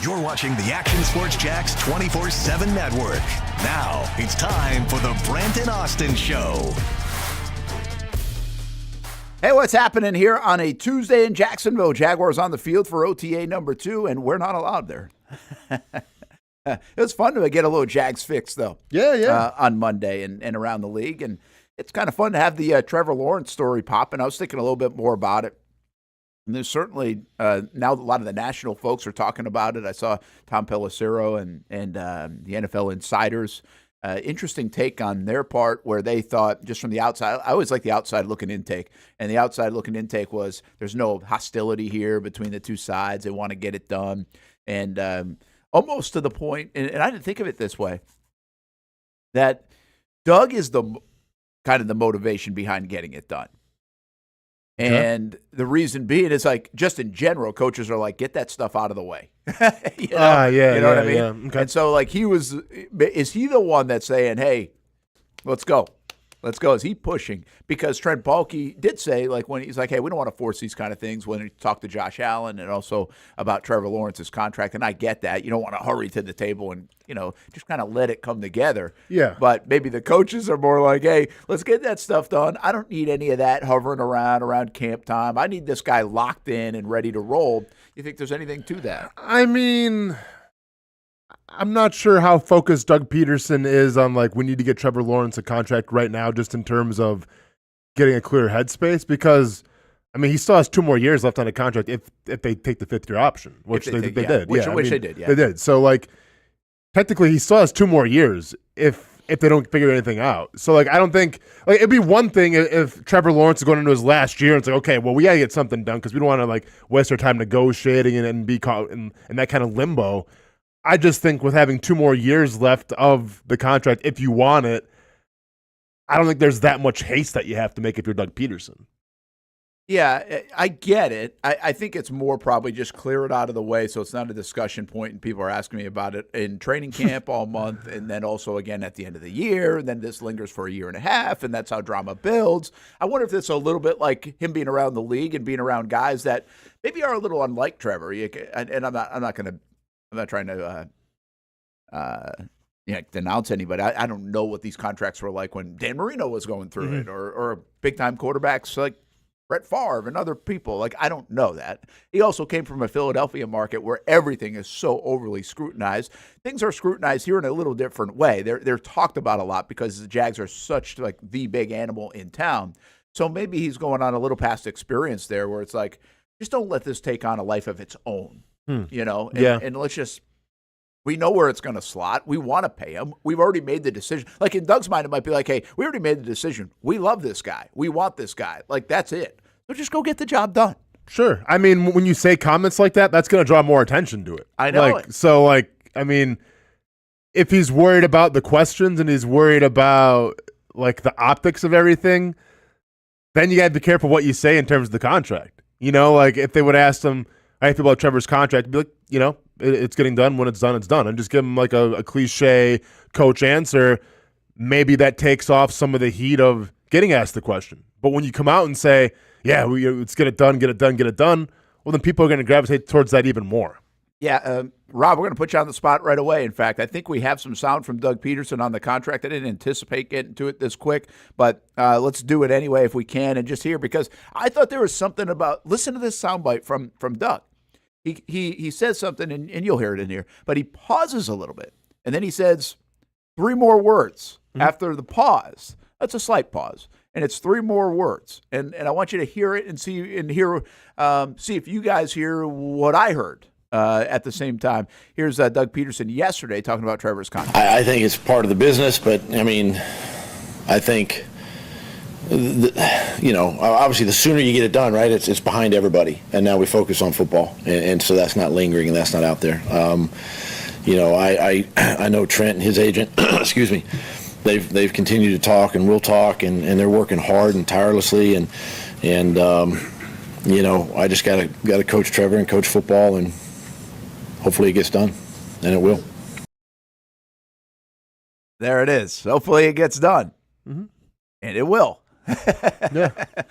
You're watching the Action Sports Jax 24/7 network. Now it's time for the Brent Austen Show. Hey, what's happening here on a Tuesday in Jacksonville? Jaguars on the field for OTA number 2, and we're not allowed there. It was fun to get a little Jags fix, though. Yeah. On Monday and around the league. And it's kind of fun to have the Trevor Lawrence story popping. I was thinking a little bit more about it. And there's certainly, now a lot of the national folks are talking about it. I saw Tom Pelissero and the NFL insiders. Interesting take on their part where they thought, just from the outside, I always like the outside-looking intake. And the outside-looking intake was there's no hostility here between the two sides. They want to get it done. And almost to the point, and I didn't think of it this way, that Doug is the kind of the motivation behind getting it done. And the reason being is, like, just in general, coaches are like, get that stuff out of the way. You know what I mean? Yeah. Okay. And so, like, is he the one that's saying, hey, let's go? Let's go. Is he pushing? Because Trent Baalke did say, like, when he's like, hey, we don't want to force these kind of things, when he talked to Josh Allen and also about Trevor Lawrence's contract. And I get that. You don't want to hurry to the table and, just kind of let it come together. Yeah. But maybe the coaches are more like, hey, let's get that stuff done. I don't need any of that hovering around camp time. I need this guy locked in and ready to roll. You think there's anything to that? I mean, I'm not sure how focused Doug Pederson is on, like, we need to get Trevor Lawrence a contract right now, just in terms of getting a clear headspace, because, I mean, he still has 2 more years left on a contract if they take the 5th-year option, which they did. Which they did, yeah. They did. So, like, technically he still has 2 more years if they don't figure anything out. So, like, I don't think, like, it'd be one thing if Trevor Lawrence is going into his last year and it's like, okay, well, we got to get something done because we don't want to, like, waste our time negotiating and be caught in that kind of limbo. I just think with having 2 more years left of the contract, if you want it, I don't think there's that much haste that you have to make if you're Doug Pederson. Yeah, I get it. I think it's more probably just clear it out of the way so it's not a discussion point and people are asking me about it in training camp all month and then also again at the end of the year, and then this lingers for a year and a half, and that's how drama builds. I wonder if it's a little bit like him being around the league and being around guys that maybe are a little unlike Trevor. And I'm not trying to denounce anybody. I don't know what these contracts were like when Dan Marino was going through it, or big-time quarterbacks like Brett Favre and other people. Like, I don't know that. He also came from a Philadelphia market where everything is so overly scrutinized. Things are scrutinized here in a little different way. They're talked about a lot because the Jags are such, like, the big animal in town. So maybe he's going on a little past experience there where it's like, just don't let this take on a life of its own, And let's just, we know where it's going to slot. We want to pay him. We've already made the decision. Like, in Doug's mind, it might be like, hey, we already made the decision. We love this guy. We want this guy. Like, that's it. So just go get the job done. Sure. I mean, when you say comments like that, that's going to draw more attention to it. I know it. So, I mean, if he's worried about the questions and he's worried about, like, the optics of everything, then you got to be careful what you say in terms of the contract. Like, if they would ask him, I feel about Trevor's contract, be like, it's getting done. When it's done, it's done. And just give him, like, a cliche coach answer. Maybe that takes off some of the heat of getting asked the question. But when you come out and say, yeah, let's get it done, well, then people are going to gravitate towards that even more. Yeah, Rob, we're going to put you on the spot right away. In fact, I think we have some sound from Doug Pederson on the contract. I didn't anticipate getting to it this quick, but let's do it anyway if we can and just hear, because I thought there was something about, listen to this soundbite from Doug. He says something, and you'll hear it in here, but he pauses a little bit, and then he says 3 more words after the pause. That's a slight pause, and it's 3 more words, and I want you to hear it and see if you guys hear what I heard at the same time. Here's Doug Pederson yesterday talking about Trevor's contract. I think it's part of the business, but I mean, I think obviously the sooner you get it done, right, it's behind everybody, and now we focus on football, and so that's not lingering and that's not out there. I know Trent and his agent, excuse me, they've continued to talk and will talk, and they're working hard and tirelessly, and I just gotta coach Trevor and coach football, and hopefully it gets done, and it will. There it is. Hopefully it gets done, and it will.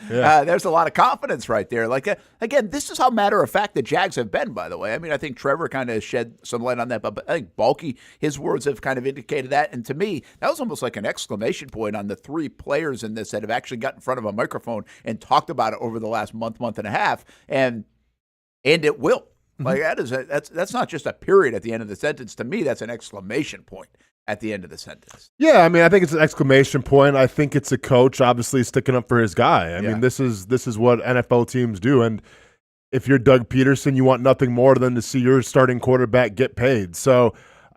There's a lot of confidence right there. Like, again, this is how matter of fact the Jags have been, by the way. I mean, I think Trevor kind of shed some light on that, but I think Bulky, his words have kind of indicated that. And to me, that was almost like an exclamation point on the three players in this that have actually got in front of a microphone and talked about it over the last month and a half. And it will. Like, that's not just a period at the end of the sentence. To me, that's an exclamation point at the end of the sentence. Yeah, I mean, I think it's an exclamation point. I think it's a coach obviously sticking up for his guy. I mean, this is what NFL teams do. And if you're Doug Pederson, you want nothing more than to see your starting quarterback get paid. So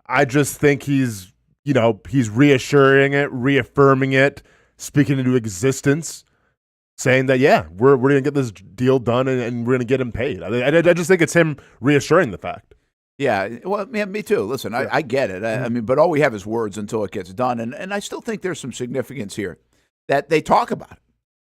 I just think he's reassuring it, reaffirming it, speaking into existence, saying that, we're going to get this deal done and we're going to get him paid. I just think it's him reassuring the fact. Yeah, well, man, me too. Listen, I get it. I mean, but all we have is words until it gets done, and I still think there's some significance here that they talk about it.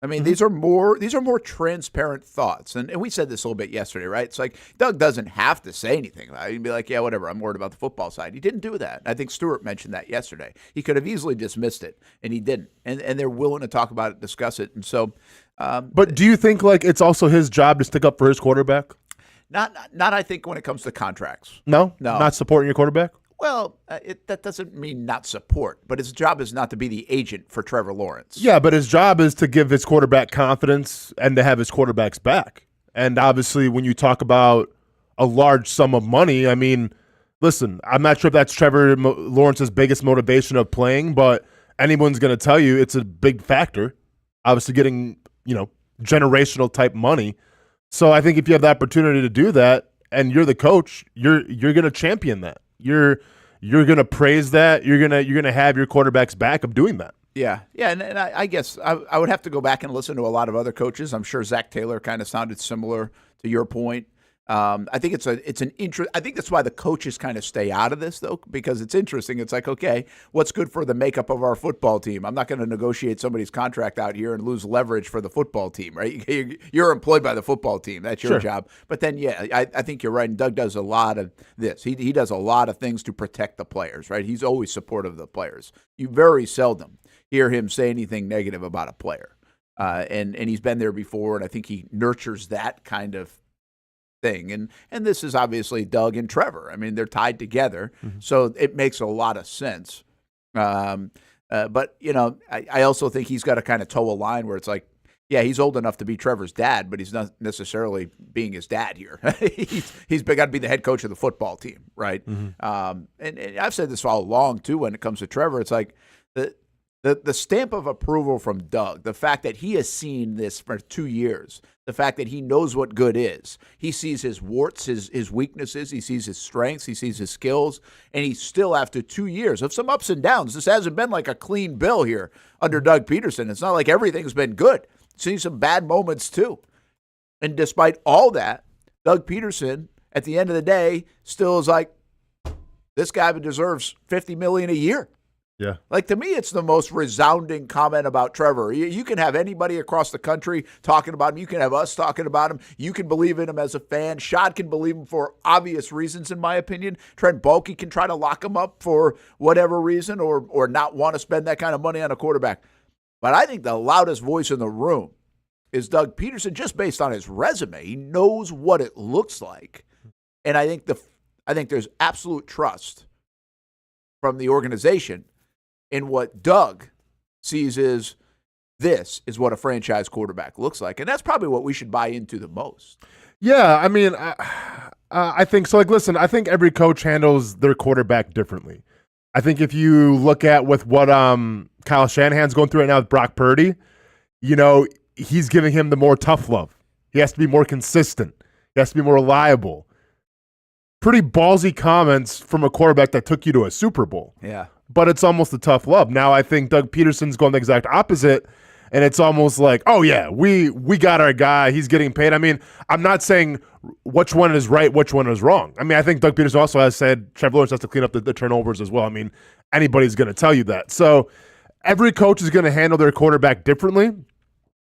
I mean, these are more transparent thoughts, and we said this a little bit yesterday, right? It's like Doug doesn't have to say anything about it. He'd be like, yeah, whatever. I'm worried about the football side. He didn't do that. I think Stewart mentioned that yesterday. He could have easily dismissed it, and he didn't. And they're willing to talk about it, discuss it, and so. But do you think like it's also his job to stick up for his quarterback? Not. I think when it comes to contracts. No, not supporting your quarterback. Well, that doesn't mean not support, but his job is not to be the agent for Trevor Lawrence. Yeah, but his job is to give his quarterback confidence and to have his quarterbacks back. And obviously, when you talk about a large sum of money, I mean, listen, I'm not sure if that's Trevor Lawrence's biggest motivation of playing, but anyone's going to tell you it's a big factor. Obviously, getting generational type money. So I think if you have the opportunity to do that and you're the coach, you're going to champion that. You're going to praise that. You're going to have your quarterbacks back of doing that. Yeah, and I guess I would have to go back and listen to a lot of other coaches. I'm sure Zach Taylor kind of sounded similar to your point. I think it's an interest. I think that's why the coaches kind of stay out of this, though, because it's interesting. It's like, okay, what's good for the makeup of our football team? I'm not going to negotiate somebody's contract out here and lose leverage for the football team, right? You're employed by the football team. That's your job. But then, I think you're right. And Doug does a lot of this. He does a lot of things to protect the players, right? He's always supportive of the players. You very seldom hear him say anything negative about a player. And he's been there before, and I think he nurtures that kind of thing. And this is obviously Doug and Trevor. I mean, they're tied together, so it makes a lot of sense. But, I also think he's got to kind of toe a line where it's like, yeah, he's old enough to be Trevor's dad, but he's not necessarily being his dad here. He's got to be the head coach of the football team, right? And I've said this all along, too, when it comes to Trevor. It's like the stamp of approval from Doug, the fact that he has seen this for 2 years, the fact that he knows what good is. He sees his warts, his weaknesses, he sees his strengths, he sees his skills, and he's still, after 2 years of some ups and downs, this hasn't been like a clean bill here under Doug Pederson. It's not like everything's been good. Seen some bad moments too. And despite all that, Doug Pederson, at the end of the day, still is like, this guy deserves $50 million a year. Yeah. Like, to me, it's the most resounding comment about Trevor. You can have anybody across the country talking about him. You can have us talking about him. You can believe in him as a fan. Shad can believe him for obvious reasons, in my opinion. Trent Baalke can try to lock him up for whatever reason or not want to spend that kind of money on a quarterback. But I think the loudest voice in the room is Doug Pederson, just based on his resume. He knows what it looks like. And I think there's absolute trust from the organization in what Doug sees is this is what a franchise quarterback looks like. And that's probably what we should buy into the most. Yeah, I mean, I think so. Like, listen, I think every coach handles their quarterback differently. I think if you look at with what Kyle Shanahan's going through right now with Brock Purdy, he's giving him the more tough love. He has to be more consistent. He has to be more reliable. Pretty ballsy comments from a quarterback that took you to a Super Bowl. Yeah. But it's almost a tough love. Now I think Doug Pederson's going the exact opposite, and it's almost like, oh yeah, we got our guy. He's getting paid. I mean, I'm not saying which one is right, which one is wrong. I mean, I think Doug Pederson also has said Trevor Lawrence has to clean up the turnovers as well. I mean, anybody's going to tell you that. So every coach is going to handle their quarterback differently.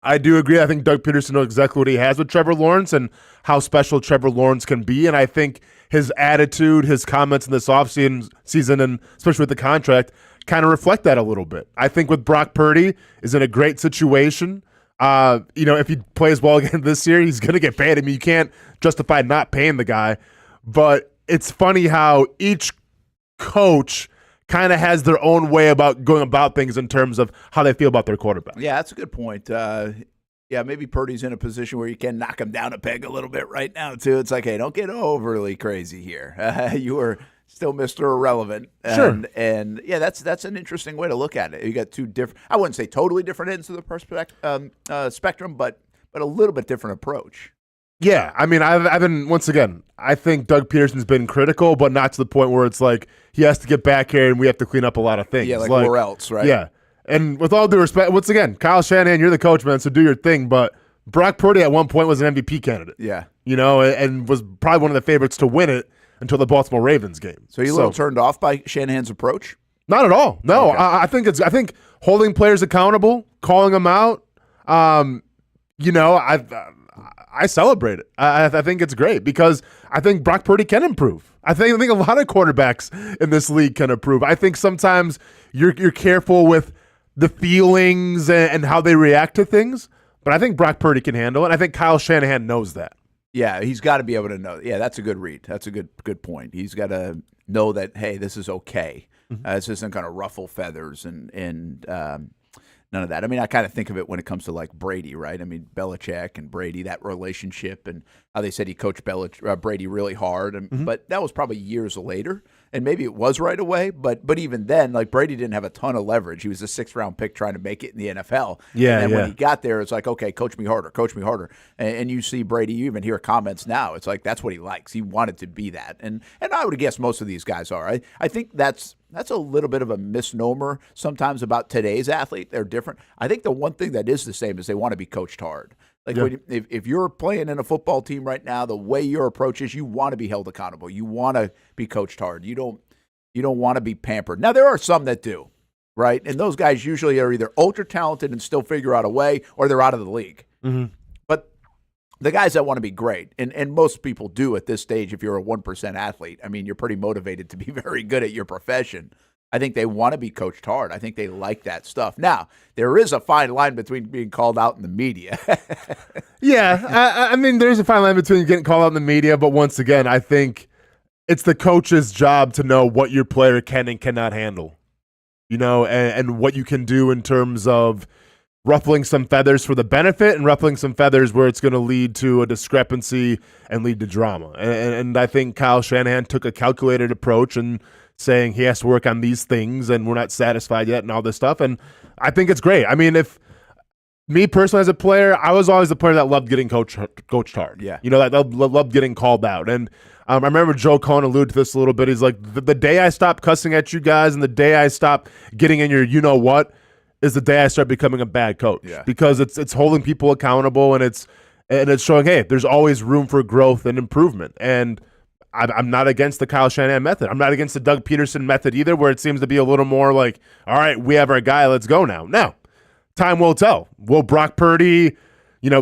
I do agree. I think Doug Pederson knows exactly what he has with Trevor Lawrence and how special Trevor Lawrence can be. And I think his attitude, his comments in this offseason, and especially with the contract, kind of reflect that a little bit. I think with Brock Purdy is in a great situation. If he plays well again this year, he's going to get paid. I mean, you can't justify not paying the guy. But it's funny how each coach kind of has their own way about going about things in terms of how they feel about their quarterback. Yeah, that's a good point. Maybe Purdy's in a position where you can knock him down a peg a little bit right now, too. It's like, hey, don't get overly crazy here. You are still Mr. Irrelevant. Sure. And that's an interesting way to look at it. You got two different, I wouldn't say totally different ends of the spectrum, but a little bit different approach. Yeah, I mean, I've been, once again, I think Doug Pederson's been critical, but not to the point where it's like he has to get back here and we have to clean up a lot of things. Yeah, like or else, right? Yeah. And with all due respect, once again, Kyle Shanahan, you're the coach, man, so do your thing. But Brock Purdy at one point was an MVP candidate. Yeah. And was probably one of the favorites to win it until the Baltimore Ravens game. So you're a little turned off by Shanahan's approach? Not at all. No, Okay. I think holding players accountable, calling them out, I celebrate it. I think it's great because I think Brock Purdy can improve. I think a lot of quarterbacks in this league can improve. I think sometimes you're careful with the feelings and how they react to things, but I think Brock Purdy can handle it. I think Kyle Shanahan knows that. Yeah, he's got to be able to know. Yeah, that's a good read. That's a good point. He's got to know that, hey, this is okay. This isn't going to ruffle feathers and none of that. I mean, I kind of think of it when it comes to like Brady, right? I mean, Belichick and Brady, that relationship, and how they said he coached Brady really hard. But that was probably years later, and maybe it was right away. But even then, like Brady didn't have a ton of leverage. He was a 6th-round pick trying to make it in the NFL. Yeah, and then when he got there, it's like, okay, coach me harder. And you see Brady, you even hear comments now. It's like that's what he likes. He wanted to be that. And I would guess most of these guys are. I think that's a little bit of a misnomer sometimes about today's athlete. They're different. I think the one thing that is the same is they want to be coached hard. Like if you're playing in a football team right now, the way your approach is, you want to be held accountable. You want to be coached hard. You don't want to be pampered. Now there are some that do, right? And those guys usually are either ultra talented and still figure out a way, or they're out of the league. But the guys that want to be great, and most people do at this stage, if you're a 1% athlete, I mean, you're pretty motivated to be very good at your profession. I think they want to be coached hard. I think they like that stuff. Now, there is a fine line between being called out in the media. Yeah, I mean, there's a fine line between getting called out in the media, but once again, I think it's the coach's job to know what your player can and cannot handle, and what you can do in terms of ruffling some feathers for the benefit and ruffling some feathers where it's going to lead to a discrepancy and lead to drama. And I think Kyle Shanahan took a calculated approach and saying he has to work on these things and we're not satisfied yet and all this stuff. And I think it's great. I mean, if me personally as a player, I was always the player that loved getting coached hard. Yeah. That loved getting called out. And I remember Joe Cohn alluded to this a little bit. He's like, the day I stopped cussing at you guys and the day I stopped getting in your you-know-what is the day I start becoming a bad coach. Yeah. Because it's holding people accountable and it's showing, hey, there's always room for growth and improvement. And I'm not against the Kyle Shanahan method. I'm not against the Doug Pederson method either, where it seems to be a little more like, all right, we have our guy, let's go now. Now, time will tell. Will Brock Purdy,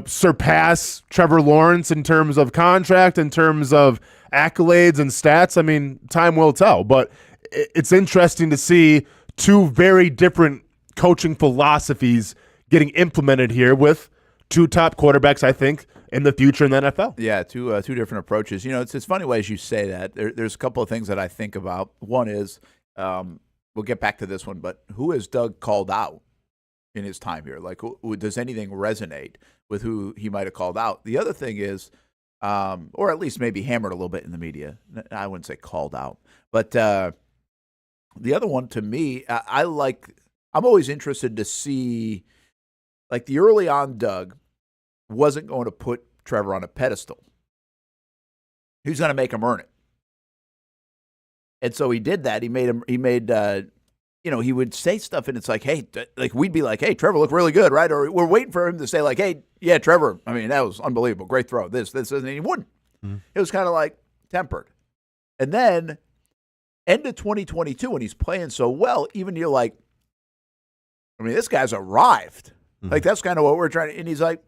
surpass Trevor Lawrence in terms of contract, in terms of accolades and stats? I mean, time will tell. But it's interesting to see two very different coaching philosophies getting implemented here with two top quarterbacks, I think, in the future in the NFL. Yeah, two different approaches. It's funny ways you say that. There's a couple of things that I think about. One is, we'll get back to this one, but who has Doug called out in his time here? Like, does anything resonate with who he might have called out? The other thing is, or at least maybe hammered a little bit in the media. I wouldn't say called out. But the other one, to me, I'm always interested to see, like, the early on Doug wasn't going to put Trevor on a pedestal. He was going to make him earn it. And so he did that. He would say stuff and it's like, hey, we'd be like, hey, Trevor looked really good, right? Or we're waiting for him to say like, hey, yeah, Trevor, I mean, that was unbelievable. Great throw. This, and he wouldn't. Mm-hmm. It was kind of like tempered. And then end of 2022, when he's playing so well, even you're like, I mean, this guy's arrived. Mm-hmm. Like, that's kind of what we're trying to, and he's like,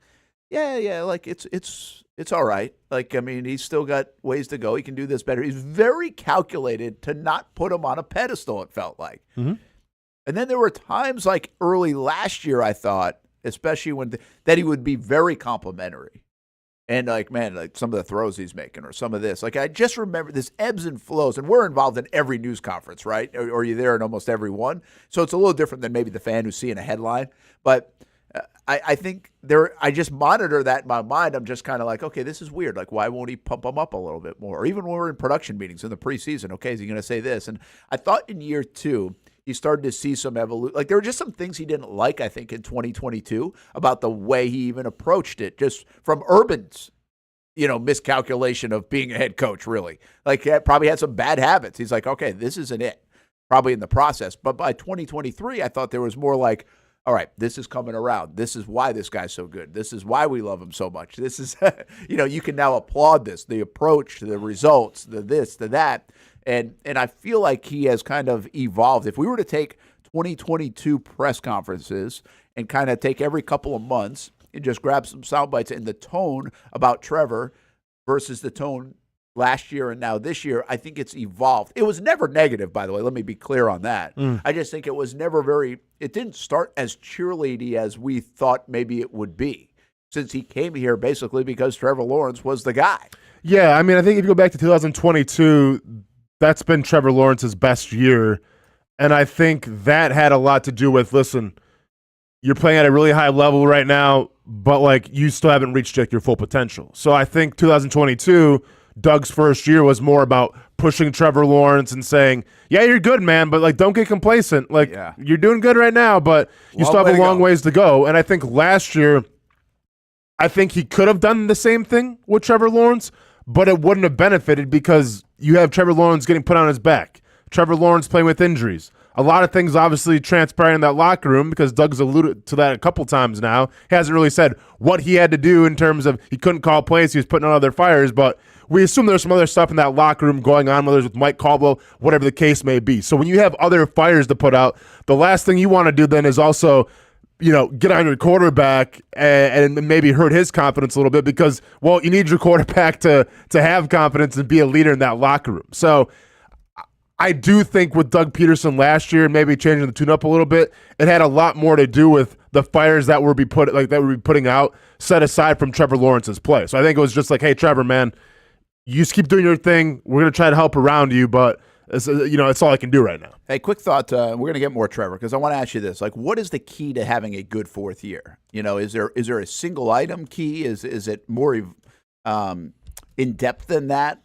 yeah, like it's all right. Like, I mean, he's still got ways to go. He can do this better. He's very calculated to not put him on a pedestal, it felt like. Mm-hmm. And then there were times like early last year, I thought, especially that he would be very complimentary. And like, man, like some of the throws he's making or some of this. Like, I just remember this ebbs and flows. And we're involved in every news conference, right? Or you're there in almost every one. So it's a little different than maybe the fan who's seeing a headline. But I think I just monitor that in my mind. I'm just kind of like, okay, this is weird. Like, why won't he pump him up a little bit more? Or even when we're in production meetings in the preseason, okay, is he going to say this? And I thought in year 2, you started to see some evolution. Like, there were just some things he didn't like, I think, in 2022 about the way he even approached it, just from Urban's, miscalculation of being a head coach, really. Like, he probably had some bad habits. He's like, okay, this isn't it, probably in the process. But by 2023, I thought there was more like, all right, this is coming around. This is why this guy's so good. This is why we love him so much. This is, you can now applaud this, the approach, the results, the this, the that. And I feel like he has kind of evolved. If we were to take 2022 press conferences and kind of take every couple of months and just grab some sound bites and the tone about Trevor versus the tone last year and now this year, I think it's evolved. It was never negative, by the way. Let me be clear on that. I just think it was never it didn't start as cheerleady as we thought maybe it would be, since he came here basically because Trevor Lawrence was the guy. Yeah, I mean, I think if you go back to 2022, that's been Trevor Lawrence's best year. And I think that had a lot to do with, listen, you're playing at a really high level right now, but like you still haven't reached your full potential. So I think 2022, Doug's first year, was more about pushing Trevor Lawrence and saying, yeah, you're good, man, but like don't get complacent. Like you're doing good right now, but you still have a long ways to go. And I think last year, I think he could have done the same thing with Trevor Lawrence, but it wouldn't have benefited because you have Trevor Lawrence getting put on his back. Trevor Lawrence playing with injuries. A lot of things obviously transpiring in that locker room because Doug's alluded to that a couple times now. He hasn't really said what he had to do in terms of he couldn't call plays, he was putting on other fires, but we assume there's some other stuff in that locker room going on, whether it's with Mike Caldwell, whatever the case may be. So when you have other fires to put out, the last thing you want to do then is also, get on your quarterback and maybe hurt his confidence a little bit because, well, you need your quarterback to have confidence and be a leader in that locker room. So I do think with Doug Pederson last year, maybe changing the tune up a little bit, it had a lot more to do with the fires that we'd be putting out, set aside from Trevor Lawrence's play. So I think it was just like, hey, Trevor, man, you just keep doing your thing. We're going to try to help around you, but it's all I can do right now. Hey, quick thought. We're going to get more Trevor because I want to ask you this: like, what is the key to having a good fourth year? Is there a single item key? Is it more in depth than that?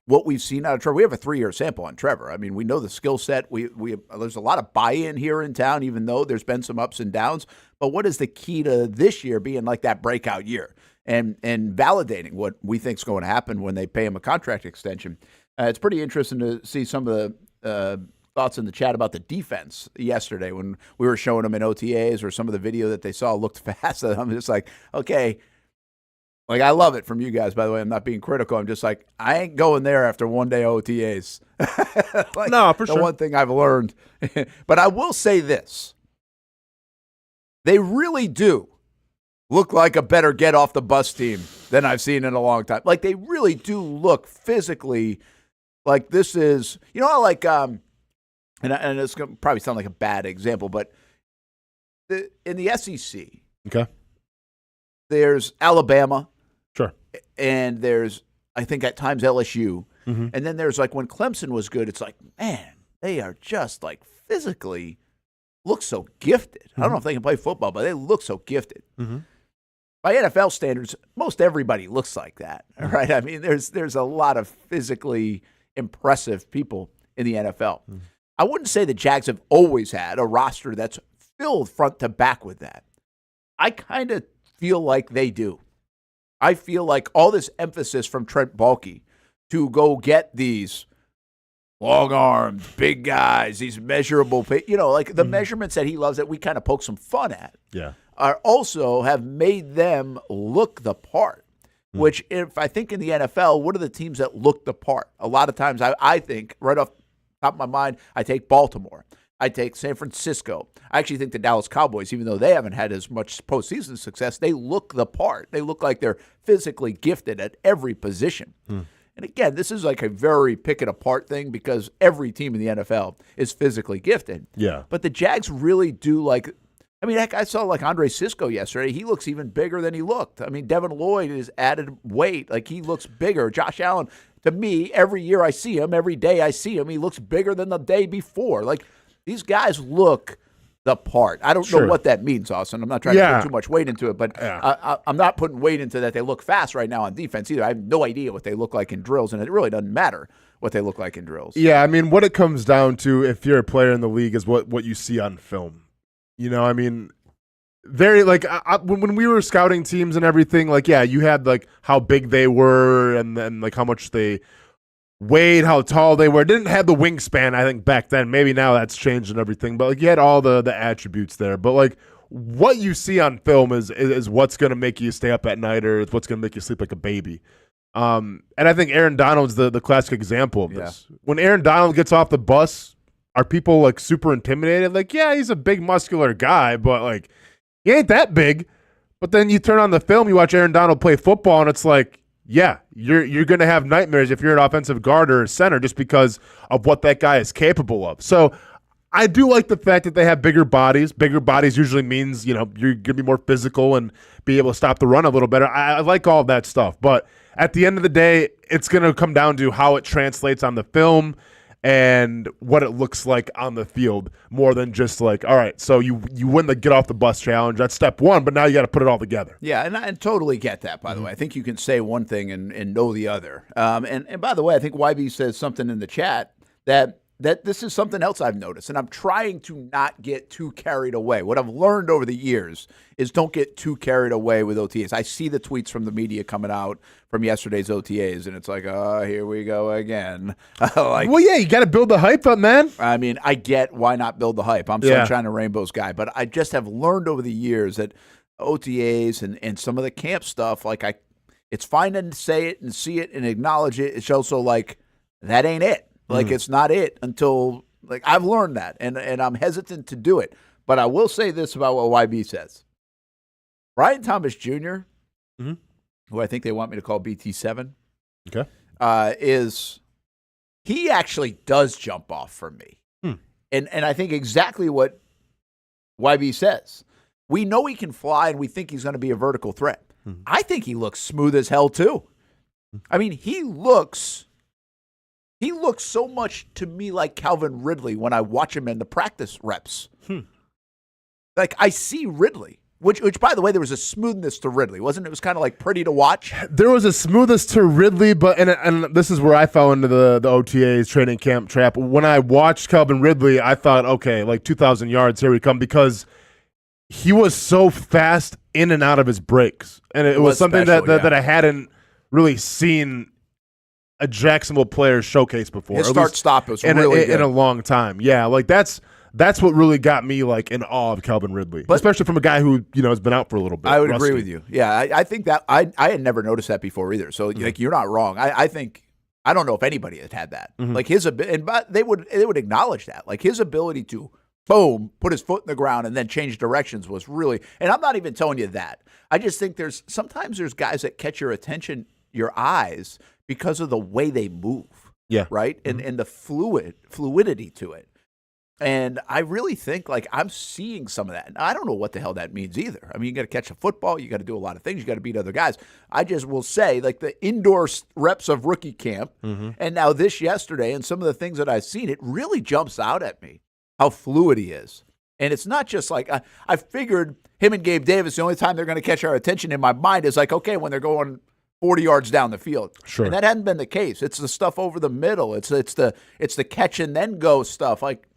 What we've seen out of Trevor. We have a 3-year sample on Trevor. I mean, we know the skill set. There's a lot of buy-in here in town, even though there's been some ups and downs. But what is the key to this year being like that breakout year and validating what we think is going to happen when they pay him a contract extension? It's pretty interesting to see some of the thoughts in the chat about the defense yesterday when we were showing them in OTAs or some of the video that they saw looked fast. I'm just like, okay. Like, I love it from you guys, by the way. I'm not being critical. I'm just like, I ain't going there after one day OTAs. No, for sure. The one thing I've learned. But I will say this. They really do look like a better get-off-the-bus team than I've seen in a long time. Like, they really do look physically like this is, and it's going to probably sound like a bad example, but in the SEC, okay, there's Alabama. Sure. And there's, I think at times LSU. Mm-hmm. And then there's like when Clemson was good, it's like, man, they are just like physically look so gifted. Mm-hmm. I don't know if they can play football, but they look so gifted. Mm-hmm. By NFL standards, most everybody looks like that, right? I mean, there's a lot of physically impressive people in the NFL. Mm-hmm. I wouldn't say the Jags have always had a roster that's filled front to back with that. I kind of feel like they do. I feel like all this emphasis from Trent Baalke to get these long-armed, big guys, these measurable, like the measurements that he loves that we kind of poke some fun at, are also have made them look the part, which if I think in the NFL, what are the teams that look the part? A lot of times I think right off the top of my mind, I take Baltimore. I take San Francisco. I actually think the Dallas Cowboys, even though they haven't had as much postseason success, they look the part. They look like they're physically gifted at every position. And again, this is like a very pick it apart thing because every team in the NFL is physically gifted. Yeah. But the Jags really do like, I mean, heck, I saw like Andre Sisco yesterday. He looks even bigger than he looked. I mean, Devin Lloyd is added weight. Like, he looks bigger. Josh Allen, to me, every year I see him, every day I see him, he looks bigger than the day before. Like, these guys look the part. I don't know what that means, Austin. I'm not trying to put too much weight into it, but I'm not putting weight into that they look fast right now on defense either. I have no idea what they look like in drills, and it really doesn't matter what they look like in drills. Yeah, I mean, what it comes down to, if you're a player in the league, is what you see on film. You know, I mean, very like when we were scouting teams and everything, like, yeah, you had like how big they were and then like how much they weighed, how tall they were. Didn't have the wingspan, I think, back then. Maybe now that's changed and everything, but like you had all the attributes there. But like what you see on film is what's going to make you stay up at night, or it's what's going to make you sleep like a baby. And I think Aaron Donald's the classic example of this. When Aaron Donald gets off the bus, are people like super intimidated? Like, yeah, he's a big muscular guy, but like he ain't that big. But then you turn on the film, you watch Aaron Donald play football, and it's like, yeah, you're going to have nightmares if you're an offensive guard or a center just because of what that guy is capable of. So I do like the fact that they have bigger bodies. Bigger bodies usually means, you're going to be more physical and be able to stop the run a little better. I like all of that stuff. But at the end of the day, it's going to come down to how it translates on the film and what it looks like on the field, more than just like, all right, so you win the get off the bus challenge. That's step one, but now you got to put it all together. Yeah, and I totally get that, by the way. I think you can say one thing and know the other. And by the way, I think YB says something in the chat that this is something else I've noticed, and I'm trying to not get too carried away. What I've learned over the years is don't get too carried away with OTAs. I see the tweets from the media coming out from yesterday's OTAs, and it's like, oh, here we go again. Well, yeah, you got to build the hype up, man. I mean, I get why not build the hype. I'm Sunshine and Rainbows guy, but I just have learned over the years that OTAs and some of the camp stuff, like it's fine to say it and see it and acknowledge it. It's also like, that ain't it. Like, it's not it until, like, I've learned that, and I'm hesitant to do it. But I will say this about what YB says. Brian Thomas Jr., who I think they want me to call BT7, is he actually does jump off for me. And I think exactly what YB says. We know he can fly, and we think he's going to be a vertical threat. I think he looks smooth as hell, too. I mean, he looks so much to me like Calvin Ridley when I watch him in the practice reps. Like, I see Ridley, which by the way, there was a smoothness to Ridley, wasn't it? It was kind of like pretty to watch. There was a smoothness to Ridley, but and this is where I fell into the OTA's training camp trap. When I watched Calvin Ridley, I thought, okay, like 2,000 yards, here we come, because he was so fast in and out of his breaks. And it was something special, that I hadn't really seen a Jacksonville player showcase before. His start-stop was really good. In a long time. Yeah, like that's what really got me like in awe of Calvin Ridley, but especially from a guy who has been out for a little bit. I would agree with you. Yeah, I think that I had never noticed that before either. So like, you're not wrong. I think, I don't know if anybody had that. Like his but they would acknowledge that. Like his ability to boom, put his foot in the ground and then change directions was really. And I'm not even telling you that. I just think sometimes there's guys that catch your attention, your eyes, because of the way they move. Yeah. Right? And the fluidity to it. And I really think, like, I'm seeing some of that. And I don't know what the hell that means either. I mean, you got to catch a football. You got to do a lot of things. You got to beat other guys. I just will say, like, the indoor reps of rookie camp and now this yesterday and some of the things that I've seen, it really jumps out at me how fluid he is. And it's not just like, I figured him and Gabe Davis, the only time they're going to catch our attention in my mind is like, okay, when they're going 40 yards down the field. Sure. And that hadn't been the case. It's the stuff over the middle. It's the catch and then go stuff. Like,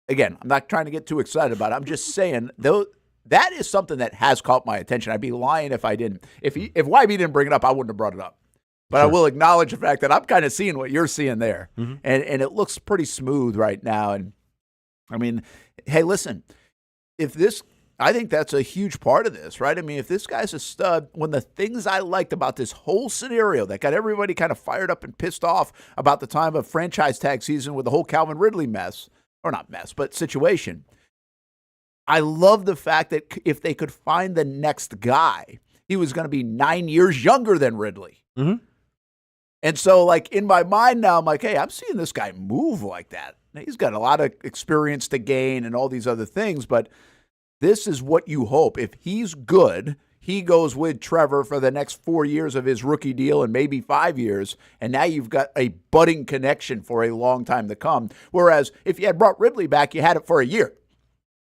Again, I'm not trying to get too excited about it. I'm just saying, though, that is something that has caught my attention. I'd be lying if I didn't. If YB didn't bring it up, I wouldn't have brought it up. But I will acknowledge the fact that I'm kind of seeing what you're seeing there. And it looks pretty smooth right now. And, I mean, hey, listen, I think that's a huge part of this, right? I mean, if this guy's a stud, one of the things I liked about this whole scenario that got everybody kind of fired up and pissed off about the time of franchise tag season with the whole Calvin Ridley mess, or not mess, but situation. I love the fact that if they could find the next guy, he was going to be 9 years younger than Ridley. And so, like, in my mind now, I'm like, hey, I'm seeing this guy move like that. He's got a lot of experience to gain and all these other things, but this is what you hope. If he's good, he goes with Trevor for the next 4 years of his rookie deal and maybe 5 years, and now you've got a budding connection for a long time to come. Whereas if you had brought Ridley back, you had it for a year.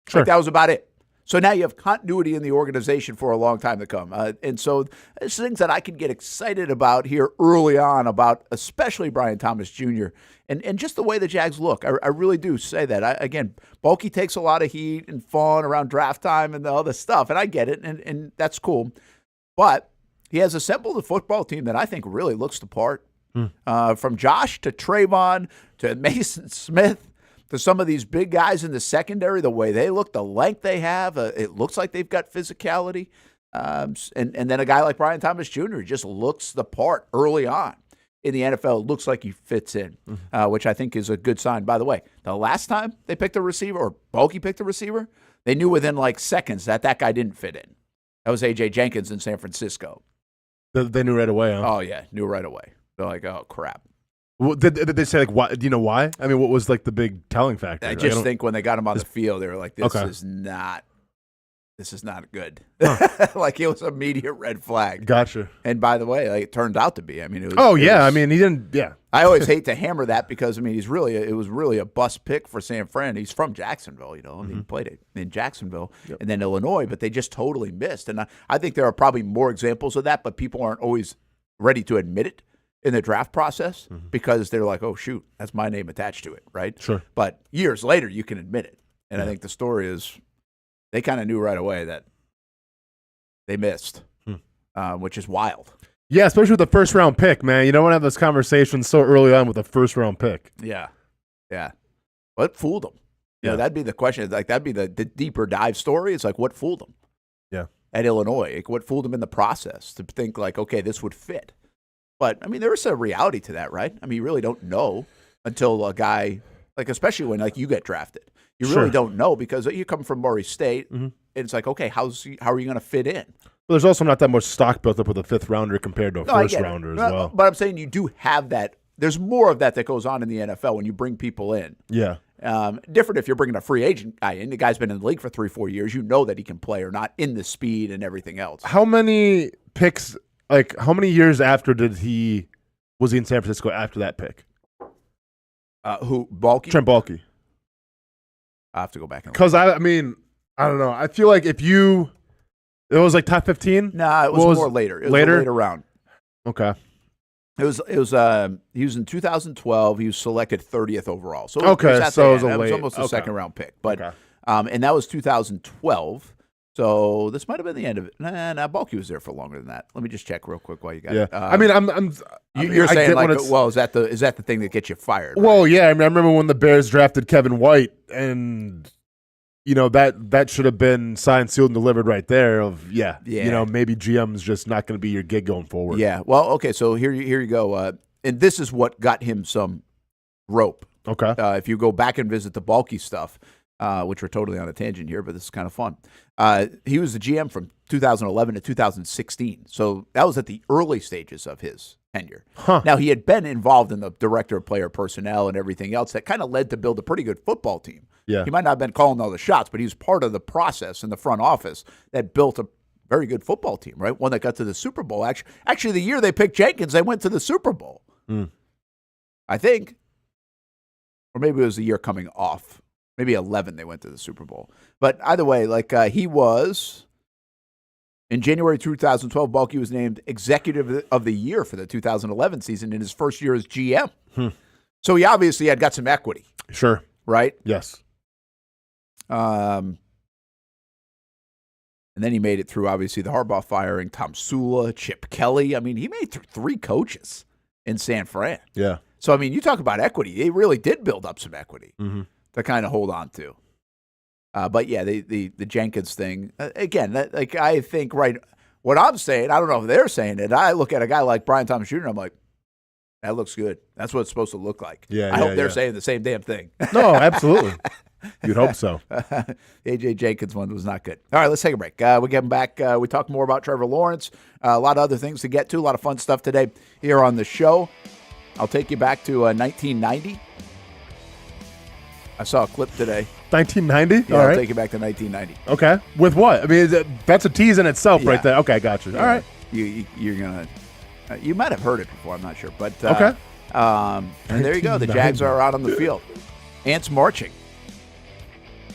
Sure. Like, that was about it. So now you have continuity in the organization for a long time to come. And so there's things that I can get excited about here early on about especially Brian Thomas Jr. and just the way the Jags look. I really do say that. Again, Bulky takes a lot of heat and fun around draft time and the other stuff, and I get it, and that's cool. But he has assembled a football team that I think really looks the part. From Josh to Trayvon to Mason Smith, to some of these big guys in the secondary, the way they look, the length they have, it looks like they've got physicality. And then a guy like Brian Thomas Jr. just looks the part early on in the NFL. It looks like he fits in, which I think is a good sign. By the way, the last time they picked a receiver or Bulky picked a receiver, they knew within like seconds that guy didn't fit in. That was A.J. Jenkins in San Francisco. They knew right away, huh? Oh, yeah, knew right away. They're like, oh, crap. Well, did they say, like, why? Do you know why? I mean, what was, like, the big telling factor? I just think when they got him on the field, they were like, this is not good. Huh. Like, it was an immediate red flag. Gotcha. And by the way, like, it turned out to be. I mean, it was. I mean, he didn't, yeah. I always hate to hammer that because, I mean, it was really a bust pick for San Fran. He's from Jacksonville, you know. I mean, he played it in Jacksonville and then Illinois, but they just totally missed. And I think there are probably more examples of that, but people aren't always ready to admit it in the draft process because they're like, oh, shoot, that's my name attached to it, right? Sure. But years later, you can admit it. And I think the story is they kind of knew right away that they missed, which is wild. Yeah, especially with the first-round pick, man. You don't want to have this conversation so early on with a first-round pick. Yeah. What fooled them? You know, that'd be the question. Like, that'd be the deeper dive story. It's like, what fooled them? Yeah. At Illinois. Like, what fooled them in the process to think, like, okay, this would fit? But, I mean, there is a reality to that, right? I mean, you really don't know until a guy, like, especially when, like, you get drafted. You really don't know because you come from Murray State, and it's like, okay, how are you going to fit in? Well, there's also not that much stock built up with a fifth-rounder compared to a first-rounder as well. But I'm saying you do have that. There's more of that goes on in the NFL when you bring people in. Yeah. Different if you're bringing a free agent guy in. The guy's been in the league for 3-4 years. You know that he can play or not in the speed and everything else. How many picks, like, how many years after was he in San Francisco after that pick? Who, Bulky? Trent Bulky. I have to go back and look. Because, I mean, I don't know. I feel like it was like top 15? Nah, it was more later. It was later? A later round. Okay. He was in 2012. He was selected 30th overall. So okay, it was almost a second round pick. But and that was 2012. So this might have been the end of it. Nah, Bulky was there for longer than that. Let me just check real quick while you got it. I mean, you're saying like, well, is that the thing that gets you fired? Right? Well, yeah, I remember when the Bears drafted Kevin White, and you know that should have been signed, sealed, and delivered right there. You know, maybe GM's just not going to be your gig going forward. Yeah. Well, okay. So here you go. And this is what got him some rope. Okay. If you go back and visit the Bulky stuff. Which we're totally on a tangent here, but this is kind of fun. He was the GM from 2011 to 2016. So that was at the early stages of his tenure. Huh. Now, he had been involved in the director of player personnel and everything else that kind of led to build a pretty good football team. Yeah. He might not have been calling all the shots, but he was part of the process in the front office that built a very good football team, right? One that got to the Super Bowl. Actually, the year they picked Jenkins, they went to the Super Bowl. I think. Or maybe it was the year coming off. Maybe 11 they went to the Super Bowl. But either way, like he was, in January 2012, Bulky was named Executive of the Year for the 2011 season in his first year as GM. So he obviously had got some equity. Sure. Right? Yes. And then he made it through, obviously, the Harbaugh firing, Tom Sula, Chip Kelly. I mean, he made it through 3 coaches in San Fran. Yeah. So, I mean, you talk about equity. They really did build up some equity. To kind of hold on to. But yeah, the Jenkins thing, again, I think, right, what I'm saying, I don't know if they're saying it. I look at a guy like Brian Thomas Jr., I'm like, that looks good. That's what it's supposed to look like. I hope they're saying the same damn thing. No, absolutely. You'd hope so. A.J. Jenkins one was not good. All right, let's take a break. We get back. We talk more about Trevor Lawrence. A lot of other things to get to. A lot of fun stuff today here on the show. I'll take you back to 1990. I saw a clip today. 1990? Yeah, All I'll right. take you back to 1990. Okay. With what? I mean, that's a tease in itself Yeah. right there. Okay, gotcha. All right. You're going to... you might have heard it before. I'm not sure. But Okay. And there you go. The Jags are out on the field. Ants marching.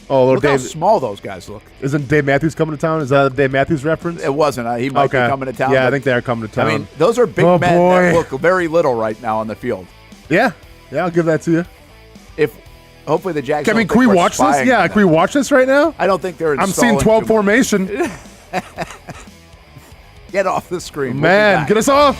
Oh, Look how Dave. small those guys look. Isn't Dave Matthews coming to town? Is that a Dave Matthews reference? It wasn't. He might be coming to town. Yeah, I but, think they are coming to town. I mean, those are big Oh, men boy. that look very little right now on the field. Yeah, I'll give that to you. If hopefully the Jags. I mean, can we watch this? Yeah, can we watch this right now? I don't think they're. I'm seeing 12 formation. Get off the screen, Man, get us off.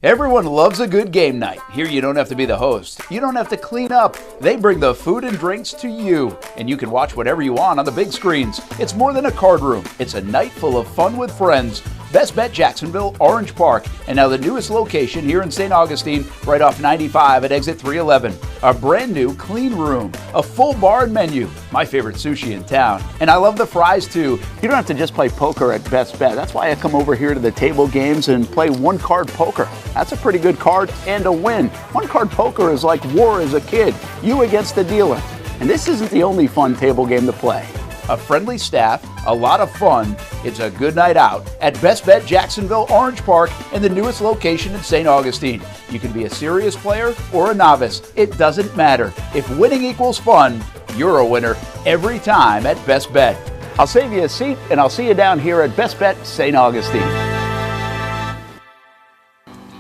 Everyone loves a good game night. Here you don't have to be the host. You don't have to clean up. They bring the food and drinks to you, and you can watch whatever you want on the big screens. It's more than a card room. It's a night full of fun with friends. Best Bet Jacksonville, Orange Park, and now the newest location here in St. Augustine, right off 95 at exit 311. A brand new clean room, a full bar and menu, my favorite sushi in town. And I love the fries too. You don't have to just play poker at Best Bet. That's why I come over here to the table games and play one card poker. That's a pretty good card and a win. One card poker is like war as a kid, you against the dealer. And this isn't the only fun table game to play. A friendly staff, a lot of fun. It's a good night out at Best Bet Jacksonville, Orange Park, and the newest location in St. Augustine. You can be a serious player or a novice. It doesn't matter. If winning equals fun, you're a winner every time at Best Bet. I'll save you a seat, and I'll see you down here at Best Bet St. Augustine.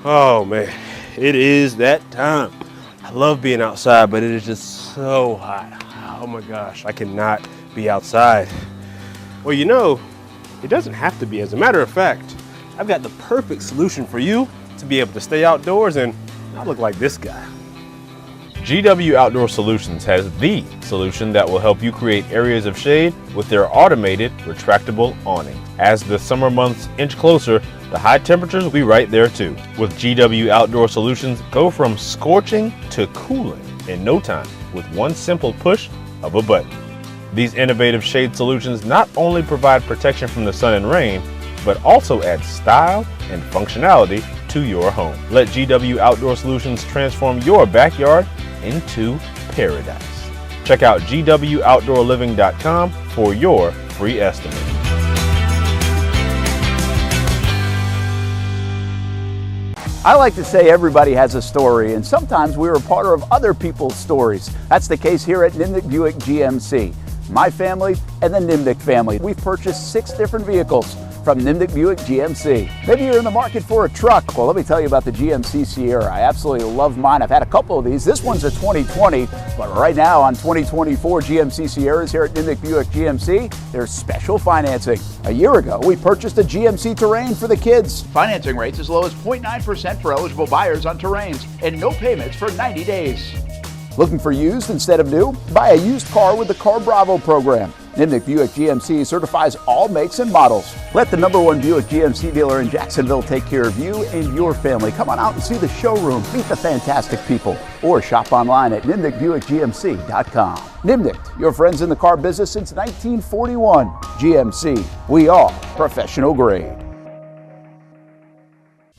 Oh man, it is that time. I love being outside, but it is just so hot. Oh my gosh, I cannot be outside. Well, you know, it doesn't have to be. As a matter of fact, I've got the perfect solution for you to be able to stay outdoors and not look like this guy. GW Outdoor Solutions has the solution that will help you create areas of shade with their automated retractable awning. As the summer months inch closer, the high temperatures will be right there too. With GW Outdoor Solutions, go from scorching to cooling in no time with one simple push of a button. These innovative shade solutions not only provide protection from the sun and rain, but also add style and functionality to your home. Let GW Outdoor Solutions transform your backyard into paradise. Check out gwoutdoorliving.com for your free estimate. I like to say everybody has a story, and sometimes we're a part of other people's stories. That's the case here at Nimnicht Buick GMC. My family and the Nimnicht family. We've purchased 6 different vehicles from Nimnicht Buick GMC. Maybe you're in the market for a truck. Well, let me tell you about the GMC Sierra. I absolutely love mine. I've had a couple of these. This one's a 2020, but right now on 2024 GMC Sierras here at Nimnicht Buick GMC, there's special financing. A year ago, we purchased a GMC Terrain for the kids. Financing rates as low as 0.9% for eligible buyers on Terrains and no payments for 90 days. Looking for used instead of new? Buy a used car with the Car Bravo program. Nimnicht Buick GMC certifies all makes and models. Let the #1 Buick GMC dealer in Jacksonville take care of you and your family. Come on out and see the showroom, meet the fantastic people, or shop online at nimnichtbuickgmc.com. Nimnicht, your friends in the car business since 1941. GMC, we are professional grade.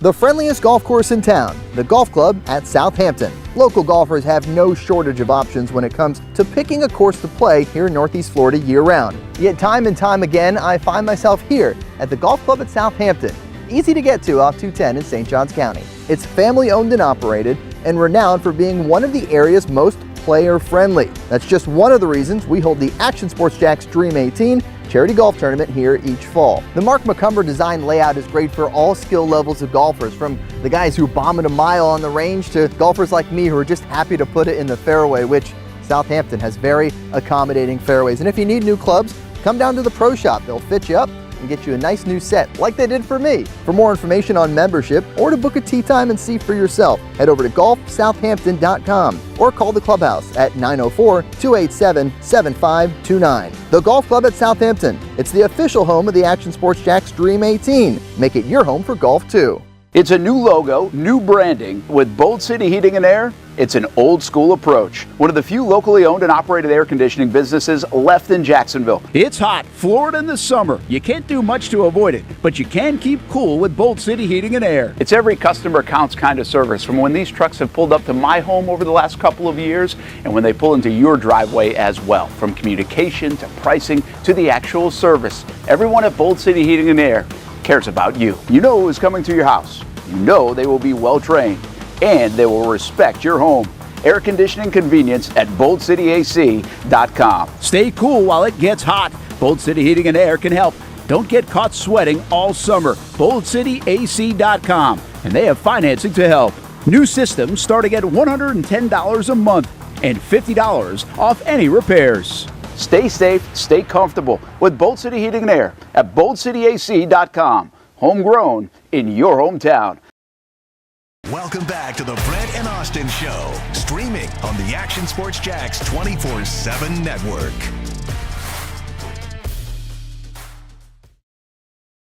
The friendliest golf course in town, the Golf Club at Southampton. Local golfers have no shortage of options when it comes to picking a course to play here in Northeast Florida year-round. Yet time and time again, I find myself here at the Golf Club at Southampton. Easy to get to off 210 in St. Johns County. It's family-owned and operated and renowned for being one of the area's most player-friendly. That's just one of the reasons we hold the Action Sports Jacks Dream 18 charity golf tournament here each fall. The Mark McCumber design layout is great for all skill levels of golfers, from the guys who bomb it a mile on the range to golfers like me who are just happy to put it in the fairway, which Southampton has very accommodating fairways. And if you need new clubs, come down to the pro shop. They'll fit you up and get you a nice new set like they did for me. For more information on membership or to book a tee time and see for yourself, head over to golfsouthampton.com or call the clubhouse at 904-287-7529. The Golf Club at Southampton. It's the official home of the Action Sports Jacks Dream 18. Make it your home for golf too. It's a new logo, new branding. With Bold City Heating and Air, it's an old school approach. One of the few locally owned and operated air conditioning businesses left in Jacksonville. It's hot, Florida in the summer. You can't do much to avoid it, but you can keep cool with Bold City Heating and Air. It's every customer counts kind of service, from when these trucks have pulled up to my home over the last couple of years and when they pull into your driveway as well. From communication to pricing to the actual service, everyone at Bold City Heating and Air cares about you. You know who is coming to your house. You know they will be well trained and they will respect your home. Air conditioning convenience at boldcityac.com. Stay cool while it gets hot. Bold City Heating and Air can help. Don't get caught sweating all summer. boldcityac.com. And they have financing to help. New systems starting at $110 a month and $50 off any repairs. Stay safe, stay comfortable with Bold City Heating and Air at boldcityac.com. Homegrown in your hometown. Welcome back to the Brent and Austin Show, streaming on the Action Sports Jax 24/7 network.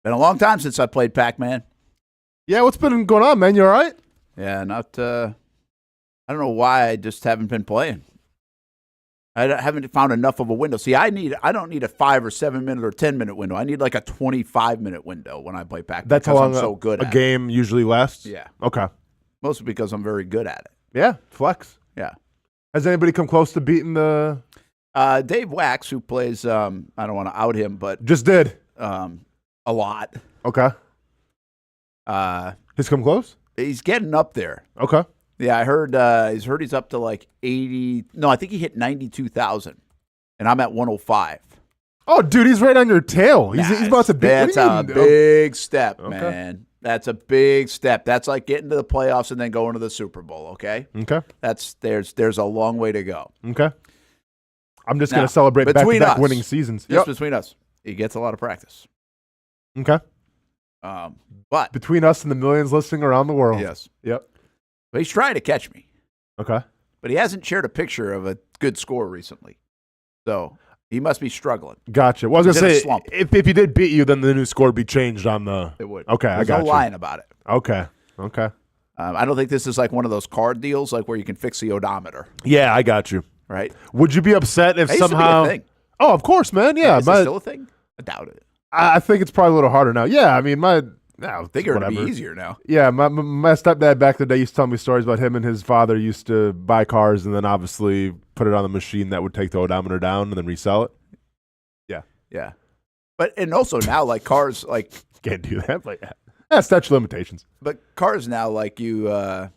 Been a long time since I played Pac-Man. Yeah, what's been going on, man? You all right? Yeah, not. I don't know why I just haven't been playing. I haven't found enough of a window. See, I don't need a 5 or 7 minute or 10-minute window. I need like a 25-minute window when I play Pac-Man. That's how long I'm so good a at game usually lasts? Yeah. Okay. Mostly because I'm very good at it. Yeah, flex. Yeah. Has anybody come close to beating the... Dave Wax, who plays, I don't want to out him, but... Just did. A lot. Okay. He's come close? He's getting up there. Okay. Yeah, I heard he's up to like 80. No, I think he hit 92,000, and I'm at 105. Oh, dude, he's right on your tail. He's about to beat. That's a big step, man. That's a big step. That's like getting to the playoffs and then going to the Super Bowl. Okay. Okay. There's a long way to go. Okay. I'm just gonna celebrate back-to-back winning seasons. Just between us, he gets a lot of practice. Okay. But between us and the millions listening around the world. Yes. Yep. But he's trying to catch me. Okay. But he hasn't shared a picture of a good score recently. So he must be struggling. Gotcha. Well, I was going to say, if he did beat you, then the new score would be changed on the... It would. Okay, There's no lying about it. Okay. I don't think this is like one of those card deals like where you can fix the odometer. Yeah, I got you. Right? Would you be upset if that somehow... Used to be a thing. Oh, of course, man. Yeah. Is it still a thing? I doubt it. I think it's probably a little harder now. Yeah, I mean, I think it would be easier now. Yeah, my stepdad back in the day used to tell me stories about him and his father used to buy cars and then obviously put it on the machine that would take the odometer down and then resell it. Yeah. Yeah. But and also now like cars like can't do that. But yeah, statute of limitations. But cars now like you I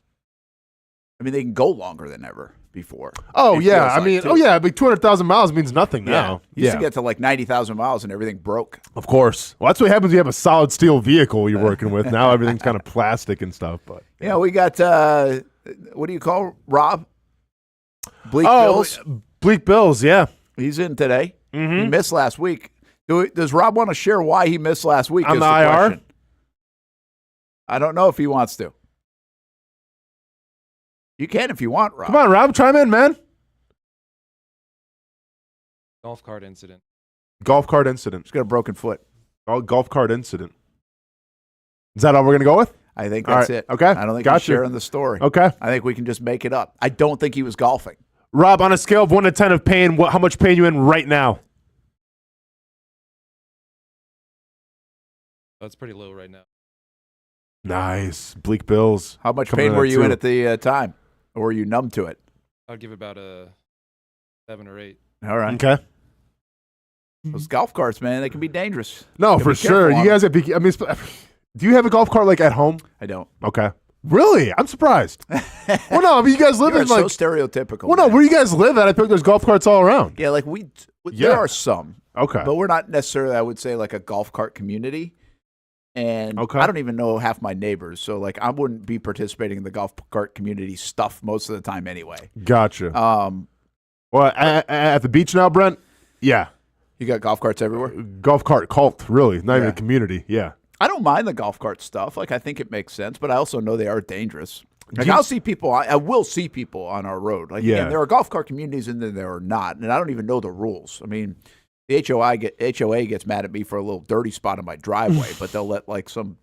mean they can go longer than ever before. Oh yeah, I mean, 200,000 miles means nothing now. You used to get to like 90,000 miles and everything broke. Of course. Well, that's what happens when you have a solid steel vehicle you're working with. Now everything's kind of plastic and stuff. But yeah, we got what do you call Rob? Bleak Bills. Bleak Bills. Yeah, he's in today. Mm-hmm. He missed last week. Does Rob want to share why he missed last week? On the IR? Question. I don't know if he wants to. You can if you want, Rob. Come on, Rob, chime in, man. Golf cart incident. He's got a broken foot. Golf cart incident. Is that all we're going to go with? I think that's it. Okay. I don't think he's sharing the story. Okay. I think we can just make it up. I don't think he was golfing. Rob, on a scale of 1 to 10 of pain, how much pain are you in right now? That's pretty low right now. Nice. Bleak Bills. How much pain were you in at the time? Or were you numb to it? I'd give about a 7 or 8. All right. Okay. Those golf carts, man, they can be dangerous. No, for sure. You guys have do you have a golf cart like at home? I don't. Okay. Really? I'm surprised. Well, no, I mean, you guys live in like so stereotypical. Well, no, where you guys live at, I feel like there's golf carts all around. Yeah, like there are some. Okay. But we're not necessarily, I would say, like a golf cart community. And I don't even know half my neighbors, so like I wouldn't be participating in the golf cart community stuff most of the time anyway. Gotcha. Well, at the beach now, Brent? Yeah. You got golf carts everywhere? Golf cart cult, really. Not even a community. Yeah. I don't mind the golf cart stuff. Like I think it makes sense, but I also know they are dangerous. Like I'll see people, I will see people on our road. Like again, there are golf cart communities and then there are not, and I don't even know the rules. I mean, the HOA gets mad at me for a little dirty spot in my driveway, but they'll let like some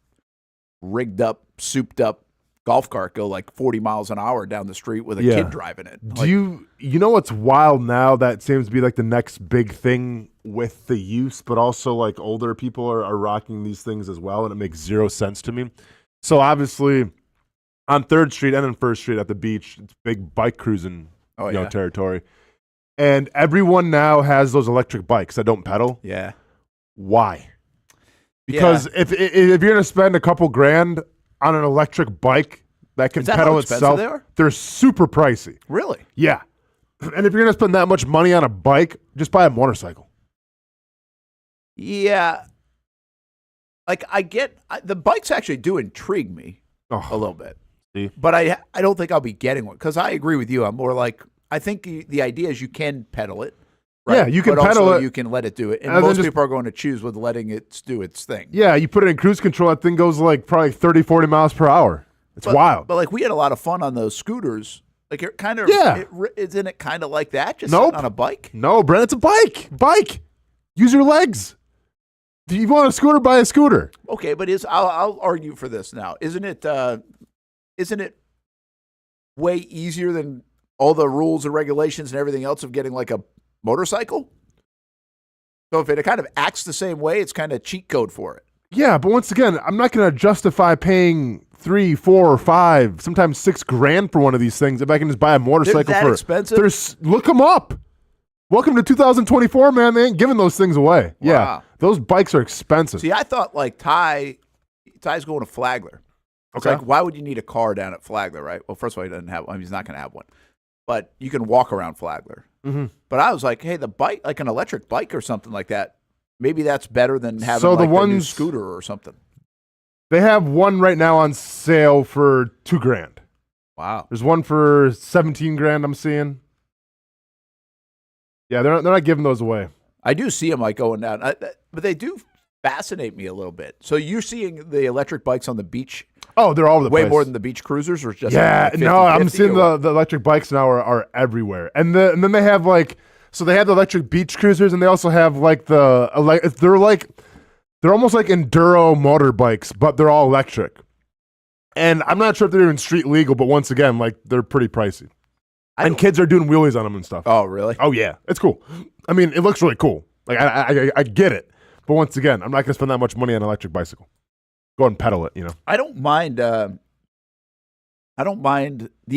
rigged up, souped up golf cart go like 40 miles an hour down the street with a kid driving it. Do you know what's wild now that seems to be like the next big thing with the youth, but also like older people are rocking these things as well, and it makes zero sense to me. So obviously on 3rd Street and on 1st Street at the beach, it's big bike cruising territory. And everyone now has those electric bikes that don't pedal. Yeah. Why? Because if you're going to spend a couple grand on an electric bike that can pedal itself, they're super pricey. Really? Yeah. And if you're going to spend that much money on a bike, just buy a motorcycle. Yeah. Like the bikes actually do intrigue me a little bit. See? But I don't think I'll be getting one because I agree with you. I'm more like, I think the idea is you can pedal it. Right? Yeah, you can but pedal also it. You can let it do it. And And then most people are going to choose with letting it do its thing. Yeah, you put it in cruise control, that thing goes like probably 30, 40 miles per hour. It's wild. But like we had a lot of fun on those scooters. Like it kind of, isn't it kind of like that? Just sitting on a bike? No, Brent, it's a bike. Bike. Use your legs. If you want a scooter, buy a scooter. Okay, but I'll argue for this now. Isn't it way easier than all the rules and regulations and everything else of getting like a motorcycle? So if it kind of acts the same way, it's kind of cheat code for it. Yeah, but once again, I'm not going to justify paying $3, $4, $5, sometimes $6 grand for one of these things if I can just buy a motorcycle They're that expensive? Look them up. Welcome to 2024, man. They ain't giving those things away. Wow. Yeah, those bikes are expensive. See, I thought like Ty's going to Flagler. It's Okay. like, why would you need a car down at Flagler, right? Well, first of all, he doesn't have one. I mean, he's not going to have one. But you can walk around Flagler. Mm-hmm. But I was like, hey, the bike, like an electric bike or something like that, maybe that's better than having So the like a new ones- scooter or something. They have one right now on sale for $2 grand. Wow. There's one for 17 grand I'm seeing. Yeah, they're not giving those away. I do see them like going down, but they do fascinate me a little bit. So you're seeing the electric bikes on the beach Oh, they're all over the way place. more than the beach cruisers, or just Yeah, like no, I'm 50-50 seeing or what? the electric bikes now are everywhere. And then they have like, so they have the electric beach cruisers, and they also have like they're almost like enduro motorbikes, but they're all electric. And I'm not sure if they're even street legal, but once again, like they're pretty pricey. And kids are doing wheelies on them and stuff. Oh, really? Oh yeah, it's cool. I mean, it looks really cool. Like I get it, but once again, I'm not gonna spend that much money on an electric bicycle. Go ahead and pedal it, you know. I don't mind the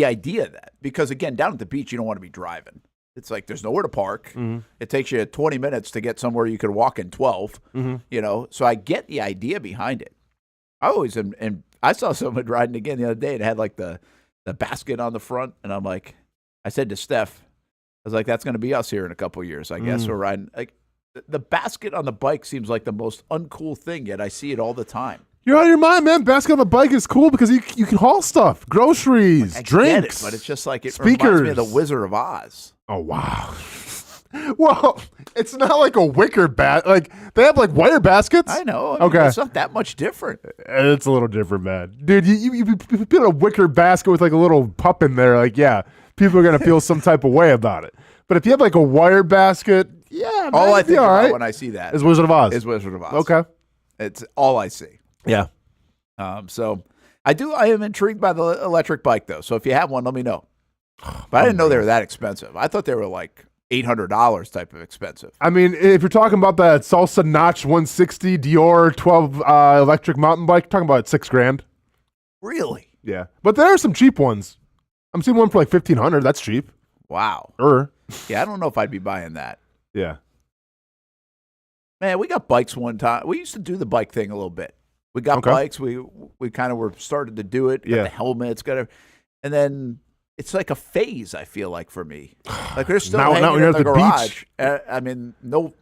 idea of that because again, down at the beach, you don't want to be driving. It's like there's nowhere to park. Mm-hmm. It takes you 20 minutes to get somewhere you could walk in 12. Mm-hmm. You know, so I get the idea behind it. I always am, and I saw someone riding again the other day. It had like the basket on the front, and I'm like, I said to Steph, I was like, that's going to be us here in a couple of years. I guess we're riding like the basket on the bike seems like the most uncool thing. Yet I see it all the time. You're out of your mind, man. Basket on the bike is cool because you can haul stuff, groceries, I drinks. get it, but it's just like it speakers. reminds me of the Wizard of Oz. Oh wow. Well, it's not like a wicker basket. Like they have like wire baskets. I know. I mean, Okay. it's not that much different. It's a little different, man. Dude, you put a wicker basket with like a little pup in there. Like, yeah, people are gonna feel some type of way about it. But if you have like a wire basket, yeah, man, All I it'd be think all about right. when I see that Is Wizard of Oz. is Wizard of Oz. Okay. It's all I see. Yeah. So I am intrigued by the electric bike though. So if you have one, let me know. But I didn't know they were that expensive. I thought they were like $800 type of expensive. I mean, if you're talking about that Salsa Notch 160 Dior 12 electric mountain bike, talking about $6 grand. Really? Yeah. But there are some cheap ones. I'm seeing one for like $1,500. That's cheap. Wow. Yeah, I don't know if I'd be buying that. Yeah. Man, we got bikes one time. We used to do the bike thing a little bit. We got bikes. We kind of were started to do it. Got the helmets. And then it's like a phase. I feel like for me, like they're still Now hanging you're in at the the garage. I mean, no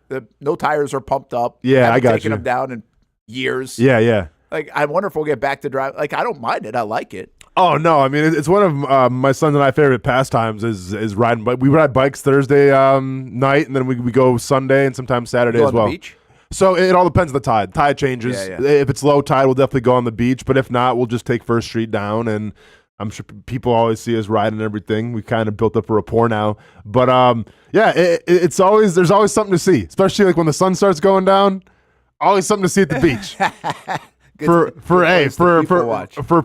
tires are pumped up. Yeah, Haven't I got taken you. them down in years. Yeah. Like I wonder if we'll get back to drive. Like I don't mind it. I like it. Oh no! I mean, it's one of my sons and I favorite pastimes is riding bike. We ride bikes Thursday night, and then we go Sunday and sometimes Saturday Go as on well. the beach? So it all depends on the tide. Tide changes. Yeah. If it's low tide, we'll definitely go on the beach. But if not, we'll just take First Street down. And I'm sure people always see us riding and everything. We kind of built up a rapport now. But yeah, there's always something to see, especially like when the sun starts going down. Always something to see at the beach. for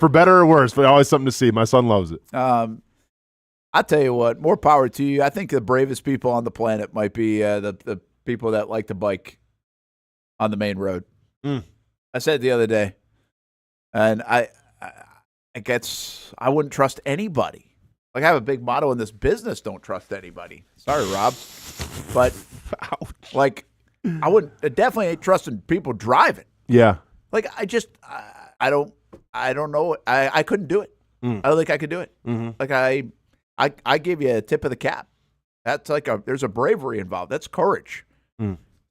better or worse, but always something to see. My son loves it. I tell you what, more power to you. I think the bravest people on the planet might be the people that like to bike on the main road. I said it the other day, and I guess I wouldn't trust anybody. Like, I have a big motto in this business: don't trust anybody. Sorry, Rob, but like, I wouldn't definitely ain't trusting people driving. Yeah, like I don't know. I couldn't do it. I don't think I could do it. Like I give you a tip of the cap. That's like there's a bravery involved. That's courage.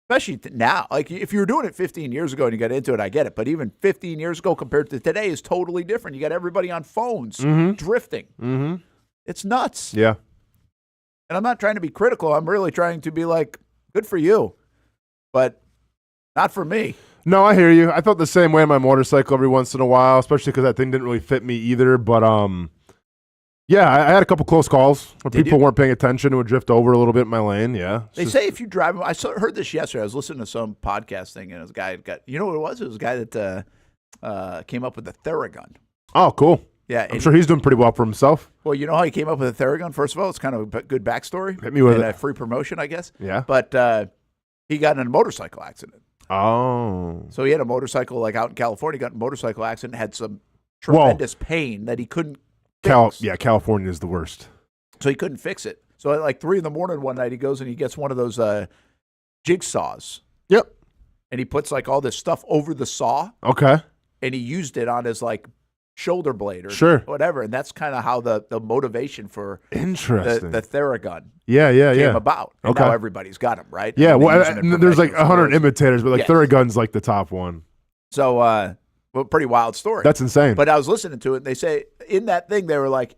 Especially now. Like, if you were doing it 15 years ago and you got into it, I get it. But even 15 years ago compared to today is totally different. You got everybody on phones drifting. It's nuts. Yeah. And I'm not trying to be critical. I'm really trying to be like, good for you, but not for me. No, I hear you. I felt the same way on my motorcycle every once in a while, especially because that thing didn't really fit me either. But yeah, I had a couple close calls where people weren't paying attention and would drift over a little bit in my lane. Yeah. They say if you drive, heard this yesterday. I was listening to some podcast thing, and it was a guy you know what it was? It was a guy that came up with the Theragun. Oh, cool. Yeah, I'm sure he's doing pretty well for himself. Well, you know how he came up with the Theragun? First of all, it's kind of a good backstory. Hit me with it. A free promotion, I guess. Yeah. But he got in a motorcycle accident. Oh. So he had a motorcycle, like out in California, got in a motorcycle accident, had some tremendous pain that he couldn't fix. Yeah, California is the worst. So he couldn't fix it. So at like 3 a.m. one night, he goes and he gets one of those jigsaws. Yep. And he puts like all this stuff over the saw. Okay. And he used it on his like shoulder blade or whatever. And that's kind of how the motivation for the Theragun came about. And now everybody's got them, right? Yeah, well, there's like 100 imitators, but like Theragun's like the top one. So, well, pretty wild story. That's insane. But I was listening to it, and they say in that thing, they were like,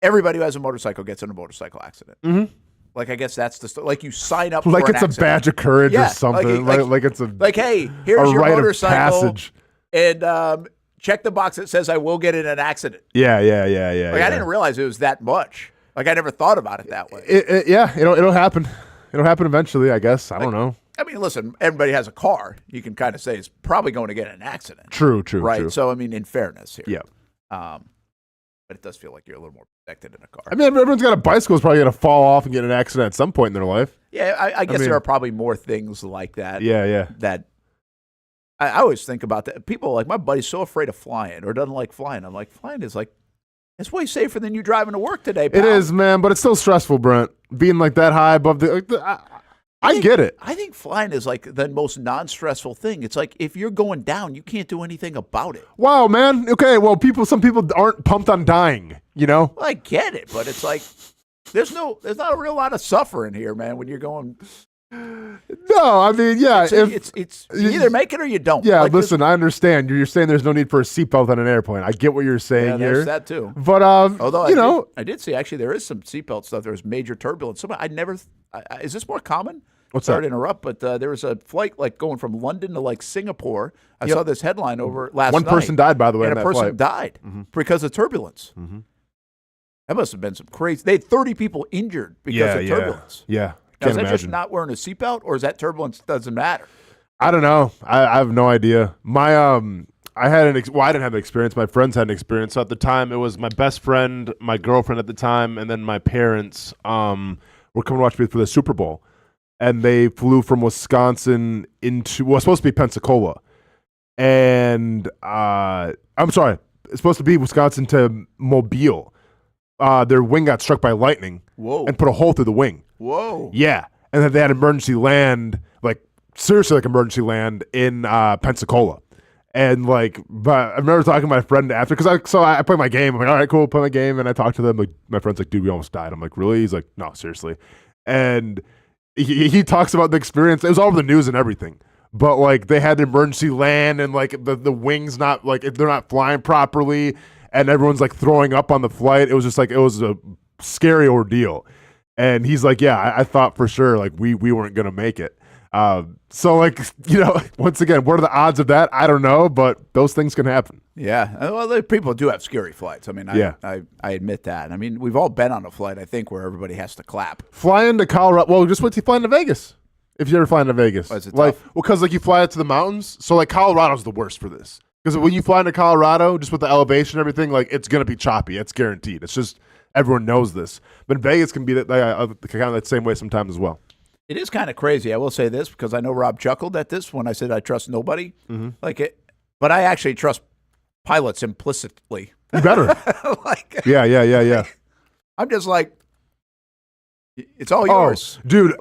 everybody who has a motorcycle gets in a motorcycle accident. Like, I guess that's the like you sign up like for it's a badge of courage or something. Like it's a like, hey, here's your rite motorcycle, of passage. And check the box that says I will get in an accident. Yeah. Like, I didn't realize it was that much. Like, I never thought about it that way. It'll happen. It'll happen eventually, I guess. I don't know. I mean, listen, everybody has a car. You can kind of say it's probably going to get in an accident. True. Right? True. So, I mean, in fairness here. Yeah. But it does feel like you're a little more protected in a car. I mean, everyone's got a bicycle is probably going to fall off and get in an accident at some point in their life. Yeah, I guess there are probably more things like that. Yeah. That I always think about that. People, like my buddy's so afraid of flying or doesn't like flying. I'm like, flying is like, it's way safer than you driving to work today, pal. It is, man, but it's still stressful, Brent. Being like that high above I get it. I think flying is like the most non-stressful thing. It's like if you're going down, you can't do anything about it. Wow, man. Okay, well, some people aren't pumped on dying, you know? Well, I get it, but it's like there's not a real lot of suffering here, man, when you're going. No, I mean, yeah. It's you either make it or you don't. Yeah, like listen, I understand. You're saying there's no need for a seatbelt on an airplane. I get what you're saying here. There's that too. But, although I did see actually there is some seatbelt stuff. There was major turbulence. Is this more common? What's Sorry that? to interrupt, but there was a flight like going from London to like Singapore. I saw this headline over last night. One person died, by the way, and on a that person flight. died because of turbulence. That must have been some crazy. They had 30 people injured because of turbulence. Yeah. Now, is that just not wearing a seatbelt, or is that turbulence doesn't matter? I don't know. I have no idea. I didn't have an experience. My friends had an experience. So at the time, it was my best friend, my girlfriend at the time, and then my parents were coming to watch me for the Super Bowl. And they flew from Wisconsin into, well, it's supposed to be Pensacola. And I'm sorry, it's supposed to be Wisconsin to Mobile. Their wing got struck by lightning. Whoa. And put a hole through the wing. Whoa. Yeah. And then they had emergency land, like seriously like emergency land in Pensacola. And like, but I remember talking to my friend after, because I play my game. I'm like, all right, cool, play my game. And I talked to them. Like, my friend's like, dude, we almost died. I'm like, really? He's like, no, seriously. And he talks about the experience. It was all over the news and everything. But like, they had emergency land and like the wings not, like, they're not flying properly. And everyone's like throwing up on the flight. It was just like, it was a scary ordeal. And he's like, yeah, I thought for sure like we weren't going to make it. So like, you know, once again, what are the odds of that? I don't know, but those things can happen. Yeah. Well, people do have scary flights. I mean, I admit that. I mean, we've all been on a flight, I think, where everybody has to clap. Flying to Colorado. Well, just wait till you fly into Vegas. If you ever fly into Vegas. Why is it like, tough? well, because like you fly out to the mountains. So like Colorado's the worst for this. Because when you fly into Colorado, just with the elevation and everything, like it's going to be choppy. It's guaranteed. It's just everyone knows this. But Vegas can be kind of that same way sometimes as well. It is kind of crazy. I will say this because I know Rob chuckled at this when I said I trust nobody. Mm-hmm. But I actually trust pilots implicitly. You better. Yeah. I'm just like, it's all yours. Dude,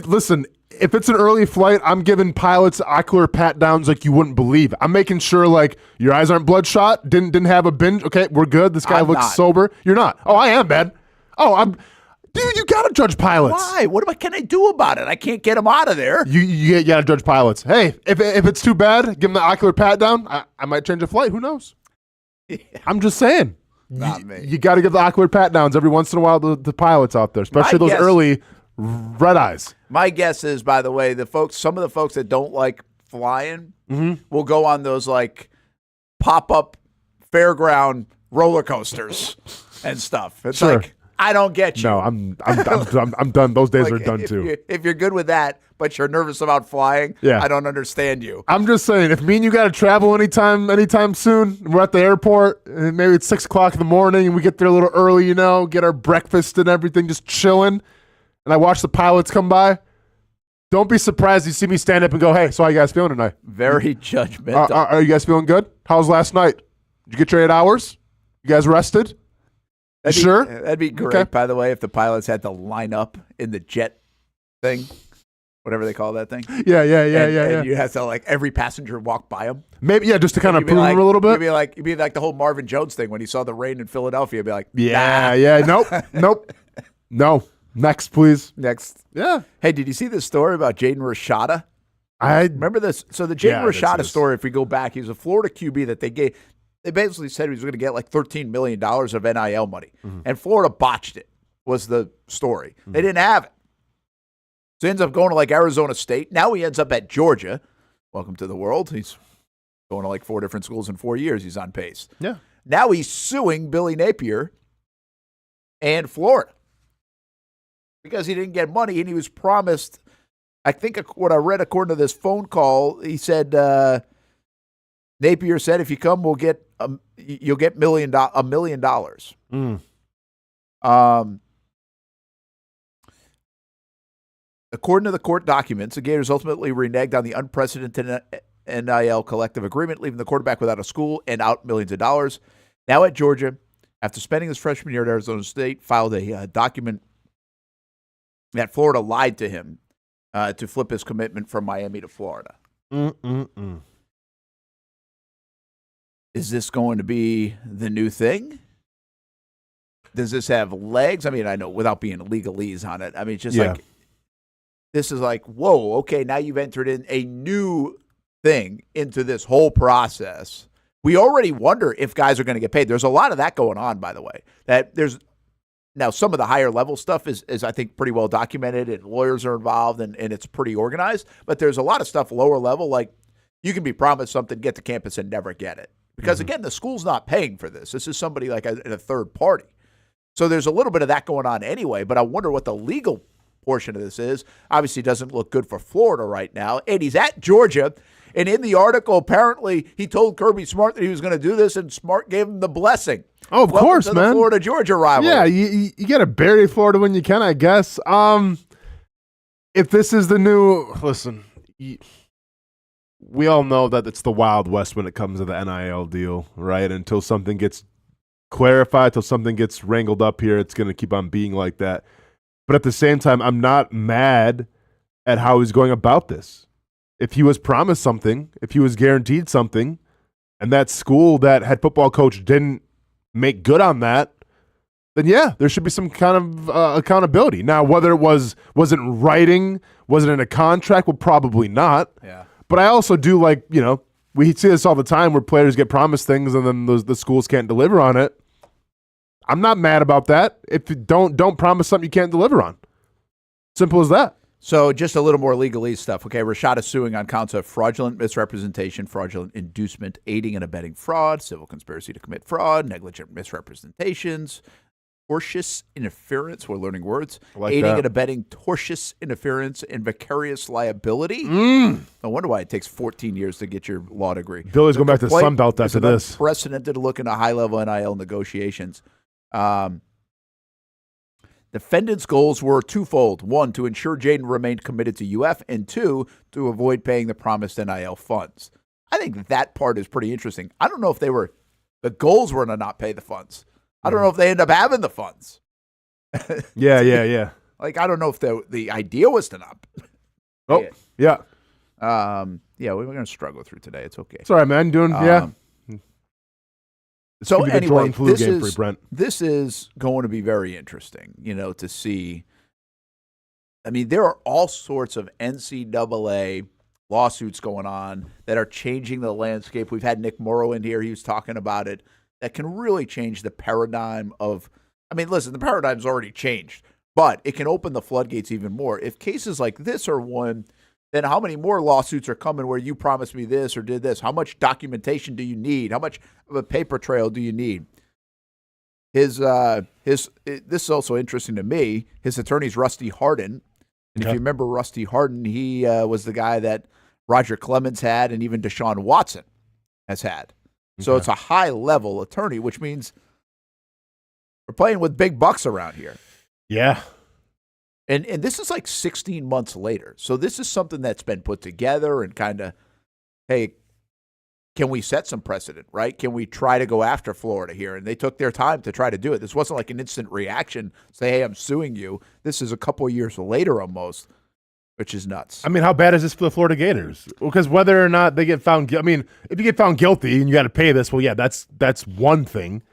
listen, if it's an early flight, I'm giving pilots ocular pat downs like you wouldn't believe. I'm making sure like your eyes aren't bloodshot, didn't have a binge. Okay, we're good. This guy looks sober. You're not. Oh, I am, man. Dude, you gotta judge pilots. Why? What can I do about it? I can't get them out of there. You gotta judge pilots. Hey, if it's too bad, give them the ocular pat down. I might change a flight. Who knows? Yeah. I'm just saying. Not me. You got to give the ocular pat downs every once in a while to the pilots out there, especially those early red eyes. My guess is, by the way, some of the folks that don't like flying will go on those like pop-up fairground roller coasters and stuff. It's like, I don't get you. No, I'm done. Those days are done too. If you're good with that, but you're nervous about flying, I don't understand you. I'm just saying, if me and you got to travel anytime soon, we're at the airport, and maybe it's 6 o'clock in the morning, and we get there a little early, get our breakfast and everything, just chilling, and I watch the pilots come by, don't be surprised you see me stand up and go, hey, so how you guys feeling tonight? Very judgmental. Are you guys feeling good? How was last night? Did you get your 8 hours? You guys rested? Sure. That'd be great, by the way, if the pilots had to line up in the jet thing, whatever they call that thing. Yeah. And you have to, like, every passenger walk by them. Maybe, just to kind of prove them a little bit. You'd be like the whole Marvin Jones thing when he saw the rain in Philadelphia. He'd be like, nope. No. Next, please. Next. Yeah. Hey, did you see this story about Jaden Rashada? I remember this. So the Jaden Rashada story, if we go back, he was a Florida QB that they basically said he was going to get like $13 million of NIL money. Mm-hmm. And Florida botched it, was the story. Mm-hmm. They didn't have it. So he ends up going to like Arizona State. Now he ends up at Georgia. Welcome to the world. He's going to like 4 different schools in 4 years. He's on pace. Yeah. Now he's suing Billy Napier and Florida because he didn't get money and he was promised, I think what I read according to this phone call, he said, Napier said, if you come, you'll get $1 million. According to the court documents, the Gators ultimately reneged on the unprecedented NIL collective agreement, leaving the quarterback without a school and out millions of dollars. Now at Georgia, after spending his freshman year at Arizona State, filed a document that Florida lied to him to flip his commitment from Miami to Florida. Is this going to be the new thing? Does this have legs? I mean, I know without being legalese on it. I mean, it's just like, this is like, whoa, okay, now you've entered in a new thing into this whole process. We already wonder if guys are going to get paid. There's a lot of that going on, by the way. Now, some of the higher level stuff is I think, pretty well documented, and lawyers are involved, and it's pretty organized. But there's a lot of stuff lower level, like you can be promised something, get to campus, and never get it. Because, again, the school's not paying for this. This is somebody like in a third party. So there's a little bit of that going on anyway, but I wonder what the legal portion of this is. Obviously, it doesn't look good for Florida right now. And he's at Georgia, and in the article, apparently, he told Kirby Smart that he was going to do this, and Smart gave him the blessing. Oh, of course, to man. The Florida-Georgia rivalry. Yeah, you got to bury Florida when you can, I guess. If this is the new – listen, we all know that it's the Wild West when it comes to the NIL deal, right? Until something gets clarified, until something gets wrangled up here, it's going to keep on being like that. But at the same time, I'm not mad at how he's going about this. If he was promised something, if he was guaranteed something, and that school, that head football coach didn't make good on that, then yeah, there should be some kind of accountability. Now, whether it wasn't writing, was it in a contract? Well, probably not. Yeah. But I also do like, we see this all the time where players get promised things and then the schools can't deliver on it. I'm not mad about that. If you don't promise something you can't deliver on. Simple as that. So just a little more legalese stuff. Okay, Rashada suing on counts of fraudulent misrepresentation, fraudulent inducement, aiding and abetting fraud, civil conspiracy to commit fraud, negligent misrepresentations, tortious interference. We're learning words. Like aiding that. and abetting tortious interference and vicarious liability. No wonder why it takes 14 years to get your law degree. Billy's going back to complaint Sunbelt is after an this. unprecedented look into high-level NIL negotiations. Defendants' goals were twofold. One, to ensure Jaden remained committed to UF, and two, to avoid paying the promised NIL funds. I think that part is pretty interesting. I don't know if the goals were to not pay the funds. I don't know if they end up having the funds. Yeah. Like, I don't know if the idea was to not Oh, yeah. Yeah, we're going to struggle through today. It's okay. Sorry, man. Yeah. So could be the anyway, Jordan flu game for you, Brent. this is going to be very interesting, to see. I mean, there are all sorts of NCAA lawsuits going on that are changing the landscape. We've had Nick Morrow in here. He was talking about it. That can really change the paradigm of – I mean, listen, the paradigm's already changed, but it can open the floodgates even more. If cases like this are won, then how many more lawsuits are coming where you promised me this or did this? How much documentation do you need? How much of a paper trail do you need? This is also interesting to me. His attorney's Rusty Hardin. And if you remember Rusty Hardin, he was the guy that Roger Clemens had and even Deshaun Watson has had. So it's a high-level attorney, which means we're playing with big bucks around here. Yeah. And this is like 16 months later. So this is something that's been put together and kind of, hey, can we set some precedent, right? Can we try to go after Florida here? And they took their time to try to do it. This wasn't like an instant reaction, say, hey, I'm suing you. This is a couple of years later almost, which is nuts. I mean, how bad is this for the Florida Gators? Because whether or not they get found, I mean, if you get found guilty and you got to pay this, well, yeah, that's one thing.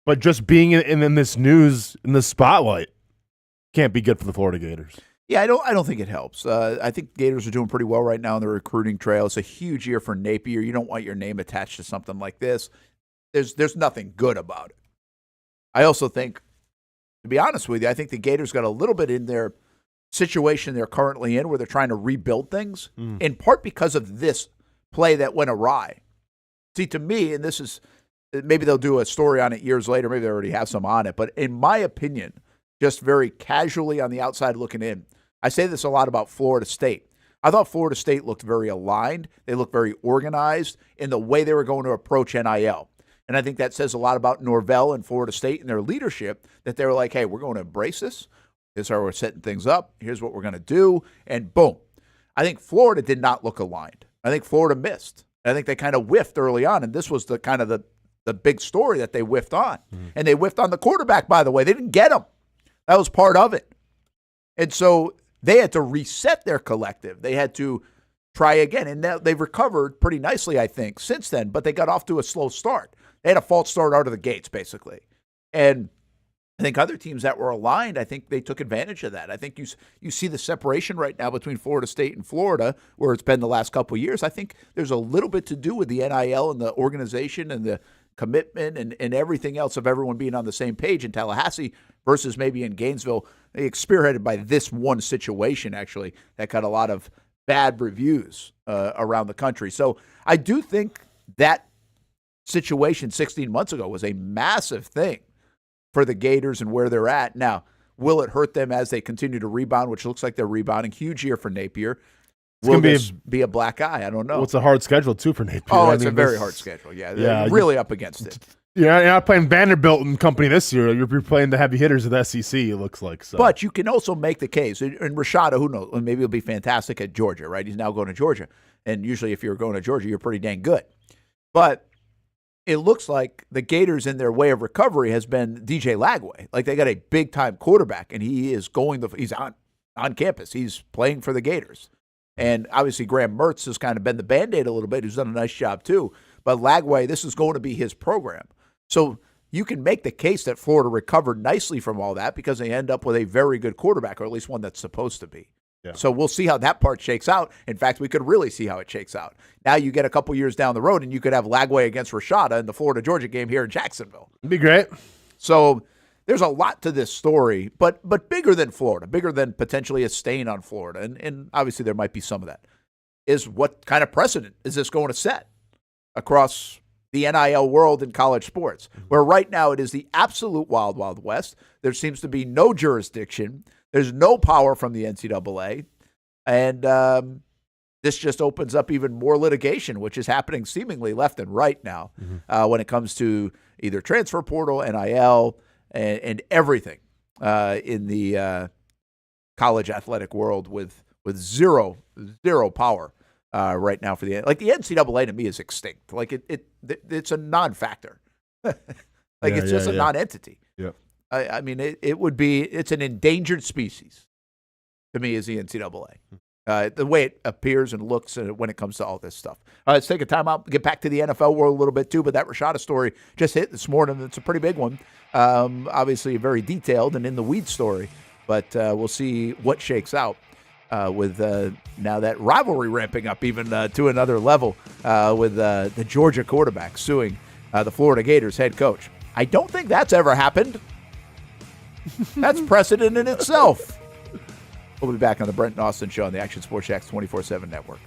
But just being in this news, in the spotlight, can't be good for the Florida Gators. Yeah, I don't think it helps. I think Gators are doing pretty well right now on the recruiting trail. It's a huge year for Napier. You don't want your name attached to something like this. There's nothing good about it. I also think, to be honest with you, I think the Gators got a little bit in their situation they're currently in where they're trying to rebuild things, in part because of this play that went awry. See, to me, and this is, maybe they'll do a story on it years later, maybe they already have some on it, but in my opinion, just very casually on the outside looking in, I say this a lot about Florida State. I thought Florida State looked very aligned. They looked very organized in the way they were going to approach NIL. And I think that says a lot about Norvell and Florida State and their leadership, that they were like, hey, we're going to embrace this. This is how we're setting things up. Here's what we're going to do. And boom. I think Florida did not look aligned. I think Florida missed. I think they kind of whiffed early on, and this was the kind of the big story that they whiffed on. And they whiffed on the quarterback, by the way. They didn't get him. That was part of it. And so they had to reset their collective. They had to try again. And now they've recovered pretty nicely, I think, since then. But they got off to a slow start. They had a false start out of the gates, basically. And I think other teams that were aligned, I think they took advantage of that. I think you see the separation right now between Florida State and Florida, where it's been the last couple of years. I think there's a little bit to do with the NIL and the organization and the commitment and everything else of everyone being on the same page in Tallahassee versus maybe in Gainesville. They spearheaded by this one situation, actually, that got a lot of bad reviews around the country. So I do think that situation 16 months ago was a massive thing for the Gators and where they're at. Now, will it hurt them as they continue to rebound, which looks like they're rebounding? Huge year for Napier. Will this be a black eye? I don't know. Well, it's a hard schedule, too, for Napier. Oh, it's a very hard schedule. Yeah, they're really up against it. Yeah, you're not playing Vanderbilt and company this year. You're playing the heavy hitters of the SEC, it looks like. So. But you can also make the case. And Rashada, who knows, maybe he'll be fantastic at Georgia, right? He's now going to Georgia. And usually if you're going to Georgia, you're pretty dang good. But it looks like the Gators in their way of recovery has been DJ Lagway. Like, they got a big-time quarterback, and he is he's on campus. He's playing for the Gators. And obviously Graham Mertz has kind of been the Band-Aid a little bit, who's done a nice job too. But Lagway, this is going to be his program. So you can make the case that Florida recovered nicely from all that because they end up with a very good quarterback, or at least one that's supposed to be. Yeah. So we'll see how that part shakes out. In fact, we could really see how it shakes out. Now you get a couple years down the road, and you could have Lagway against Rashada in the Florida-Georgia game here in Jacksonville. It'd be great. So there's a lot to this story, but bigger than Florida, bigger than potentially a stain on Florida, and obviously there might be some of that, is what kind of precedent is this going to set across the NIL world in college sports, where right now it is the absolute wild, wild west. There seems to be no jurisdiction. There's no power from the NCAA. And this just opens up even more litigation, which is happening seemingly left and right now when it comes to either transfer portal, NIL, and everything in the college athletic world with zero power right now for the NCAA to me is extinct. Like it's a non-factor. It's just a non-entity. Yeah. I mean, it's an endangered species to me is the NCAA. The way it appears and looks when it comes to all this stuff. All right, let's take a time out, get back to the NFL world a little bit too, but that Rashada story just hit this morning. It's a pretty big one. Obviously very detailed and in the weeds story, but we'll see what shakes out with now that rivalry ramping up even to another level with the Georgia quarterback suing the Florida Gators head coach. I don't think that's ever happened. That's precedent in itself. We'll be back on the Brent Austen Show on the Action Sports Jacks 24/7 network.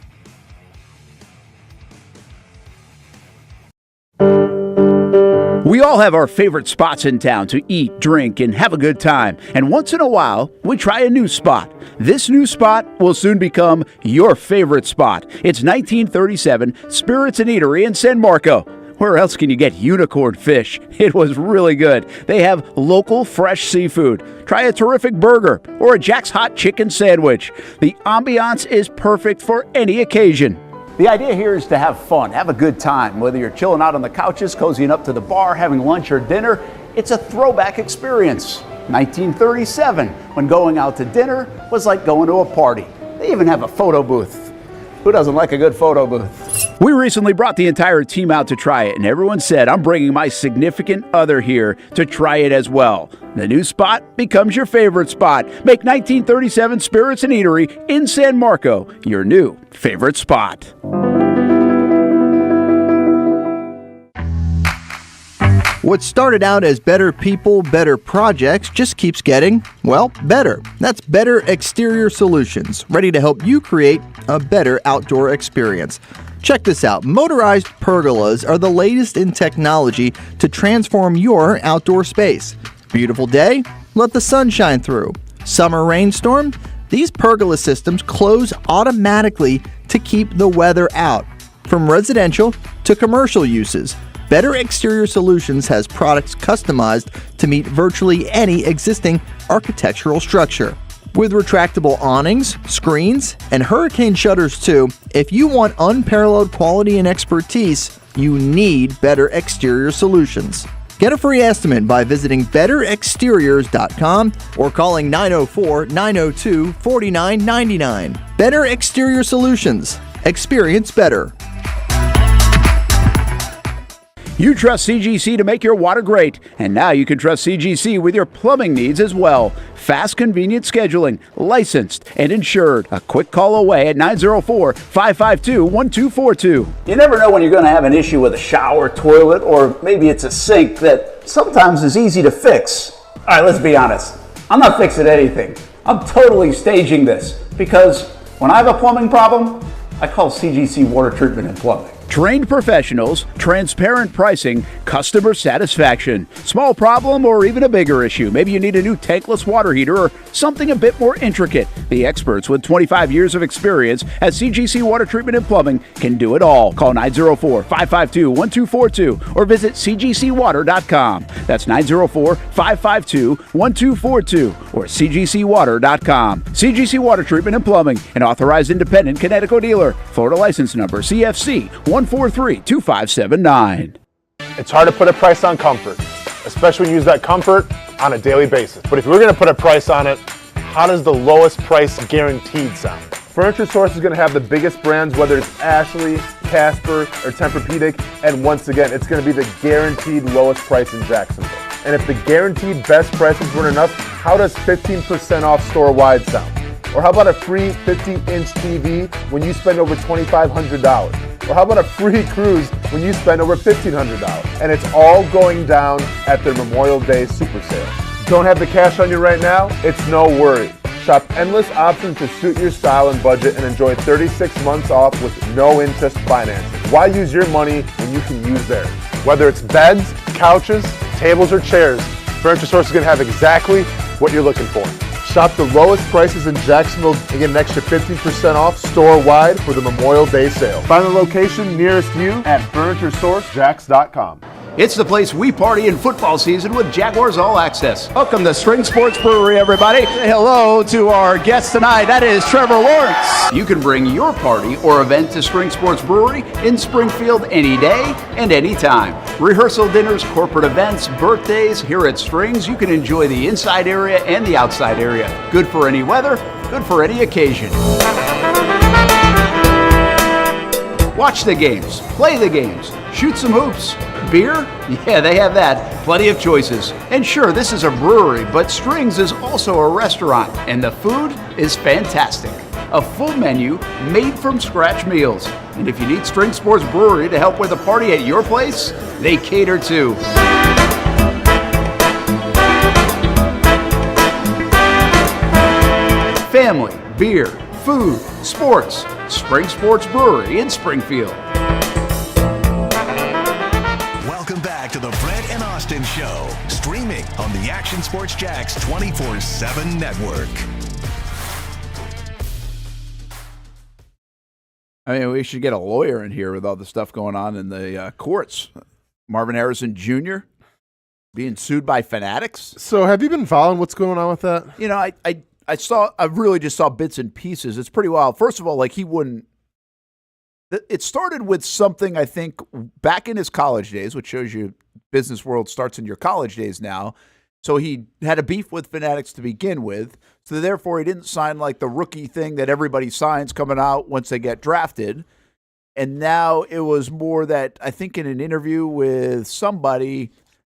We all have our favorite spots in town to eat, drink, and have a good time. And once in a while, we try a new spot. This new spot will soon become your favorite spot. It's 1937 Spirits and Eatery in San Marco. Where else can you get unicorn fish? It was really good. They have local fresh seafood. Try a terrific burger or a Jack's Hot Chicken sandwich. The ambiance is perfect for any occasion. The idea here is to have fun, have a good time. Whether you're chilling out on the couches, cozying up to the bar, having lunch or dinner, it's a throwback experience. 1937, when going out to dinner was like going to a party. They even have a photo booth. Who doesn't like a good photo booth? We recently brought the entire team out to try it, and everyone said, I'm bringing my significant other here to try it as well. The new spot becomes your favorite spot. Make 1937 Spirits and Eatery in San Marco your new favorite spot. What started out as better people, better projects just keeps getting, well, better. That's Better Exterior Solutions, ready to help you create a better outdoor experience. Check this out. Motorized pergolas are the latest in technology to transform your outdoor space. Beautiful day? Let the sun shine through. Summer rainstorm? These pergola systems close automatically to keep the weather out. From residential to commercial uses, Better Exterior Solutions has products customized to meet virtually any existing architectural structure. With retractable awnings, screens, and hurricane shutters too, if you want unparalleled quality and expertise, you need Better Exterior Solutions. Get a free estimate by visiting betterexteriors.com or calling 904-902-4999. Better Exterior Solutions. Experience better. You trust CGC to make your water great, and now you can trust CGC with your plumbing needs as well. Fast, convenient scheduling, licensed and insured. A quick call away at 904-552-1242. You never know when you're going to have an issue with a shower, toilet, or maybe it's a sink that sometimes is easy to fix. All right, let's be honest. I'm not fixing anything. I'm totally staging this because when I have a plumbing problem, I call CGC Water Treatment and Plumbing. Trained professionals, transparent pricing, customer satisfaction. Small problem or even a bigger issue. Maybe you need a new tankless water heater or something a bit more intricate. The experts with 25 years of experience at CGC Water Treatment and Plumbing can do it all. Call 904-552-1242 or visit cgcwater.com. That's 904-552-1242 or cgcwater.com. CGC Water Treatment and Plumbing, an authorized independent Connecticut dealer. Florida license number CFC 1432579. It's hard to put a price on comfort, especially when you use that comfort on a daily basis. But if we're going to put a price on it, how does the lowest price guaranteed sound? Furniture Source is going to have the biggest brands, whether it's Ashley, Casper, or Tempur-Pedic, and once again, it's going to be the guaranteed lowest price in Jacksonville. And if the guaranteed best prices weren't enough, how does 15% off store-wide sound? Or how about a free 50-inch TV when you spend over $2,500? Or how about a free cruise when you spend over $1,500? And it's all going down at their Memorial Day super sale. Don't have the cash on you right now? It's no worry. Shop endless options to suit your style and budget and enjoy 36 months off with no interest financing. Why use your money when you can use theirs? Whether it's beds, couches, tables, or chairs, Furniture Source is going to have exactly what you're looking for. Shop the lowest prices in Jacksonville and get an extra 15% off store-wide for the Memorial Day sale. Find the location nearest you at FurnitureSourceJacks.com. It's the place we party in football season with Jaguars All Access. Welcome to Spring Sports Brewery, everybody. Say hello to our guest tonight. That is Trevor Lawrence. You can bring your party or event to Spring Sports Brewery in Springfield any day and any time. Rehearsal dinners, corporate events, birthdays. Here at Strings, you can enjoy the inside area and the outside area. Good for any weather, good for any occasion. Watch the games, play the games, shoot some hoops. Beer? Yeah, they have that. Plenty of choices. And sure, this is a brewery, but Strings is also a restaurant, and the food is fantastic. A full menu made from scratch meals. And if you need String Sports Brewery to help with a party at your place, they cater too. Family, beer, food, sports. Spring Sports Brewery in Springfield. Welcome back to the Brent and Austen Show, streaming on the Action Sports Jacks 24/7 network. I mean, we should get a lawyer in here with all the stuff going on in the courts. Marvin Harrison Jr. being sued by Fanatics. So have you been following what's going on with that? You know, I really just saw bits and pieces. It's pretty wild. First of all, like it started with something, I think, back in his college days, which shows you business world starts in your college days now. So he had a beef with Fanatics to begin with. So therefore, he didn't sign like the rookie thing that everybody signs coming out once they get drafted. And now it was more that, I think in an interview with somebody,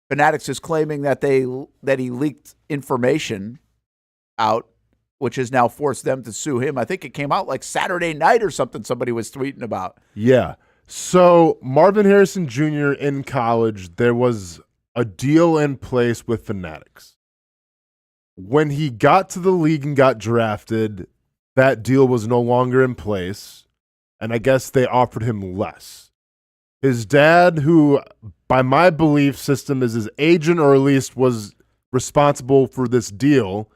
Fanatics is claiming that he leaked information out, which has now forced them to sue him. I think it came out like Saturday night or something somebody was tweeting about. Yeah. So Marvin Harrison Jr. in college, there was a deal in place with Fanatics. When he got to the league and got drafted, that deal was no longer in place, and I guess they offered him less. His dad, who by my belief system is his agent or at least was responsible for this deal,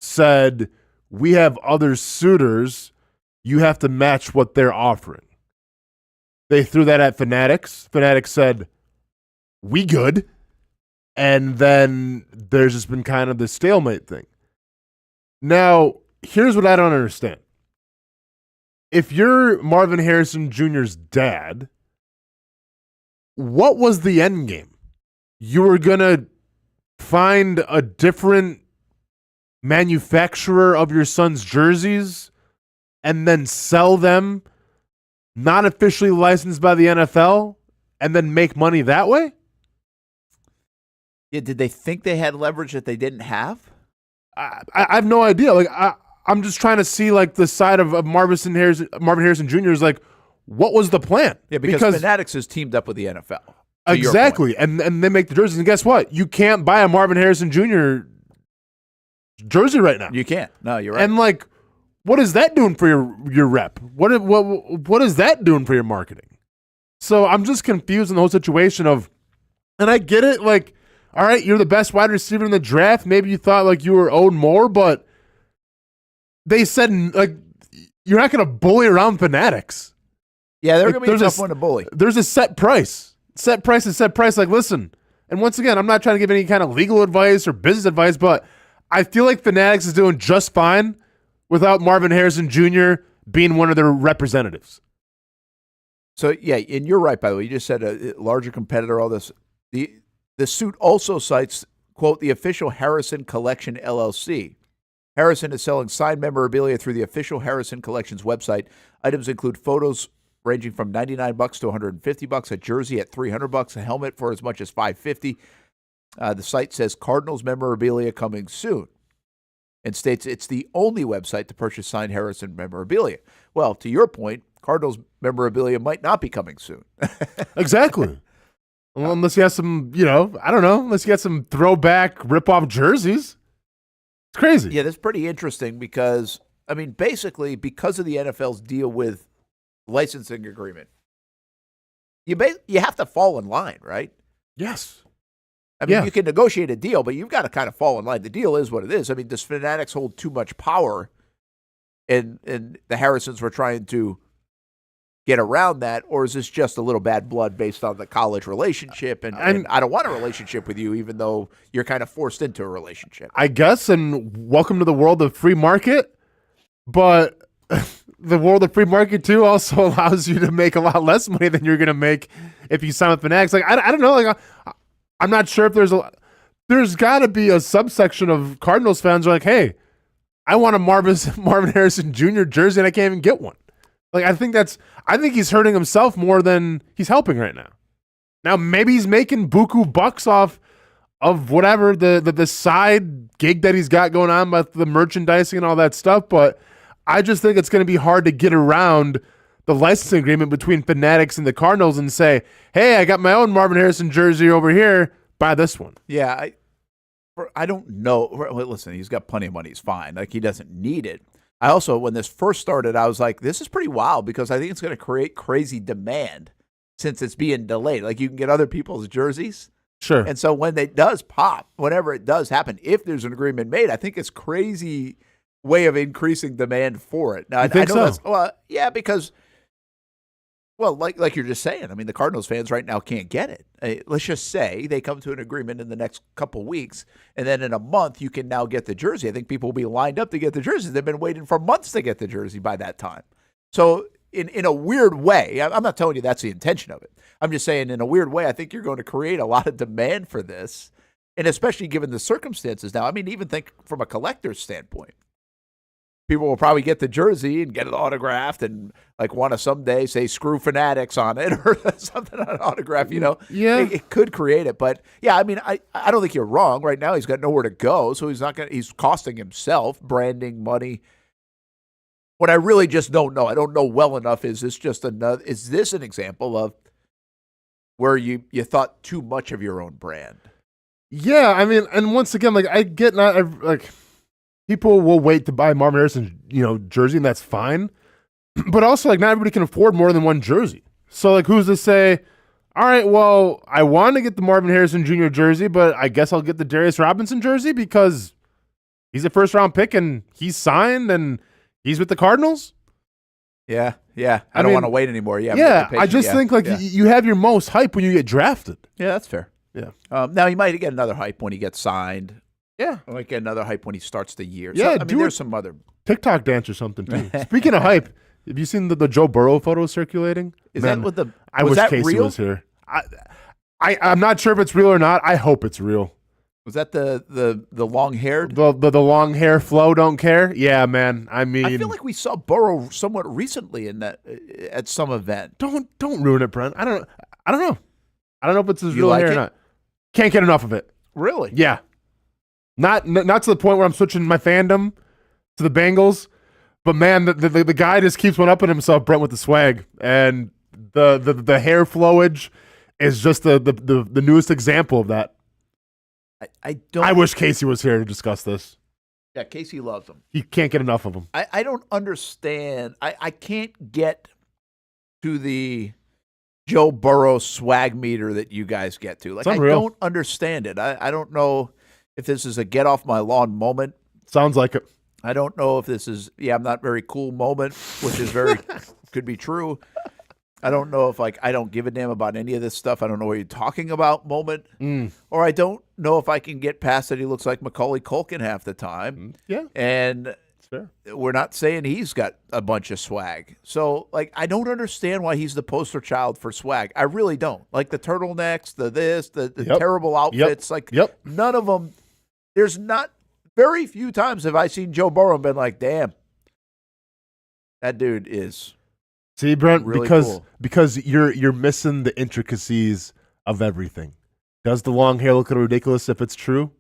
said, we have other suitors, you have to match what they're offering. They threw that at Fanatics. Fanatics said, we good. And then there's just been kind of this stalemate thing. Now, here's what I don't understand. If you're Marvin Harrison Jr.'s dad, what was the end game? You were going to find a different manufacturer of your son's jerseys and then sell them not officially licensed by the NFL and then make money that way? Yeah, did they think they had leverage that they didn't have? I have no idea. Like I'm just trying to see like the side of Marvin Harrison Jr. is like, what was the plan? Yeah, because Fanatics has teamed up with the NFL. Exactly, and they make the jerseys. And guess what? You can't buy a Marvin Harrison Jr. jersey right now. You can't. No, you're right. And like, what is that doing for your rep? What is that doing for your marketing? So I'm just confused in the whole situation of, and I get it, like, all right, you're the best wide receiver in the draft. Maybe you thought like you were owed more, but they said like you're not going to bully around Fanatics. Yeah, they're going to be a tough one to bully. There's a set price. Set price is set price. Like, listen, and once again, I'm not trying to give any kind of legal advice or business advice, but I feel like Fanatics is doing just fine without Marvin Harrison Jr. being one of their representatives. So, yeah, and you're right, by the way. You just said a larger competitor, all this. The suit also cites, quote, the official Harrison Collection LLC. Harrison is selling signed memorabilia through the official Harrison Collection's website. Items include photos ranging from $99 to $150, a jersey at $300, a helmet for as much as $550. The site says Cardinals memorabilia coming soon and states it's the only website to purchase signed Harrison memorabilia. Well, to your point, Cardinals memorabilia might not be coming soon. Exactly. Well, unless you have some, I don't know, unless you got some throwback rip-off jerseys. It's crazy. Yeah, that's pretty interesting because, I mean, basically, because of the NFL's deal with licensing agreement, you have to fall in line, right? Yes. I mean, you can negotiate a deal, but you've got to kind of fall in line. The deal is what it is. I mean, does Fanatics hold too much power, and the Harrisons were trying to get around that, or is this just a little bad blood based on the college relationship? And I don't want a relationship with you, even though you're kind of forced into a relationship. I guess, and welcome to the world of free market, but the world of free market too also allows you to make a lot less money than you're going to make if you sign with Fanatics. Like, I don't know. Like, I'm not sure if there's got to be a subsection of Cardinals fans who are like, hey, I want a Marvin Harrison Jr. jersey and I can't even get one. Like, I think he's hurting himself more than he's helping right now. Now, maybe he's making buku bucks off of whatever the side gig that he's got going on with the merchandising and all that stuff, but I just think it's going to be hard to get around the licensing agreement between Fanatics and the Cardinals and say, hey, I got my own Marvin Harrison jersey over here, buy this one. Yeah, I don't know. Listen, he's got plenty of money. He's fine. Like, he doesn't need it. I also, when this first started, I was like, this is pretty wild because I think it's going to create crazy demand since it's being delayed. Like, you can get other people's jerseys. Sure. And so when it does pop, whenever it does happen, if there's an agreement made, I think it's crazy way of increasing demand for it. Now, I think so. Well, yeah, because, well, like you're just saying, I mean, the Cardinals fans right now can't get it. Let's just say they come to an agreement in the next couple weeks, and then in a month you can now get the jersey. I think people will be lined up to get the jersey. They've been waiting for months to get the jersey by that time. So in a weird way, I'm not telling you that's the intention of it. I'm just saying in a weird way, I think you're going to create a lot of demand for this, and especially given the circumstances now. I mean, even think from a collector's standpoint. People will probably get the jersey and get it autographed and like want to someday say screw Fanatics on it or something on an autograph, you know. Yeah. It could create it. But yeah, I mean, I don't think you're wrong. Right now he's got nowhere to go, so he's costing himself branding money. What I really just don't know, I don't know well enough, is this an example of where you thought too much of your own brand? Yeah, I mean, and once again, like, I get people will wait to buy Marvin Harrison, jersey, and that's fine. But also, like, not everybody can afford more than one jersey. So, like, who's to say, all right, well, I want to get the Marvin Harrison Jr. jersey, but I guess I'll get the Darius Robinson jersey because he's a first-round pick and he's signed and he's with the Cardinals? Yeah. I don't want to wait anymore. Yeah, I just think, like, you have your most hype when you get drafted. Yeah, that's fair. Yeah. Now, you might get another hype when he gets signed. Yeah. I might get another hype when he starts the year. Yeah, so, I mean, there's some other TikTok dance or something, too. Speaking of hype, have you seen the Joe Burrow photo circulating? That what the? I wish Casey real? was here. I'm not sure if it's real or not. I hope it's real. Was that the long haired? The long hair flow, don't care? Yeah, man. I mean, I feel like we saw Burrow somewhat recently in that at some event. Don't ruin it, Brent. I don't know. I don't know if it's his You real like hair it? or not. Can't get enough of it. Really? Yeah. Not to the point where I'm switching my fandom to the Bengals, but man, the guy just keeps one up in himself, Brent, with the swag, and the hair flowage is just the newest example of that. I wish Casey was here to discuss this. Yeah, Casey loves him. He can't get enough of him. I don't understand. I can't get to the Joe Burrow swag meter that you guys get to. Like, I don't understand it. I don't know if this is a get off my lawn moment. Sounds like it. I don't know if this is, I'm not very cool moment, which is could be true. I don't know if, like, I don't give a damn about any of this stuff. I don't know what you're talking about moment. Or I don't know if I can get past that he looks like Macaulay Culkin half the time. Yeah. And we're not saying he's got a bunch of swag. So, like, I don't understand why he's the poster child for swag. I really don't. Like, the turtlenecks, the terrible outfits. None of them. There's not very few times have I seen Joe Burrow and been like, damn, that dude is. See, Brent, really because you're missing the intricacies of everything. Does the long hair look a little ridiculous if it's true?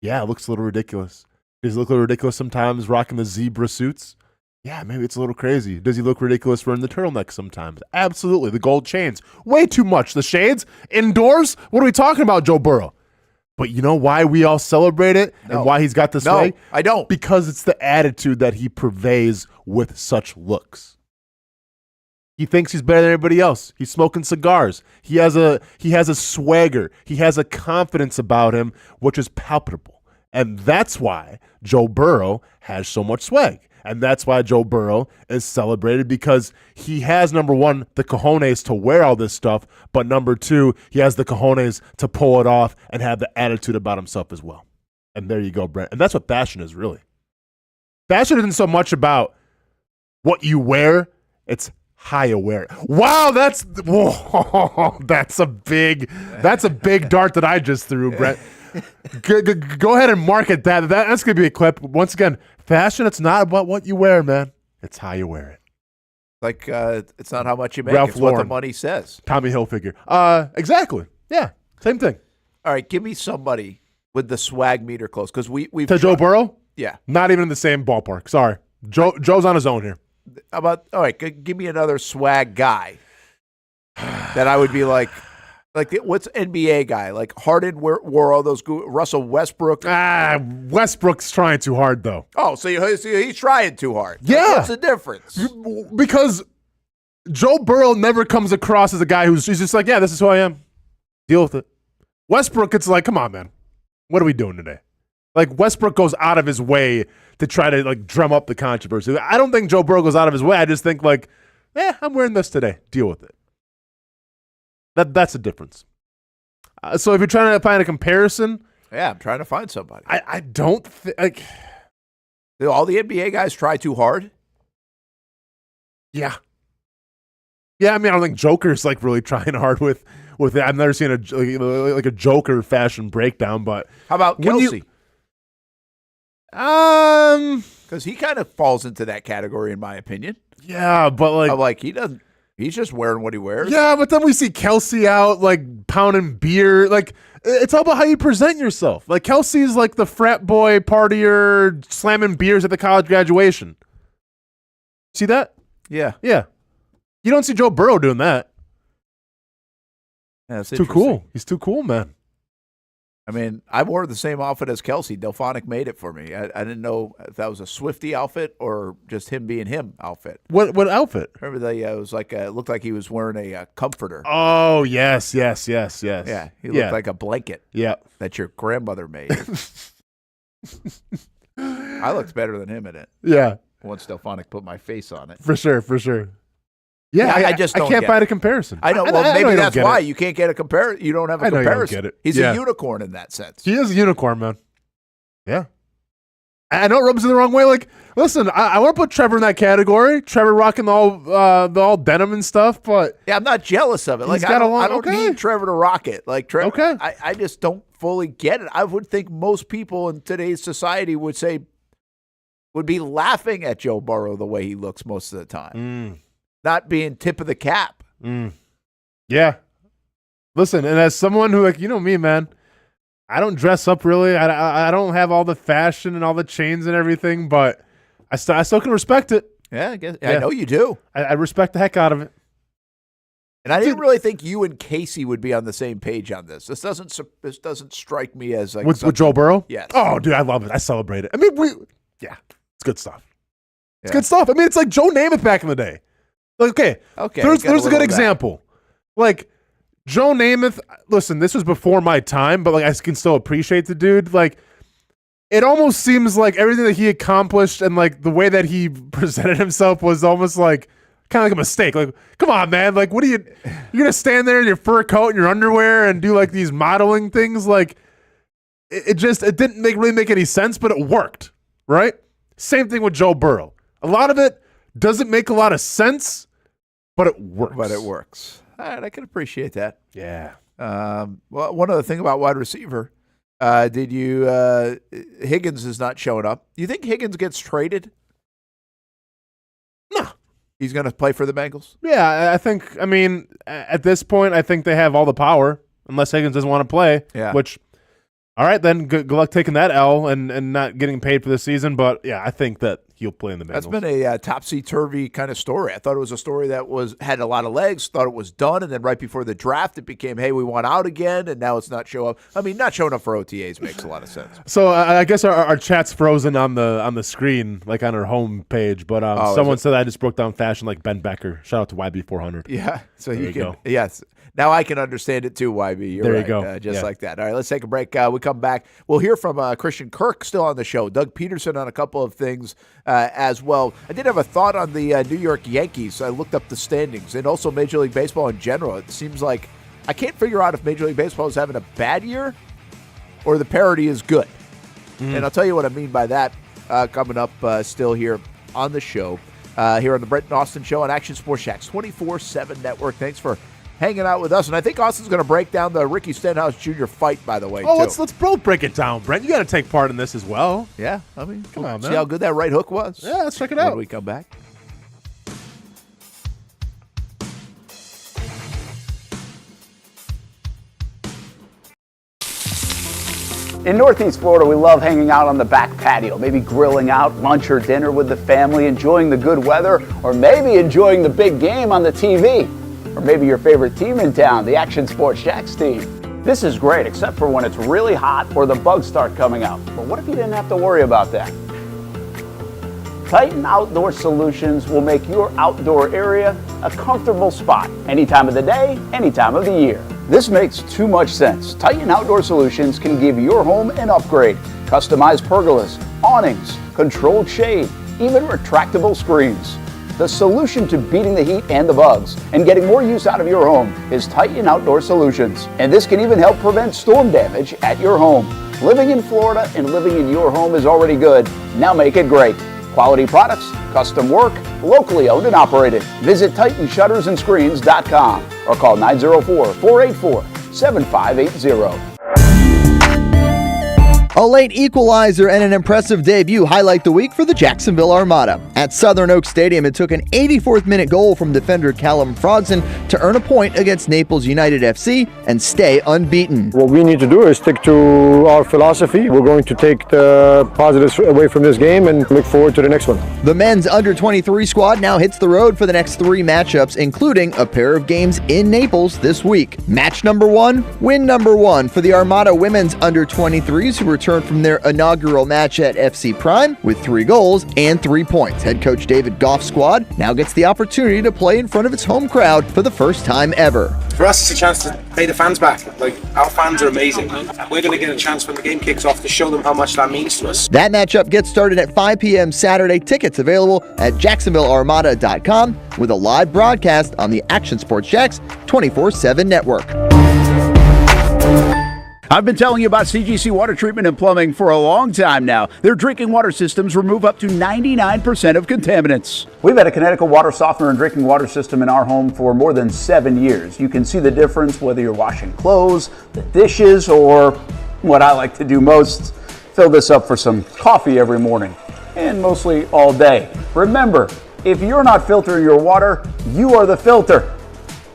Yeah, it looks a little ridiculous. Does it look a little ridiculous sometimes rocking the zebra suits? Yeah, maybe it's a little crazy. Does he look ridiculous wearing the turtleneck sometimes? Absolutely. The gold chains. Way too much. The shades? Indoors? What are we talking about, Joe Burrow? But you know why we all celebrate it and why he's got this way? I don't. Because it's the attitude that he purveys with such looks. He thinks he's better than everybody else. He's smoking cigars. He has a swagger. He has a confidence about him, which is palpable. And that's why Joe Burrow has so much swag. And that's why Joe Burrow is celebrated, because he has, number one, the cojones to wear all this stuff, but number two, he has the cojones to pull it off and have the attitude about himself as well. And there you go, Brent. And that's what fashion is, really. Fashion isn't so much about what you wear, it's how you wear it. Wow, that's a big dart that I just threw, Brent. Go ahead and market that. That's going to be a clip. Once again, fashion, it's not about what you wear, man. It's how you wear it. Like, it's not how much you make. Ralph it's Lauren. what the money says. Tommy Hilfiger. Exactly. Yeah, same thing. All right, give me somebody with the swag meter close, because we've Joe Burrow? Yeah. Not even in the same ballpark. Sorry. Joe's on his own here. All right, give me another swag guy that I would be like what's NBA guy? Like Harden wore all those Russell Westbrook. Westbrook's trying too hard, though. Oh, so he's trying too hard. Yeah. What's the difference? Because Joe Burrow never comes across as a guy he's just like, yeah, this is who I am. Deal with it. Westbrook, it's like, come on, man. What are we doing today? Like, Westbrook goes out of his way to try to, like, drum up the controversy. I don't think Joe Burrow goes out of his way. I just think, like, I'm wearing this today. Deal with it. That's the difference. So if you're trying to find a comparison. Yeah, I'm trying to find somebody. I don't think, like. Do all the NBA guys try too hard? Yeah. Yeah, I mean, I don't think Joker's, like, really trying hard with it. I've never seen a Joker fashion breakdown, but. How about Kelsey? Because he kind of falls into that category, in my opinion. Yeah, but like he doesn't. He's just wearing what he wears. Yeah, but then we see Kelsey out like pounding beer. Like, it's all about how you present yourself. Like, Kelsey's like the frat boy partier slamming beers at the college graduation. See that? Yeah. Yeah. You don't see Joe Burrow doing that. Yeah, that's too cool. He's too cool, man. I mean, I wore the same outfit as Kelsey. Delphonic made it for me. I didn't know if that was a Swiftie outfit or just him being him outfit. What outfit? Remember it was like it looked like he was wearing a comforter. Oh, yes. Yeah, he looked like a blanket. Yeah, that your grandmother made. I looked better than him in it. Yeah. Once Delphonic put my face on it. For sure. Yeah, I can't find a comparison. I know. Well, maybe that's why you can't get a comparison. You don't have a comparison. You don't get it. He's a unicorn in that sense. He is a unicorn, man. Yeah. I know it rubs in the wrong way. Like, listen, I want to put Trevor in that category. Trevor rocking the all denim and stuff, but yeah, I'm not jealous of it. Like, I don't need Trevor to rock it. Like, Trevor, okay. I just don't fully get it. I would think most people in today's society would be laughing at Joe Burrow the way he looks most of the time. Not being tip of the cap. Yeah. Listen, and as someone who, like, you know me, man, I don't dress up really. I don't have all the fashion and all the chains and everything, but I still can respect it. Yeah, I guess. Yeah. I know you do. I respect the heck out of it. And I didn't really think you and Casey would be on the same page on this. This doesn't strike me as like with Joe Burrow. Yes. Oh, dude, I love it. I celebrate it. I mean, it's good stuff. It's good stuff. I mean, it's like Joe Namath back in the day. Okay. There's a good example. Like, Joe Namath, listen, this was before my time, but like I can still appreciate the dude. Like, it almost seems like everything that he accomplished and like the way that he presented himself was almost like kind of like a mistake. Like, come on, man. Like, what are you're gonna stand there in your fur coat and your underwear and do like these modeling things? Like, it didn't really make any sense, but it worked, right? Same thing with Joe Burrow. A lot of it doesn't make a lot of sense, but it works. All right, I can appreciate that. Yeah. Well, one other thing about wide receiver, Higgins is not showing up. Do you think Higgins gets traded? No. He's going to play for the Bengals? Yeah, I mean, at this point, I think they have all the power, unless Higgins doesn't want to play. Yeah. Which, all right, then good luck taking that L and not getting paid for the season. But yeah, I think that he'll play in the Bengals. That's been a topsy-turvy kind of story. I thought it was a story that had a lot of legs, thought it was done, and then right before the draft, it became, hey, we want out again, and now it's not showing up. I mean, not showing up for OTAs makes a lot of sense. So I guess our chat's frozen on the screen, like on our home page, but someone said I just broke down fashion like Ben Becker. Shout out to YB400. Yeah, so there you can go. Yes. Now I can understand it too, YB. You're there right. You go. Just like that. All right, let's take a break. We come back. We'll hear from Christian Kirk still on the show. Doug Pederson on a couple of things as well. I did have a thought on the New York Yankees. I looked up the standings and also Major League Baseball in general. It seems like I can't figure out if Major League Baseball is having a bad year or the parity is good. And I'll tell you what I mean by that coming up still here on the show, here on the Brent Austen Show on Action Sports Jax 24/7 Network. Thanks for hanging out with us. And I think Austin's going to break down the Ricky Stenhouse Jr. fight, by the way, too. Let's both break it down, Brent. You got to take part in this as well. Yeah, I mean, come on, man. See how good that right hook was? Yeah, let's check it out. When we come back. In Northeast Florida, we love hanging out on the back patio, maybe grilling out lunch or dinner with the family, enjoying the good weather, or maybe enjoying the big game on the TV. Or maybe your favorite team in town, the Action Sports Jax team. This is great, except for when it's really hot or the bugs start coming out. But what if you didn't have to worry about that? Titan Outdoor Solutions will make your outdoor area a comfortable spot, any time of the day, any time of the year. This makes too much sense. Titan Outdoor Solutions can give your home an upgrade. Customized pergolas, awnings, controlled shade, even retractable screens. The solution to beating the heat and the bugs and getting more use out of your home is Titan Outdoor Solutions. And this can even help prevent storm damage at your home. Living in Florida and living in your home is already good. Now make it great. Quality products, custom work, locally owned and operated. Visit TitanShuttersAndScreens.com or call 904-484-7580. A late equalizer and an impressive debut highlight the week for the Jacksonville Armada. At Southern Oak Stadium, it took an 84th minute goal from defender Callum Frogson to earn a point against Naples United FC and stay unbeaten. What we need to do is stick to our philosophy. We're going to take the positives away from this game and look forward to the next one. The men's under-23 squad now hits the road for the next 3 matchups, including a pair of games in Naples this week. Match number 1, win number 1 for the Armada women's under-23s who returned from their inaugural match at FC Prime with 3 goals and 3 points. Head coach David Goff's squad now gets the opportunity to play in front of its home crowd for the first time ever. For us, it's a chance to pay the fans back. Our fans are amazing. We're going to get a chance when the game kicks off to show them how much that means to us. That matchup gets started at 5 p.m. Saturday. Tickets available at JacksonvilleArmada.com with a live broadcast on the Action Sports Jax 24/7 network. I've been telling you about CGC Water Treatment and Plumbing for a long time now. Their drinking water systems remove up to 99% of contaminants. We've had a Connecticut water softener and drinking water system in our home for more than 7 years. You can see the difference whether you're washing clothes, the dishes, or what I like to do most, fill this up for some coffee every morning, and mostly all day. Remember, if you're not filtering your water, you are the filter.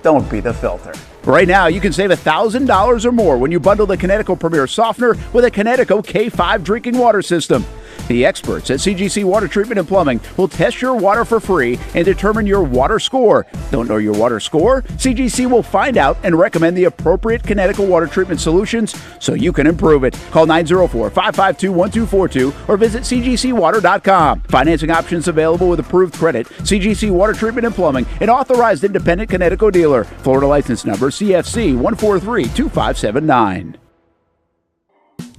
Don't be the filter. Right now, you can save $1,000 or more when you bundle the Connecticut Premier Softener with a Connecticut K5 drinking water system. The experts at CGC Water Treatment and Plumbing will test your water for free and determine your water score. Don't know your water score? CGC will find out and recommend the appropriate Connecticut water treatment solutions so you can improve it. Call 904-552-1242 or visit cgcwater.com. Financing options available with approved credit. CGC Water Treatment and Plumbing, an authorized independent Connecticut dealer. Florida license number CFC 1432579.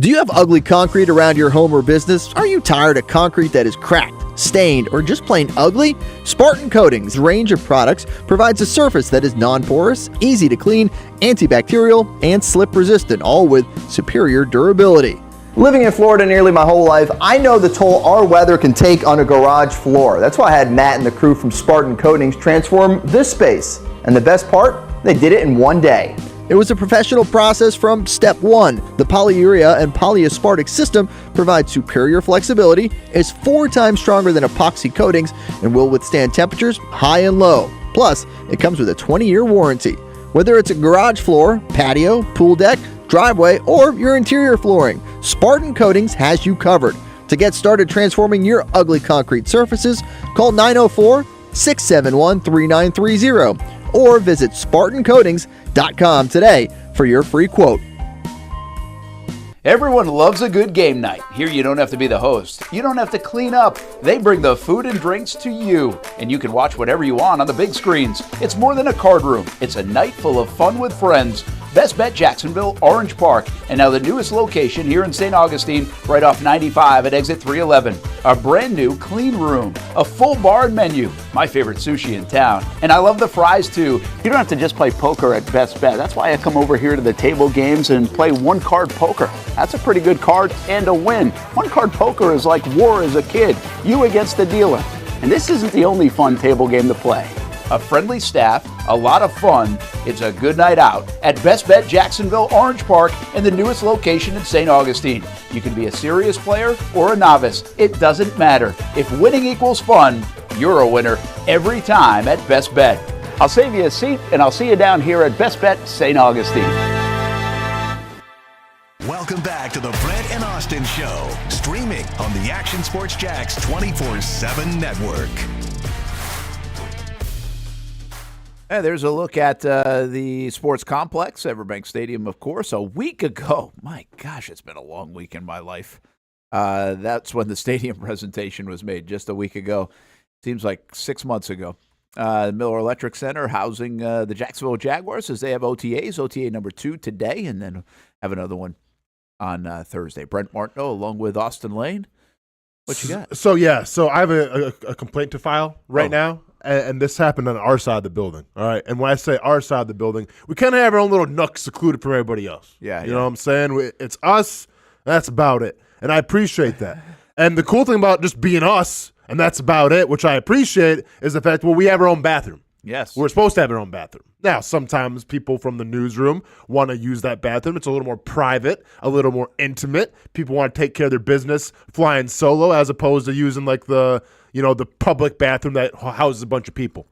Do you have ugly concrete around your home or business? Are you tired of concrete that is cracked, stained, or just plain ugly? Spartan Coatings' range of products provides a surface that is non-porous, easy to clean, antibacterial, and slip-resistant, all with superior durability. Living in Florida nearly my whole life, I know the toll our weather can take on a garage floor. That's why I had Matt and the crew from Spartan Coatings transform this space. And the best part? They did it in one day. It was a professional process from step 1. The polyurea and polyaspartic system provides superior flexibility, is 4 times stronger than epoxy coatings, and will withstand temperatures high and low. Plus, it comes with a 20-year warranty. Whether it's a garage floor, patio, pool deck, driveway, or your interior flooring, Spartan Coatings has you covered. To get started transforming your ugly concrete surfaces, call 904-671-3930 or visit SpartanCoatings.com today for your free quote. Everyone loves a good game night. Here you don't have to be the host. You don't have to clean up. They bring the food and drinks to you, and you can watch whatever you want on the big screens. It's more than a card room. It's a night full of fun with friends. Best Bet Jacksonville, Orange Park, and now the newest location here in St. Augustine, right off 95 at exit 311. A brand new clean room, a full bar and menu, my favorite sushi in town. And I love the fries too. You don't have to just play poker at Best Bet. That's why I come over here to the table games and play one-card poker. That's a pretty good card and a win. One-card poker is like war as a kid, you against the dealer. And this isn't the only fun table game to play. A friendly staff, a lot of fun. It's a good night out at Best Bet Jacksonville, Orange Park, and the newest location in St. Augustine. You can be a serious player or a novice. It doesn't matter. If winning equals fun, you're a winner every time at Best Bet. I'll save you a seat, and I'll see you down here at Best Bet St. Augustine. Welcome back to the Brent and Austin Show, streaming on the Action Sports Jax 24/7 network. And there's a look at the sports complex, Everbank Stadium, of course. A week ago, my gosh, it's been a long week in my life. That's when the stadium presentation was made, just a week ago. Seems like 6 months ago. Miller Electric Center housing the Jacksonville Jaguars as they have OTAs. OTA number 2 today, and then have another one on Thursday. Brent Martineau along with Austin Lane. What you got? So I have a complaint to file right now. And this happened on our side of the building, all right? And when I say our side of the building, we kind of have our own little nook secluded from everybody else. Yeah, You know what I'm saying? It's us, that's about it. And I appreciate that. And the cool thing about just being us, and that's about it, which I appreciate, is the fact, we have our own bathroom. Yes. We're supposed to have our own bathroom. Now, sometimes people from the newsroom want to use that bathroom. It's a little more private, a little more intimate. People want to take care of their business flying solo as opposed to using like the public bathroom that houses a bunch of people.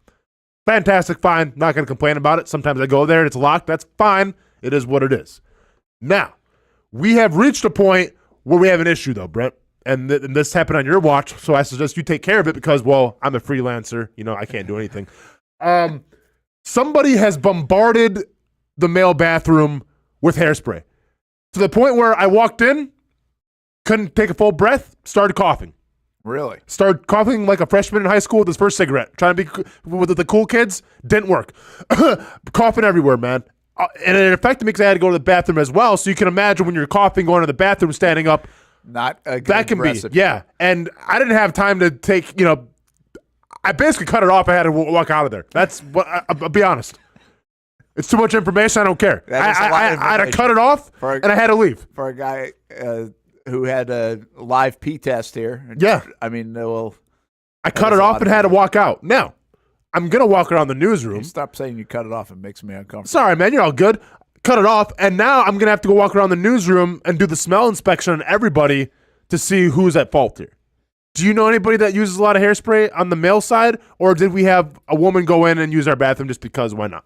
Fantastic, fine. Not going to complain about it. Sometimes I go there and it's locked. That's fine. It is what it is. Now, we have reached a point where we have an issue, though, Brent. And this happened on your watch, so I suggest you take care of it because, well, I'm a freelancer. I can't do anything. Somebody has bombarded the male bathroom with hairspray to the point where I walked in, couldn't take a full breath, started coughing. Really? Started coughing like a freshman in high school with his first cigarette. Trying to be with the cool kids, didn't work. Coughing everywhere, man. And it affected me because I had to go to the bathroom as well. So you can imagine when you're coughing, going to the bathroom, standing up. Not a good that can recipe. be, yeah. And I didn't have time to take, I basically cut it off. I had to walk out of there. That's what I'll be honest. It's too much information. I don't care. I had to cut it off, and I had to leave. For a guy who had a live P test here. Yeah. I mean, I cut it off and had to walk out. Now, I'm going to walk around the newsroom. Stop saying you cut it off. It makes me uncomfortable. Sorry, man. You're all good. Cut it off. And now I'm going to have to go walk around the newsroom and do the smell inspection on everybody to see who's at fault here. Do you know anybody that uses a lot of hairspray on the male side? Or did we have a woman go in and use our bathroom just because? Why not?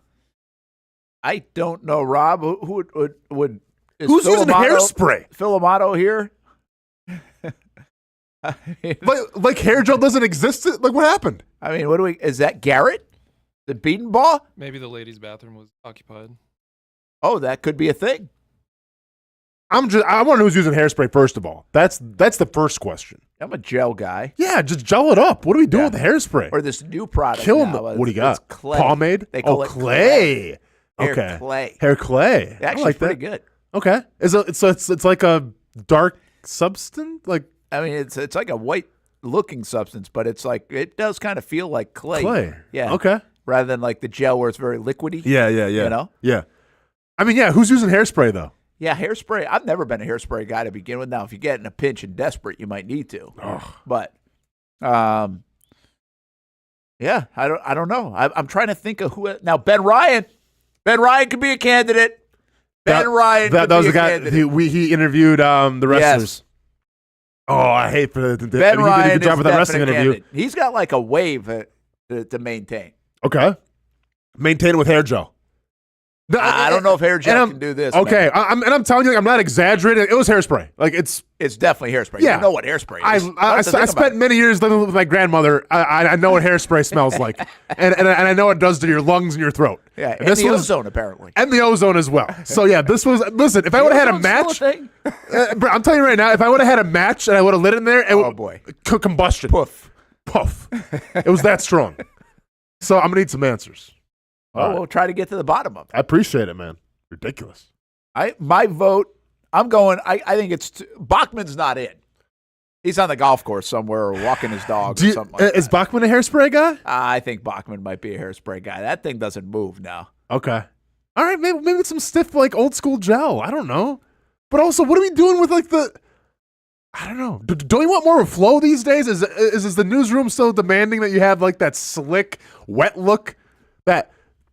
I don't know, Rob. Who would who's using hairspray? Phil Amato here? like hair gel doesn't exist? Like what happened? I mean, is that Garrett? The beaten ball? Maybe the ladies' bathroom was occupied. Oh, that could be a thing. I want to know who's using hairspray first of all. That's the first question. I'm a gel guy. Yeah, just gel it up. What are we doing with the hairspray? Or this new product. Kill now. What do you got? Clay. Pomade? They call it clay. Hair Okay. clay. Hair clay. Actually, like pretty that. good. Okay. It's like a dark substance? Like I mean, it's like a white looking substance, but it's like it does kind of feel like clay. Clay. Yeah. Okay. Rather than like the gel where it's very liquidy. Yeah. You know? Yeah. I mean, yeah, who's using hairspray though? Yeah, hairspray. I've never been a hairspray guy to begin with. Now, if you get in a pinch and desperate, you might need to. Ugh. But, yeah, I don't know. I'm trying to think of who. Now, Ben Ryan. Ben Ryan could be a candidate. Ben Ryan. That was the guy he interviewed the wrestlers. Yes. Oh, I hate for Ben Ryan. He did a good job with the wrestling interview. Candidate. He's got like a wave to maintain. Okay. Maintain it with hair gel. I don't know if hair gel can do this. Okay, man. I'm telling you, I'm not exaggerating. It was hairspray. Like it's definitely hairspray. Yeah. You know what hairspray is. I spent many years living with my grandmother. I know what hairspray smells like, and I know what it does to your lungs and your throat. Yeah, and the ozone apparently, and the ozone as well. So yeah, this was. Listen, if I would have had a match, I'm telling you right now, if I would have had a match and I would have lit in there, boy, combustion, poof. It was that strong. So I'm gonna need some answers. Well, we'll try to get to the bottom of it. I appreciate it, man. Ridiculous. My vote, I'm going, I think it's, Bachman's not in. He's on the golf course somewhere or walking his dog or something like that. Is Bachman a hairspray guy? I think Bachman might be a hairspray guy. That thing doesn't move now. Okay. All right, maybe it's some stiff, like, old school gel. I don't know. But also, what are we doing with, like, I don't know. Do we want more of a flow these days? Is the newsroom still demanding that you have, like, that slick, wet look? That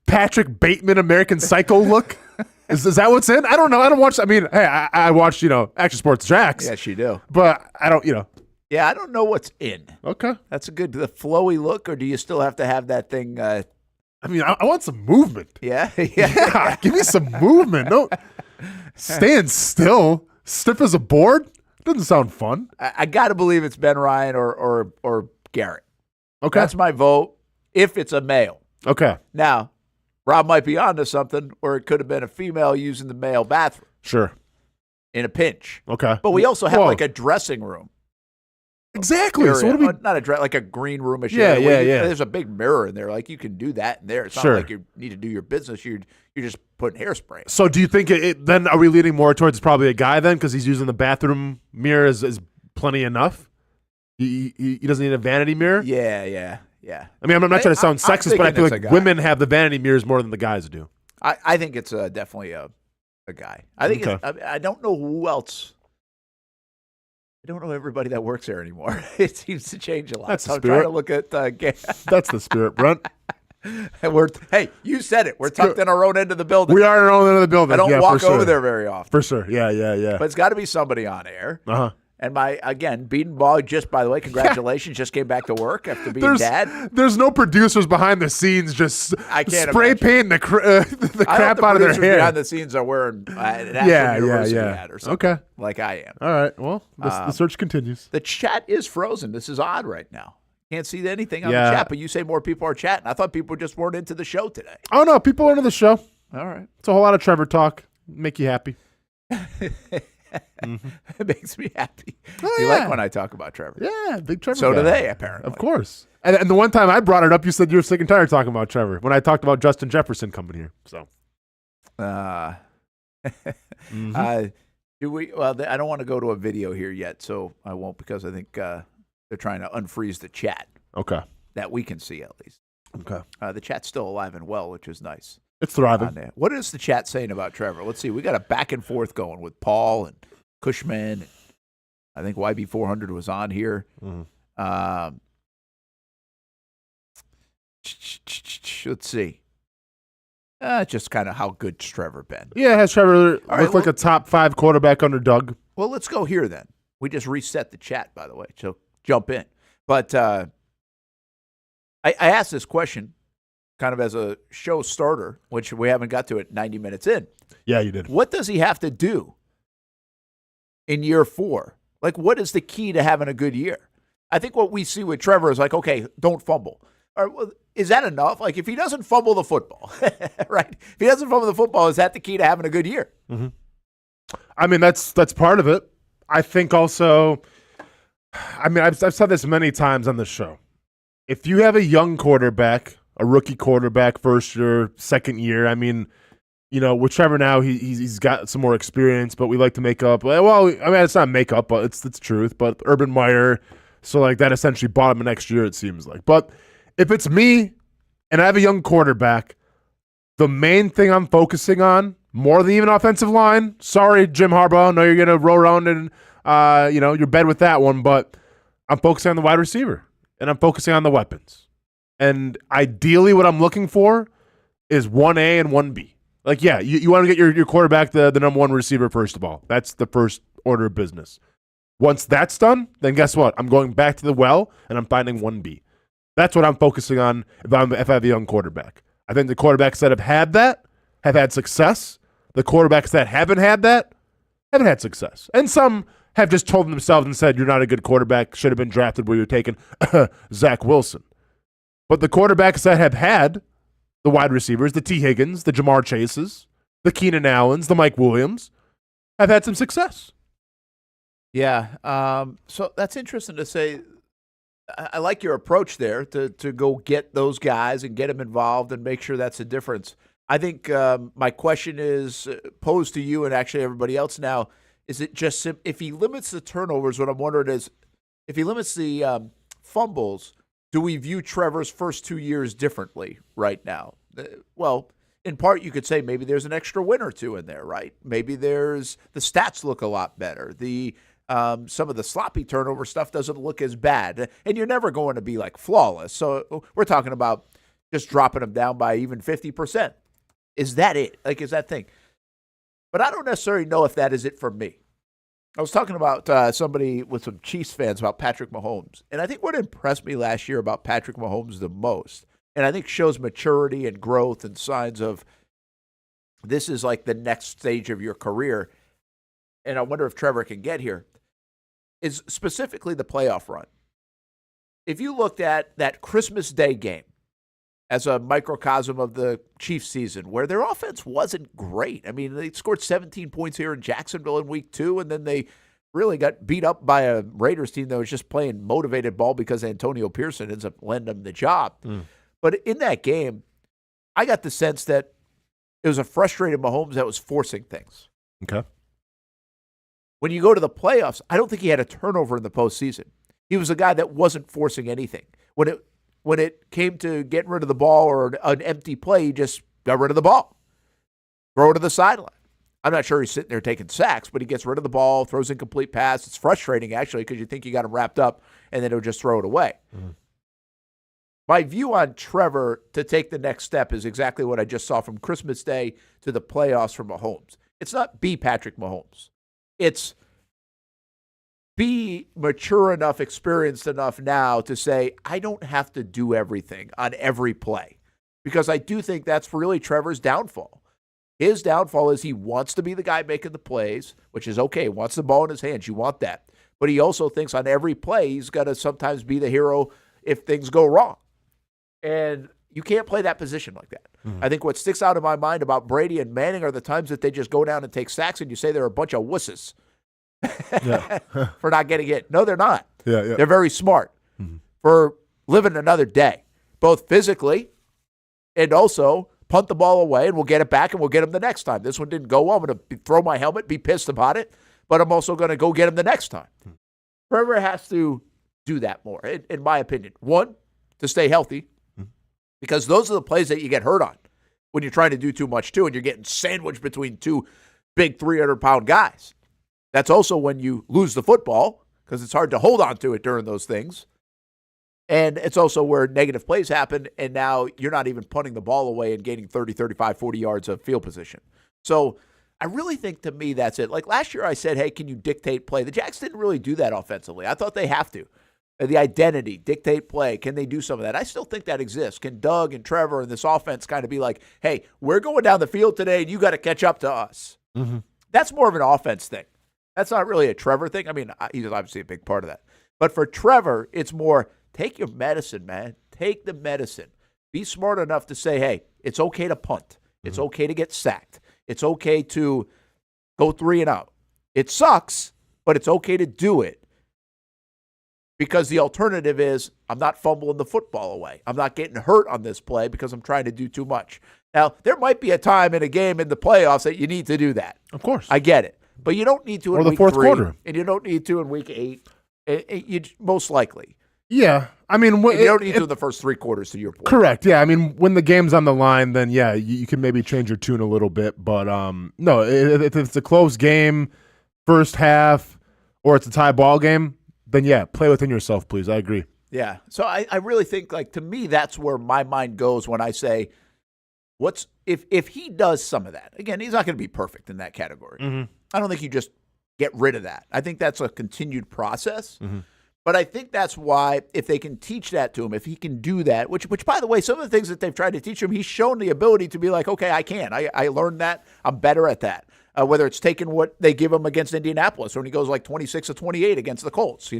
Patrick Bateman American Psycho look? Is that what's in? I don't know. I don't watch. I mean, hey, I watched, Action Sports Jacks. Yes, you do. But I don't, Yeah, I don't know what's in. Okay. That's the flowy look, or do you still have to have that thing? I mean, I want some movement. Yeah? Yeah, give me some movement. No, staying still, stiff as a board, doesn't sound fun. I got to believe it's Ben Ryan or Garrett. Okay. That's my vote if it's a male. Okay. Now, Rob might be onto something, or it could have been a female using the male bathroom. Sure. In a pinch. Okay. But we also have like a dressing room. Exactly. Area. So what do we? Not like a green roomish Yeah, area. yeah. There's a big mirror in there. Like you can do that in there. It's not like you need to do your business. You're just putting hairspray. So do you think then are we leaning more towards probably a guy then because he's using the bathroom mirror as plenty enough? He doesn't need a vanity mirror? Yeah. I mean, I'm not trying to sound sexist, but I feel like women have the vanity mirrors more than the guys do. I think it's definitely a guy. I think I don't know who else. I don't know everybody that works there anymore. It seems to change a lot. That's the I'm spirit. trying to look at That's the spirit, Brent. Hey, you said it. We're tucked in our own end of the building. We are in our own end of the building. I don't walk for sure. over there very often. For sure. Yeah. But it's got to be somebody on air. Uh-huh. And Beaton Bog, just by the way, congratulations, just came back to work after being dad. There's no producers behind the scenes just spray painting the crap out of their hair. Behind the scenes are wearing an actual university hat or something. Okay. Like I am. All right. Well, the search continues. The chat is frozen. This is odd right now. Can't see anything on the chat, but you say more people are chatting. I thought people just weren't into the show today. Oh, no. People are into the show. All right. It's a whole lot of Trevor talk. Make you happy. It makes me happy. You like when I talk about Trevor? Yeah, big Trevor So guy. do they, apparently. Of course. And the one time I brought it up, you said you were sick and tired of talking about Trevor when I talked about Justin Jefferson coming here. So, do we? Well, I don't want to go to a video here yet, so I won't because I think they're trying to unfreeze the chat. Okay. That we can see at least. Okay. The chat's still alive and well, which is nice. It's thriving. What is the chat saying about Trevor? Let's see. We got a back and forth going with Paul and Cushman. And I think YB400 was on here. Let's see. Just kind of how good's Trevor been? Yeah, has Trevor looked like a top 5 quarterback under Doug? Well, let's go here then. We just reset the chat, by the way, so jump in. But I asked this question kind of as a show starter, which we haven't got to it 90 minutes in. Yeah, you did. What does he have to do in year 4? Like, what is the key to having a good year? I think what we see with Trevor is like, okay, don't fumble. Or, is that enough? Like, if he doesn't fumble the football, right? If he doesn't fumble the football, is that the key to having a good year? Mm-hmm. I mean, that's part of it. I think also, I mean, I've said this many times on the show. If you have a young quarterback, a rookie quarterback, first year, second year, I mean, with Trevor now, he's got some more experience, but we like to make up. Well, I mean, it's not make up, but it's the truth. But Urban Meyer, so like that essentially bought him next year, it seems like. But if it's me and I have a young quarterback, the main thing I'm focusing on, more than even offensive line, sorry, Jim Harbaugh, I know you're going to roll around in your bed with that one, but I'm focusing on the wide receiver, and I'm focusing on the weapons. And ideally what I'm looking for is 1A and 1B. Like, yeah, you want to get your quarterback the number one receiver first of all. That's the first order of business. Once that's done, then guess what? I'm going back to the well, and I'm finding 1B. That's what I'm focusing on if I have a young quarterback. I think the quarterbacks that have had have had success. The quarterbacks that haven't had that haven't had success. And some have just told themselves and said, you're not a good quarterback, should have been drafted where you're taking Zach Wilson. But the quarterbacks that have had the wide receivers, the T. Higgins, the Jamar Chases, the Keenan Allens, the Mike Williams, have had some success. Yeah. So that's interesting to say. I like your approach there to go get those guys and get them involved and make sure that's a difference. I think my question is posed to you and actually everybody else now. Is it just if he limits the turnovers, what I'm wondering is if he limits the fumbles, do we view Trevor's first 2 years differently right now? Well, in part, you could say maybe there's an extra win or two in there, right? Maybe the stats look a lot better. Some of the sloppy turnover stuff doesn't look as bad, and you're never going to be like flawless. So we're talking about just dropping them down by even 50%. Is that it? Like, is that thing? But I don't necessarily know if that is it for me. I was talking about somebody with some Chiefs fans about Patrick Mahomes, and I think what impressed me last year about Patrick Mahomes the most, and I think shows maturity and growth and signs of this is like the next stage of your career, and I wonder if Trevor can get here, is specifically the playoff run. If you looked at that Christmas Day game as a microcosm of the Chiefs season, where their offense wasn't great. I mean, they scored 17 points here in Jacksonville in week 2, and then they really got beat up by a Raiders team that was just playing motivated ball because Antonio Pearson ends up lending them the job. But in that game, I got the sense that it was a frustrated Mahomes that was forcing things. Okay. When you go to the playoffs, I don't think he had a turnover in the postseason. He was a guy that wasn't forcing anything. When it came to getting rid of the ball or an empty play, he just got rid of the ball. Throw it to the sideline. I'm not sure he's sitting there taking sacks, but he gets rid of the ball, throws incomplete pass. It's frustrating, actually, because you think you got him wrapped up, and then he'll just throw it away. Mm-hmm. My view on Trevor to take the next step is exactly what I just saw from Christmas Day to the playoffs for Mahomes. It's not be Patrick Mahomes. It's be mature enough, experienced enough now to say, I don't have to do everything on every play. Because I do think that's really Trevor's downfall. His downfall is he wants to be the guy making the plays, which is okay. He wants the ball in his hands. You want that. But he also thinks on every play, he's got to sometimes be the hero if things go wrong. And you can't play that position like that. Mm-hmm. I think what sticks out in my mind about Brady and Manning are the times that they just go down and take sacks and you say they're a bunch of wusses. For not getting it. No, they're not. They're very smart for living another day, both physically and also punt the ball away and we'll get it back and we'll get him the next time. This one didn't go well. I'm going to throw my helmet, be pissed about it, but I'm also going to go get him the next time. Trevor has to do that more, in my opinion. One, to stay healthy, because those are the plays that you get hurt on when you're trying to do too much too and you're getting sandwiched between two big 300-pound guys. That's also when you lose the football because it's hard to hold on to it during those things. And it's also where negative plays happen, and now you're not even punting the ball away and gaining 30, 35, 40 yards of field position. So I really think, to me, that's it. Like last year I said, hey, can you dictate play? The Jacks didn't really do that offensively. I thought they have to. The identity, dictate play, can they do some of that? I still think that exists. Can Doug and Trevor and this offense kind of be like, hey, we're going down the field today, and you got to catch up to us? Mm-hmm. That's more of an offense thing. That's not really a Trevor thing. I mean, he's obviously a big part of that. But for Trevor, it's more, take your medicine, man. Take the medicine. Be smart enough to say, hey, it's okay to punt. It's okay to get sacked. It's okay to go 3 and out. It sucks, but it's okay to do it. Because the alternative is I'm not fumbling the football away. I'm not getting hurt on this play because I'm trying to do too much. Now, there might be a time in a game in the playoffs that you need to do that. Of course. I get it. But you don't need to in week 3. Or the fourth quarter. And you don't need to in week 8. You most likely. Yeah. I mean, you don't need to in the first 3 quarters, to your point. Correct. Yeah. I mean, when the game's on the line, then, yeah, you can maybe change your tune a little bit. But, no, if it's a close game, first half, or it's a tie ball game, then, yeah, play within yourself, please. I agree. Yeah. So I really think, like, to me, that's where my mind goes when I say, if he does some of that. Again, he's not going to be perfect in that category. Mm-hmm. I don't think you just get rid of that. I think that's a continued process. Mm-hmm. But I think that's why, if they can teach that to him, if he can do that, which by the way, some of the things that they've tried to teach him, he's shown the ability to be like, okay, I can. I learned that. I'm better at that. Whether it's taking what they give him against Indianapolis, or when he goes like 26-28 against the Colts,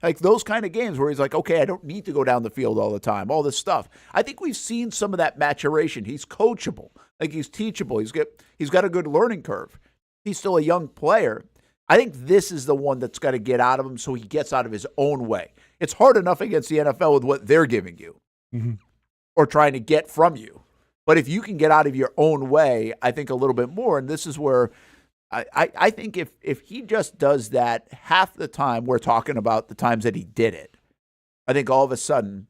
like those kind of games where he's like, okay, I don't need to go down the field all the time, all this stuff. I think we've seen some of that maturation. He's coachable. Like, he's teachable. He's got a good learning curve. He's still a young player. I think this is the one that's got to get out of him so he gets out of his own way. It's hard enough against the NFL with what they're giving you or trying to get from you. But if you can get out of your own way, I think a little bit more. And this is where I think if he just does that half the time, we're talking about the times that he did it, I think all of a sudden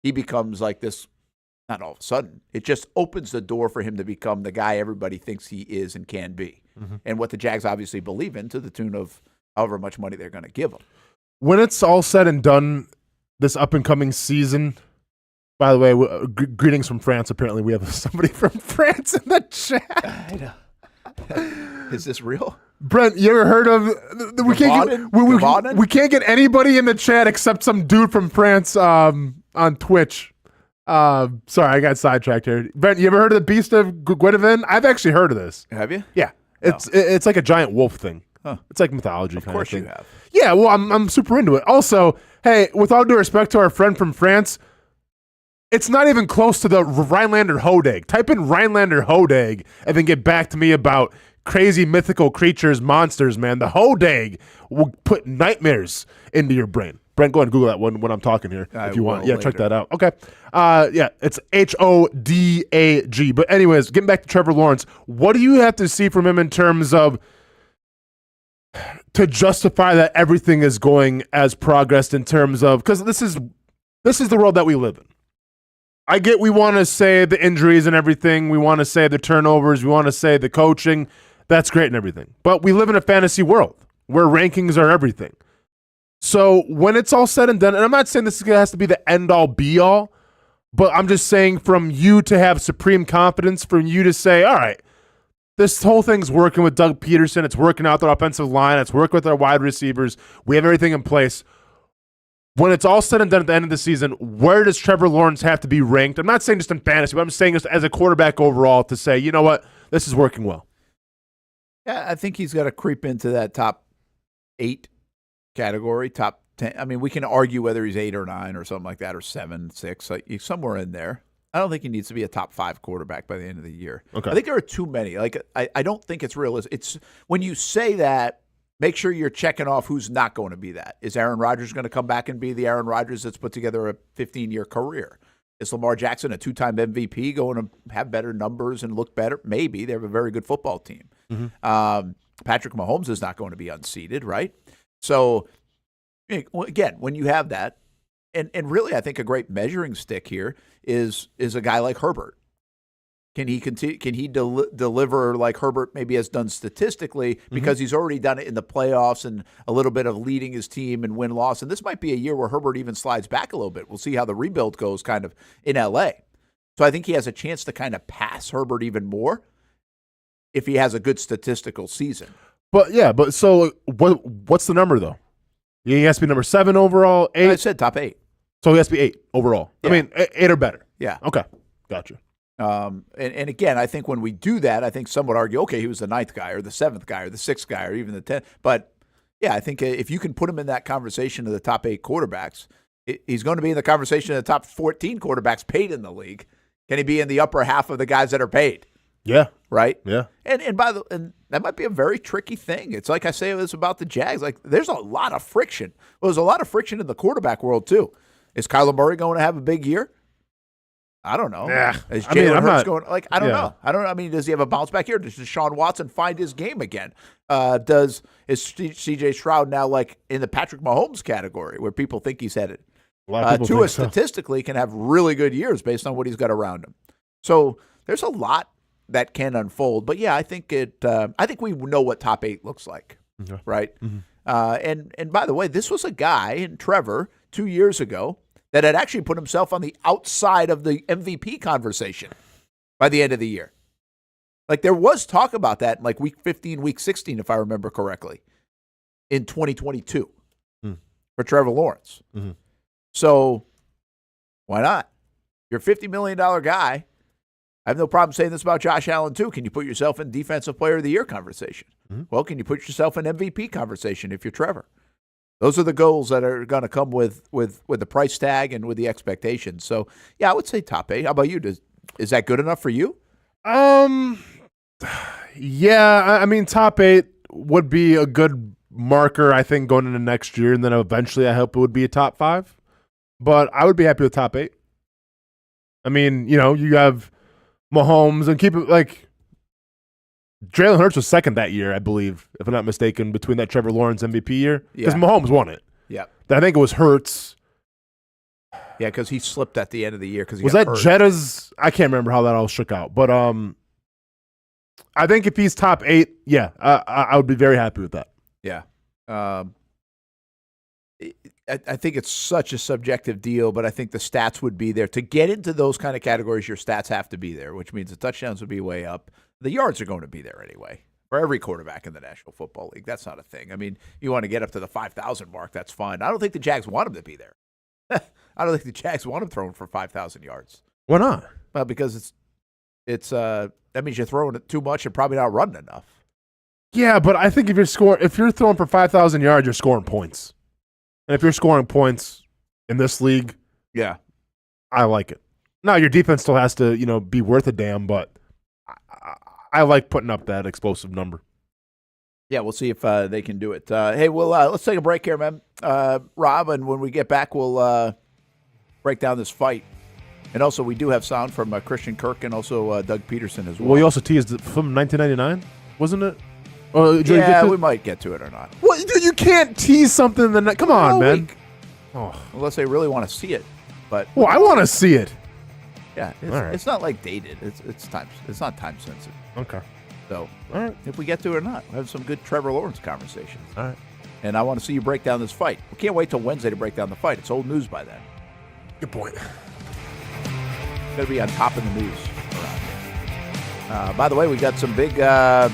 he becomes like this. Not all of a sudden. It just opens the door for him to become the guy everybody thinks he is and can be. And what the Jags obviously believe in, to the tune of however much money they're going to give him. When it's all said and done, this up-and-coming season, by the way, greetings from France. Apparently we have somebody from France in the chat. Is this real? Brent, you ever heard of... We can't get anybody in the chat except some dude from France on Twitch. Sorry, I got sidetracked here. Brent, you ever heard of the Beast of Gwynevin? I've actually heard of this. Have you? Yeah. It's like a giant wolf thing. Huh. It's like mythology kind of thing. Of course you have. Yeah, well, I'm super into it. Also, hey, with all due respect to our friend from France, it's not even close to the Rhinelander Hodag. Type in Rhinelander Hodag and then get back to me about crazy mythical creatures, monsters, man. The Hodag will put nightmares into your brain. Brent, go ahead and Google that one when I'm talking here if you want. Yeah, later. Check that out. Okay. Yeah, it's Hodag. But anyways, getting back to Trevor Lawrence, what do you have to see from him in terms of to justify that everything is going as progressed in terms of, because this is the world that we live in. I get we want to say the injuries and everything. We want to say the turnovers. We want to say the coaching. That's great and everything. But we live in a fantasy world where rankings are everything. So when it's all said and done, and I'm not saying this has to be the end-all, be-all, but I'm just saying from you to have supreme confidence, from you to say, all right, this whole thing's working with Doug Pederson. It's working out their offensive line. It's working with our wide receivers. We have everything in place. When it's all said and done at the end of the season, where does Trevor Lawrence have to be ranked? I'm not saying just in fantasy, but I'm saying just as a quarterback overall to say, you know what, this is working well. Yeah, I think he's got to creep into that top 8 category, top 10. I mean, we can argue whether he's 8 or 9 or something like that, or 7, 6, like somewhere in there. I don't think he needs to be a top 5 quarterback by the end of the year. Okay. I think there are too many. Like, I don't think it's realistic. It's when you say that, make sure you're checking off who's not going to be that. Is Aaron Rodgers going to come back and be the Aaron Rodgers that's put together a 15-year career? Is Lamar Jackson, a 2-time MVP, going to have better numbers and look better? Maybe. They have a very good football team. Patrick Mahomes is not going to be unseated, right? So, again, when you have that, and really I think a great measuring stick here is a guy like Herbert. Can he continue? Can he deliver like Herbert maybe has done statistically, because he's already done it in the playoffs and a little bit of leading his team and win-loss? And this might be a year where Herbert even slides back a little bit. We'll see how the rebuild goes kind of in L.A. So I think he has a chance to kind of pass Herbert even more if he has a good statistical season. But so what's the number though? He has to be number 7 overall, 8? I said top 8. So he has to be 8 overall. Yeah. I mean, 8 or better. Yeah. Okay. Gotcha. And again, I think when we do that, I think some would argue, okay, he was the 9th guy or the 7th guy or the 6th guy or even the 10th. But, yeah, I think if you can put him in that conversation of the top 8 quarterbacks, he's going to be in the conversation of the top 14 quarterbacks paid in the league. Can he be in the upper half of the guys that are paid? Yeah. Right? Yeah. And that might be a very tricky thing. It's like I say this about the Jags. Like, there's a lot of friction. Well, there's a lot of friction in the quarterback world, too. Is Kyler Murray going to have a big year? I don't know. Yeah. Is Jalen Hurts going? Like, I don't know. I mean, does he have a bounce back here? Does Deshaun Watson find his game again? Is C.J. Stroud now like in the Patrick Mahomes category where people think he's headed? Tua statistically can have really good years based on what he's got around him. So there's a lot that can unfold. But yeah, I think I think we know what top 8 looks like, right? And by the way, this was a guy in Trevor 2 years ago that had actually put himself on the outside of the MVP conversation by the end of the year. Like, there was talk about that in like week 15, week 16, if I remember correctly, in 2022. for Trevor Lawrence. Mm-hmm. So why not? You're a $50 million guy. I have no problem saying this about Josh Allen, too. Can you put yourself in Defensive Player of the Year conversation? Mm-hmm. Well, can you put yourself in MVP conversation if you're Trevor? Those are the goals that are going to come with the price tag and with the expectations. So, yeah, I would say top 8. How about you? Is that good enough for you? Yeah, I mean, top 8 would be a good marker, I think, going into next year, and then eventually I hope it would be a top 5. But I would be happy with top 8. I mean, you have Mahomes, and keep it like Jalen Hurts was second that year, I believe, if I'm not mistaken, between that Trevor Lawrence MVP year. Because Mahomes won it. Yeah. I think it was Hurts. Yeah, because he slipped at the end of the year because he was got that hurt. Jetta's? I can't remember how that all shook out, but I think if he's top 8, yeah, I would be very happy with that. Yeah. I think it's such a subjective deal, but I think the stats would be there. To get into those kind of categories, your stats have to be there, which means the touchdowns would be way up. The yards are going to be there anyway for every quarterback in the National Football League. That's not a thing. I mean, you want to get up to the 5,000 mark, that's fine. I don't think the Jags want him to be there. I don't think the Jags want him throwing for 5,000 yards. Why not? Well, because that means you're throwing it too much and probably not running enough. Yeah, but I think if you're throwing for 5,000 yards, you're scoring points. And if you're scoring points in this league, yeah, I like it. Now, your defense still has to, be worth a damn, but I like putting up that explosive number. Yeah, we'll see if they can do it. Hey, let's take a break here, man. Rob, and when we get back, we'll break down this fight. And also, we do have sound from Christian Kirk and also Doug Pederson as well. Well, you also teased it from 1999, wasn't it? We might get to it or not. Well, you can't tease something. Come on, man. Unless they really want to see it. But I want to see it. Yeah, it's not like dated. It's not time sensitive. Okay. So, all right. If we get to it or not, we'll have some good Trevor Lawrence conversations. All right. And I want to see you break down this fight. We can't wait till Wednesday to break down the fight. It's old news by then. Good point. Going to be on top of the news around here. By the way, we got some big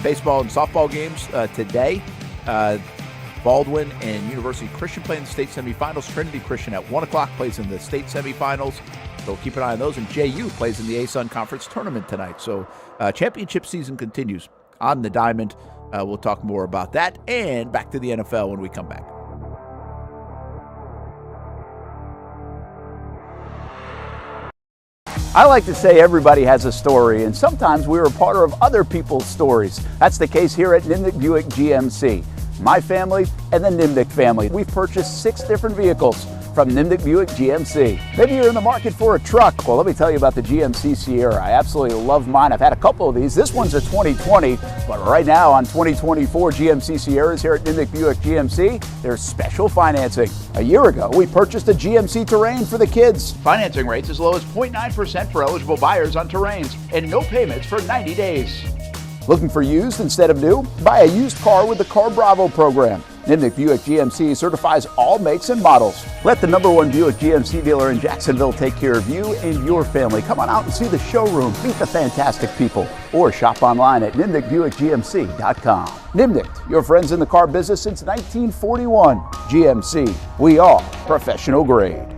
baseball and softball games today. Baldwin and University Christian play in the state semifinals. Trinity Christian at 1 o'clock plays in the state semifinals. So keep an eye on those. And JU plays in the ASUN Conference Tournament tonight. So championship season continues on the diamond. We'll talk more about that and back to the NFL when we come back. I like to say everybody has a story, and sometimes we're a part of other people's stories. That's the case here at Nimnicht Buick GMC. My family and the Nimnicht family. We've purchased 6 different vehicles from Nimnicht Buick GMC. Maybe you're in the market for a truck. Well, let me tell you about the GMC Sierra. I absolutely love mine. I've had a couple of these. This one's a 2020, but right now on 2024 GMC Sierras here at Nimnicht Buick GMC, there's special financing. A year ago, we purchased a GMC Terrain for the kids. Financing rates as low as 0.9% for eligible buyers on Terrains and no payments for 90 days. Looking for used instead of new? Buy a used car with the Car Bravo program. Nimnicht Buick GMC certifies all makes and models. Let the #1 Buick GMC dealer in Jacksonville take care of you and your family. Come on out and see the showroom, meet the fantastic people, or shop online at nimnichtbuickgmc.com. Nimnicht, your friends in the car business since 1941. GMC, we are professional grade.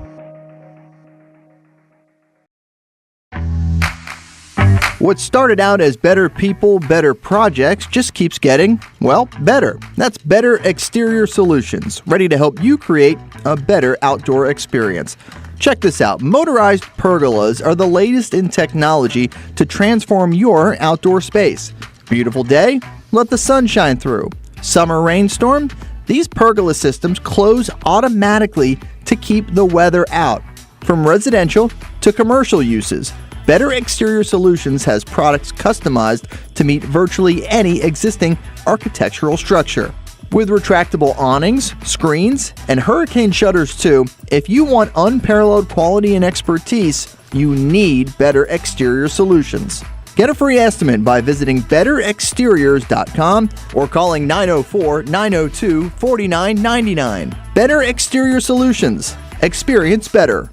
What started out as better people, better projects just keeps getting, well, better. That's Better Exterior Solutions, ready to help you create a better outdoor experience. Check this out. Motorized pergolas are the latest in technology to transform your outdoor space. Beautiful day? Let the sun shine through. Summer rainstorm? These pergola systems close automatically to keep the weather out. From residential to commercial uses, Better Exterior Solutions has products customized to meet virtually any existing architectural structure. With retractable awnings, screens, and hurricane shutters too, if you want unparalleled quality and expertise, you need Better Exterior Solutions. Get a free estimate by visiting betterexteriors.com or calling 904-902-4999. Better Exterior Solutions. Experience better.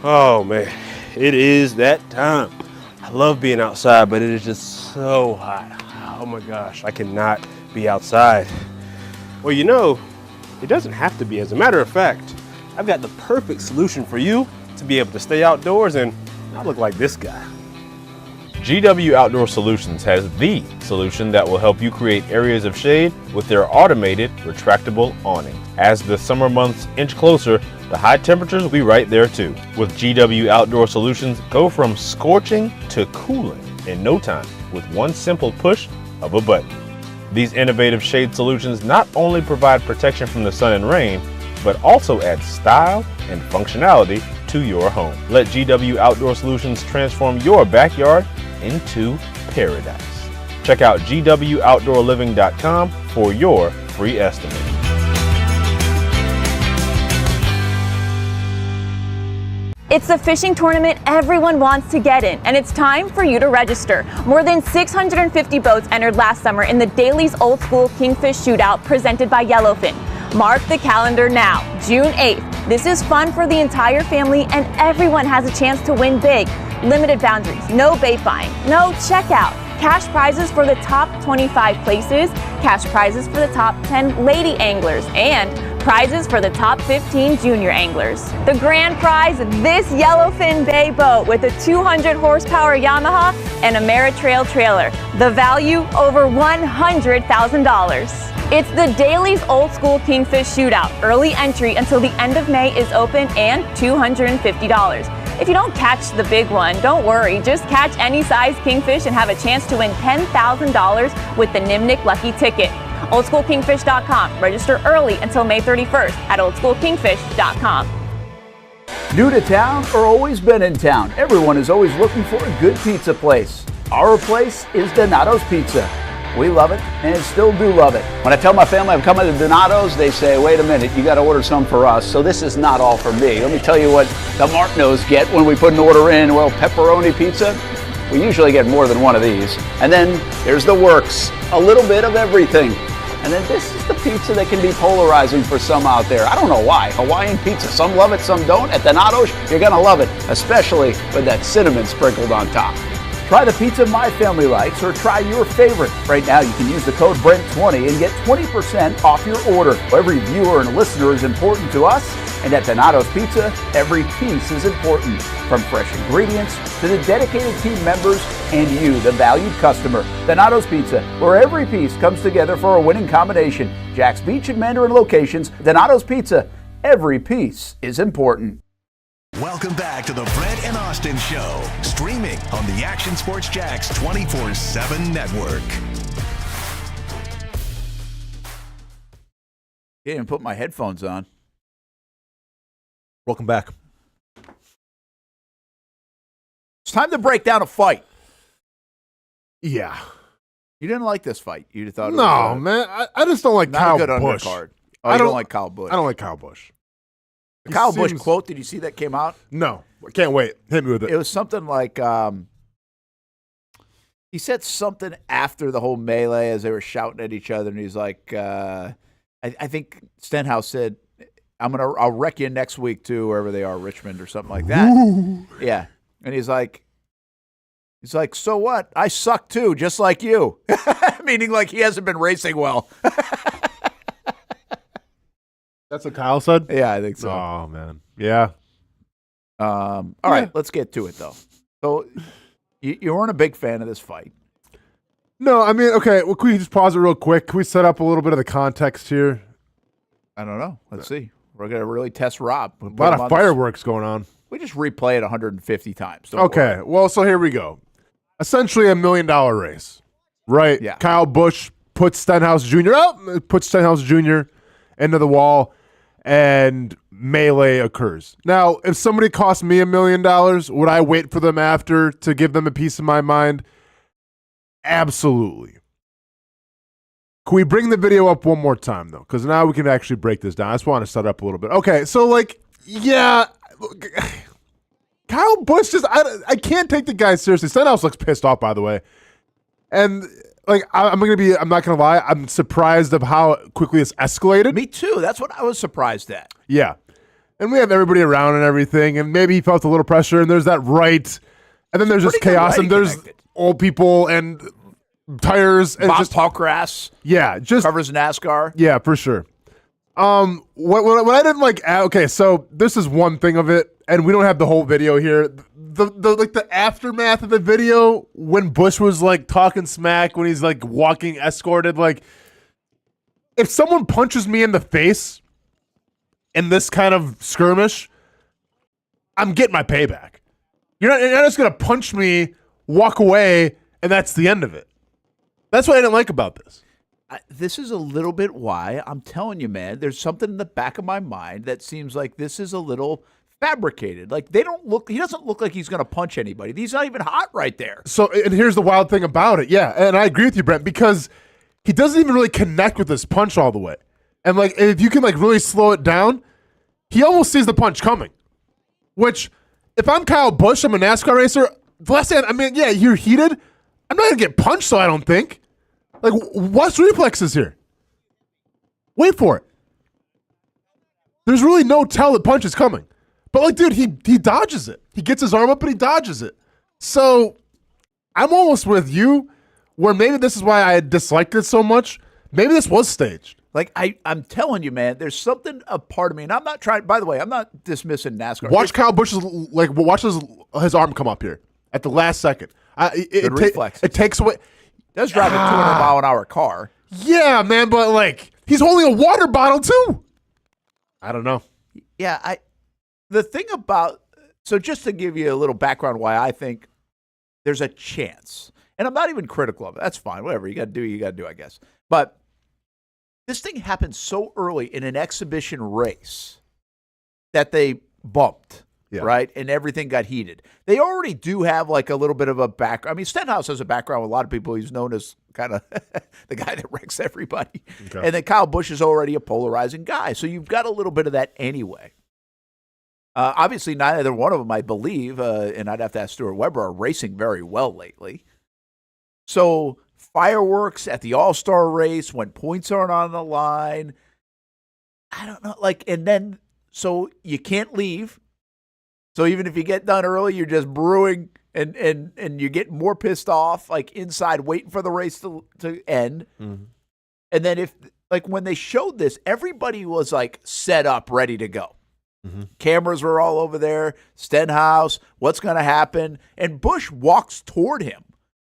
Oh man, it is that time. I love being outside, but it is just so hot. Oh my gosh, I cannot be outside. Well, you know, it doesn't have to be. As a matter of fact, I've got the perfect solution for you to be able to stay outdoors and not look like this guy. GW Outdoor Solutions has the solution that will help you create areas of shade with their automated retractable awning. As the summer months inch closer, the high temperatures will be right there too. With GW Outdoor Solutions, go from scorching to cooling in no time with one simple push of a button. These innovative shade solutions not only provide protection from the sun and rain, but also add style and functionality to your home. Let GW Outdoor Solutions transform your backyard into paradise. Check out gwoutdoorliving.com for your free estimate. It's the fishing tournament everyone wants to get in, and it's time for you to register. More than 650 boats entered last summer in the Daly's Old School Kingfish Shootout presented by Yellowfin. Mark the calendar now, June 8th. This is fun for the entire family, and everyone has a chance to win big. Limited boundaries, no bait buying, no checkout. Cash prizes for the top 25 places, cash prizes for the top 10 lady anglers, and prizes for the top 15 junior anglers. The grand prize, this Yellowfin Bay boat with a 200 horsepower Yamaha and a Ameritrail trailer. The value, over $100,000. It's the Daly's Old School Kingfish Shootout. Early entry until the end of May is open and $250. If you don't catch the big one, don't worry. Just catch any size kingfish and have a chance to win $10,000 with the Nimnik Lucky Ticket. OldSchoolKingfish.com. Register early until May 31st at OldSchoolKingfish.com. New to town or always been in town, everyone is always looking for a good pizza place. Our place is Donato's Pizza. We love it and still do love it. When I tell my family I'm coming to Donato's, they say, wait a minute, you got to order some for us. So this is not all for me. Let me tell you what the Martinos get when we put an order in. Well, pepperoni pizza, we usually get more than one of these. And then there's the works, a little bit of everything. And then this is the pizza that can be polarizing for some out there. I don't know why. Hawaiian pizza, some love it, some don't. At Donato's, you're going to love it, especially with that cinnamon sprinkled on top. Try the pizza my family likes or try your favorite. Right now you can use the code BRENT20 and get 20% off your order. Every viewer and listener is important to us, and at Donato's Pizza, every piece is important. From fresh ingredients to the dedicated team members and you, the valued customer. Donato's Pizza, where every piece comes together for a winning combination. Jack's Beach and Mandarin locations, Donato's Pizza, every piece is important. Welcome back to the Brent and Austin Show, streaming on the Action Sports Jax 24/7 network. Can't even put my headphones on. Welcome back. It's time to break down a fight. Yeah. You didn't like this fight. You thought it No, was man. I just don't like not Kyle a good Busch. undercard. Oh, you don't like Kyle Busch. I don't like Kyle Busch. The Kyle Busch quote, did you see that came out? No. I can't wait. Hit me with it. It was something like, he said something after the whole melee as they were shouting at each other, and he's like, I think Stenhouse said, I'll wreck you next week too, wherever they are, Richmond or something like that. Ooh. Yeah. And he's like, so what? I suck too, just like you. Meaning like he hasn't been racing well. That's what Kyle said? Yeah, I think so. Oh, man. Yeah. All right, let's get to it, though. So you weren't a big fan of this fight. No, I mean, okay, well, can we just pause it real quick? Can we set up a little bit of the context here? I don't know. Let's see. We're going to really test Rob. A lot of fireworks going on. We just replay it 150 times. Okay, well, so here we go. Essentially $1 million race, right? Yeah. Kyle Busch puts Stenhouse Jr. Into the wall, and melee occurs. Now, if somebody cost me $1 million, would I wait for them after to give them a piece of my mind? Absolutely. Can we bring the video up one more time, though? Because now we can actually break this down. I just want to set up a little bit. Okay, so, Kyle Busch I can't take the guy seriously. Stenhouse looks pissed off, by the way. And I'm not gonna lie, I'm surprised of how quickly it's escalated. Me too. That's what I was surprised at. Yeah. And we have everybody around and everything, and maybe he felt a little pressure, and there's that right, and then there's just chaos, and there's old people, and tires. And Bob just Puckgrass. Yeah, just covers NASCAR. Yeah, for sure. What I didn't like. Okay, so this is one thing of it, and we don't have the whole video here. The aftermath of the video when Bush was like talking smack when he's like walking escorted. Like, if someone punches me in the face in this kind of skirmish, I'm getting my payback. You're not just gonna punch me, walk away, and that's the end of it. That's what I didn't like about this. This is a little bit why I'm telling you, man, there's something in the back of my mind that seems like this is a little fabricated. Like, he doesn't look like he's going to punch anybody. He's not even hot right there. So, and here's the wild thing about it. Yeah, and I agree with you, Brent, because he doesn't even really connect with this punch all the way. And, like, if you can, like, really slow it down, he almost sees the punch coming. Which, if I'm Kyle Busch, I'm a NASCAR racer, the last thing, I mean, yeah, you're heated. I'm not going to get punched, so I don't think. Like, watch reflexes here. Wait for it. There's really no tell that punch is coming. But, like, dude, he dodges it. He gets his arm up and he dodges it. So, I'm almost with you where maybe this is why I disliked it so much. Maybe this was staged. Like, I'm telling you, man, there's something, a part of me, and I'm not trying, by the way, I'm not dismissing NASCAR. Watch Kyle Busch's, like, watch his arm come up here at the last second. It takes away. Does drive a 200-mile-an-hour car. Yeah, man, but, like, he's holding a water bottle, too. I don't know. Yeah, the thing about, so just to give you a little background why I think there's a chance, and I'm not even critical of it. That's fine. Whatever. You got to do, I guess. But this thing happened so early in an exhibition race that they bumped. Yeah. Right? And everything got heated. They already do have like a little bit of a background. I mean, Stenhouse has a background with a lot of people. He's known as kind of the guy that wrecks everybody. Okay. And then Kyle Busch is already a polarizing guy. So you've got a little bit of that anyway. Obviously, neither one of them, I believe, and I'd have to ask Stuart Weber, are racing very well lately. So fireworks at the All-Star race when points aren't on the line. I don't know. Like, and then, so you can't leave. So even if you get done early, you're just brewing and you get more pissed off, like inside waiting for the race to end. Mm-hmm. And then if, like when they showed this, everybody was like set up, ready to go. Mm-hmm. Cameras were all over there. Stenhouse, what's going to happen? And Busch walks toward him.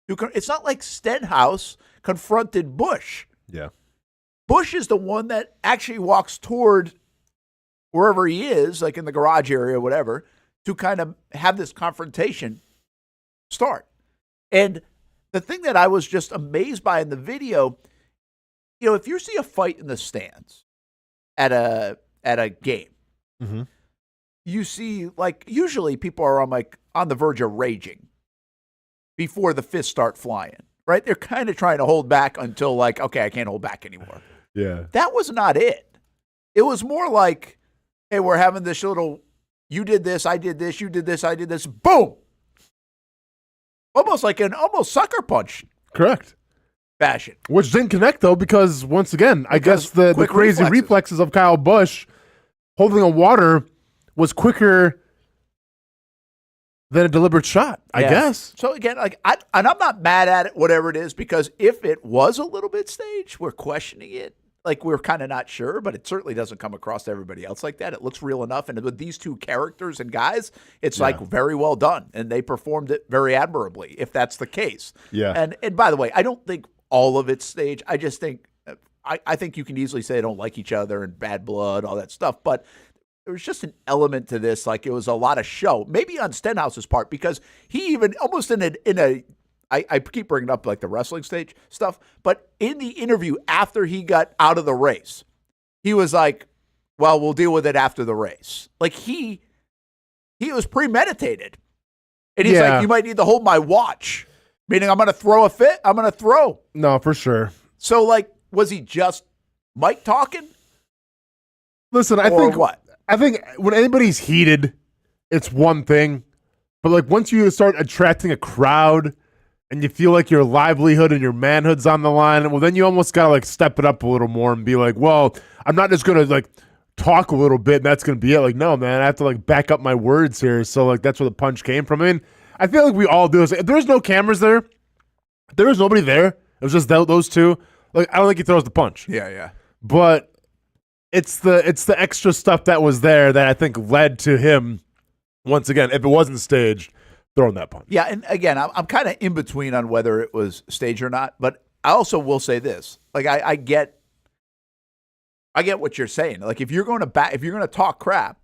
It's not like Stenhouse confronted Busch. Yeah. Busch is the one that actually walks toward wherever he is, like in the garage area or whatever, to kind of have this confrontation start. And the thing that I was just amazed by in the video, you know, if you see a fight in the stands at a game, mm-hmm. you see, like, usually people are on the verge of raging before the fists start flying, right? They're kind of trying to hold back until, like, okay, I can't hold back anymore. Yeah. That was not it. It was more like, hey, we're having this little, you did this, I did this, you did this, I did this, boom. Almost like an sucker punch. Correct. Fashion. Which didn't connect, though, because, once again, I guess the crazy reflexes of Kyle Busch holding a water was quicker than a deliberate shot, I guess. So, again, like, I'm not mad at it, whatever it is, because if it was a little bit staged, we're questioning it. Like, we're kind of not sure, but it certainly doesn't come across to everybody else like that. It looks real enough. And with these two characters and guys, it's like very well done. And they performed it very admirably, if that's the case. Yeah. And by the way, I don't think all of it's staged. I just think, I think you can easily say they don't like each other and bad blood, all that stuff. But there was just an element to this, like it was a lot of show. Maybe on Stenhouse's part, because he even almost in a I keep bringing up like the wrestling stage stuff, but in the interview after he got out of the race, he was like, well, we'll deal with it after the race. Like he was premeditated. And he's like, you might need to hold my watch, meaning I'm going to throw a fit. I'm going to throw. No, for sure. So like, was he just Mike talking? Listen, I think when anybody's heated, it's one thing, but like once you start attracting a crowd and you feel like your livelihood and your manhood's on the line, well, then you almost got to like step it up a little more and be like, well, I'm not just going to like talk a little bit and that's going to be it. Like, no, man, I have to like back up my words here. So like, that's where the punch came from. I mean, I feel like we all do this. If there's no cameras there, there was nobody there. It was just those two. Like, I don't think he throws the punch. Yeah. But it's the extra stuff that was there that I think led to him, once again, if it wasn't staged, throwing that punch. Yeah, and again, I'm kind of in between on whether it was staged or not, but I also will say this. Like, I get what you're saying. Like, if you're going to talk crap,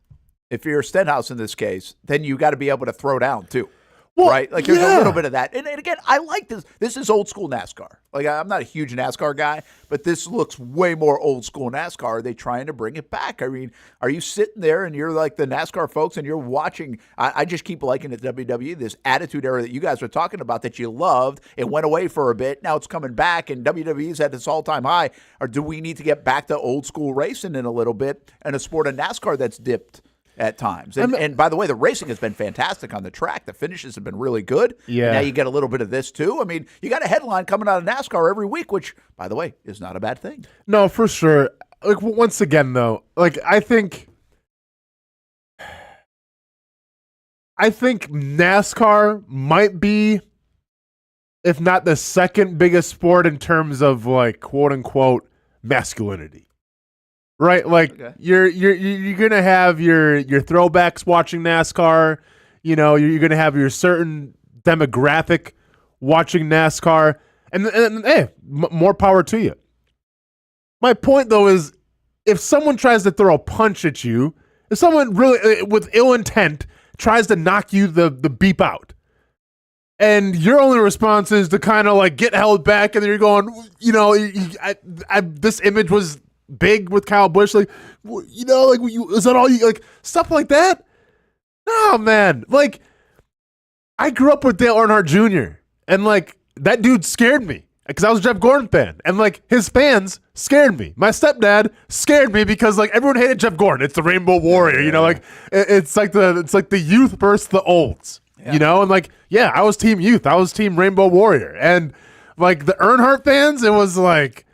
if you're Stenhouse in this case, then you got to be able to throw down too. Well, right? Like, there's a little bit of that. And again, I like this. This is old school NASCAR. Like, I'm not a huge NASCAR guy, but this looks way more old school NASCAR. Are they trying to bring it back? I mean, are you sitting there and you're like the NASCAR folks and you're watching? I just keep liking it to WWE, this attitude era that you guys were talking about that you loved. It went away for a bit. Now it's coming back, and WWE's at its all-time high. Or do we need to get back to old school racing in a little bit and a sport of NASCAR that's dipped at times? And by the way, the racing has been fantastic on the track. The finishes have been really good. Yeah. And now you get a little bit of this too. I mean, you got a headline coming out of NASCAR every week, which, by the way, is not a bad thing. No, for sure. Like, once again, though, like, I think NASCAR might be, if not the second biggest sport in terms of, like, quote unquote masculinity. Right, like, okay. You're gonna have your throwbacks watching NASCAR. You know, you're gonna have your certain demographic watching NASCAR, and hey, more power to you. My point though is, if someone tries to throw a punch at you, if someone really with ill intent tries to knock you the beep out, and your only response is to kind of like get held back, and then you're going, you know, this image was big with Kyle Busch, like, you know, like, is that all you, like, stuff like that? No, man. Like, I grew up with Dale Earnhardt Jr., and, like, that dude scared me because I was a Jeff Gordon fan, and, like, his fans scared me. My stepdad scared me because, like, everyone hated Jeff Gordon. It's the Rainbow Warrior, you know, like, it's like the youth versus the olds, you know, and, like, yeah, I was team youth. I was team Rainbow Warrior, and, like, the Earnhardt fans, it was like,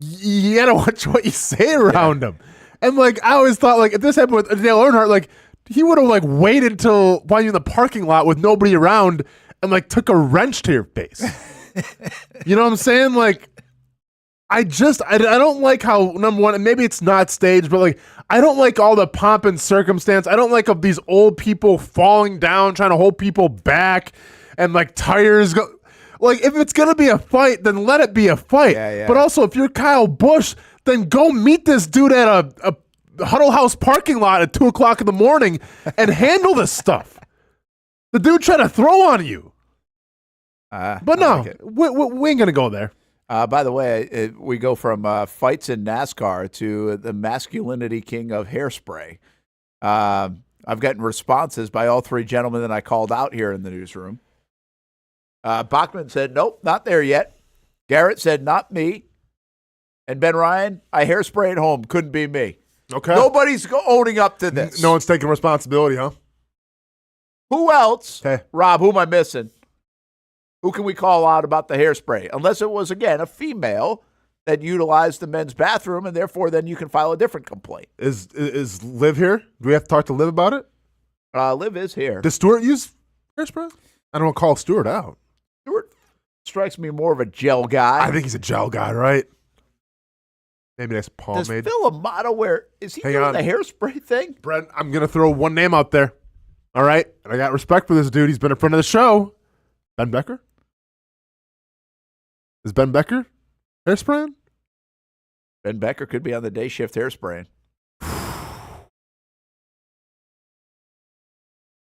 you gotta watch what you say around him. And, like, I always thought, like, if this happened with Dale Earnhardt, like, he would have, like, waited until while you're in the parking lot with nobody around and, like, took a wrench to your face. You know what I'm saying? Like, I don't like how, number one, and maybe it's not staged, but, like, I don't like all the pomp and circumstance. I don't like of these old people falling down, trying to hold people back, and, like, tires go. Like, if it's going to be a fight, then let it be a fight. Yeah. But also, if you're Kyle Busch, then go meet this dude at a Huddle House parking lot at 2 o'clock in the morning and handle this stuff. The dude tried to throw on you. But no, like we ain't going to go there. By the way, we go from fights in NASCAR to the masculinity king of hairspray. I've gotten responses by all three gentlemen that I called out here in the newsroom. Bachman said, nope, not there yet. Garrett said, not me. And Ben Ryan, I hairspray at home. Couldn't be me. Okay. Nobody's owning up to this. No one's taking responsibility, huh? Who else? Okay. Rob, who am I missing? Who can we call out about the hairspray? Unless it was, again, a female that utilized the men's bathroom, and therefore then you can file a different complaint. Is Liv here? Do we have to talk to Liv about it? Liv is here. Does Stewart use hairspray? I don't want to call Stewart out. Stewart strikes me more of a gel guy. I think he's a gel guy, right? Maybe that's pomade. Does Phil Amato is he doing the hairspray thing? Brent, I'm going to throw one name out there. All right? And I got respect for this dude. He's been a friend of the show. Ben Becker? Is Ben Becker hairspraying? Ben Becker could be on the day shift hairspraying.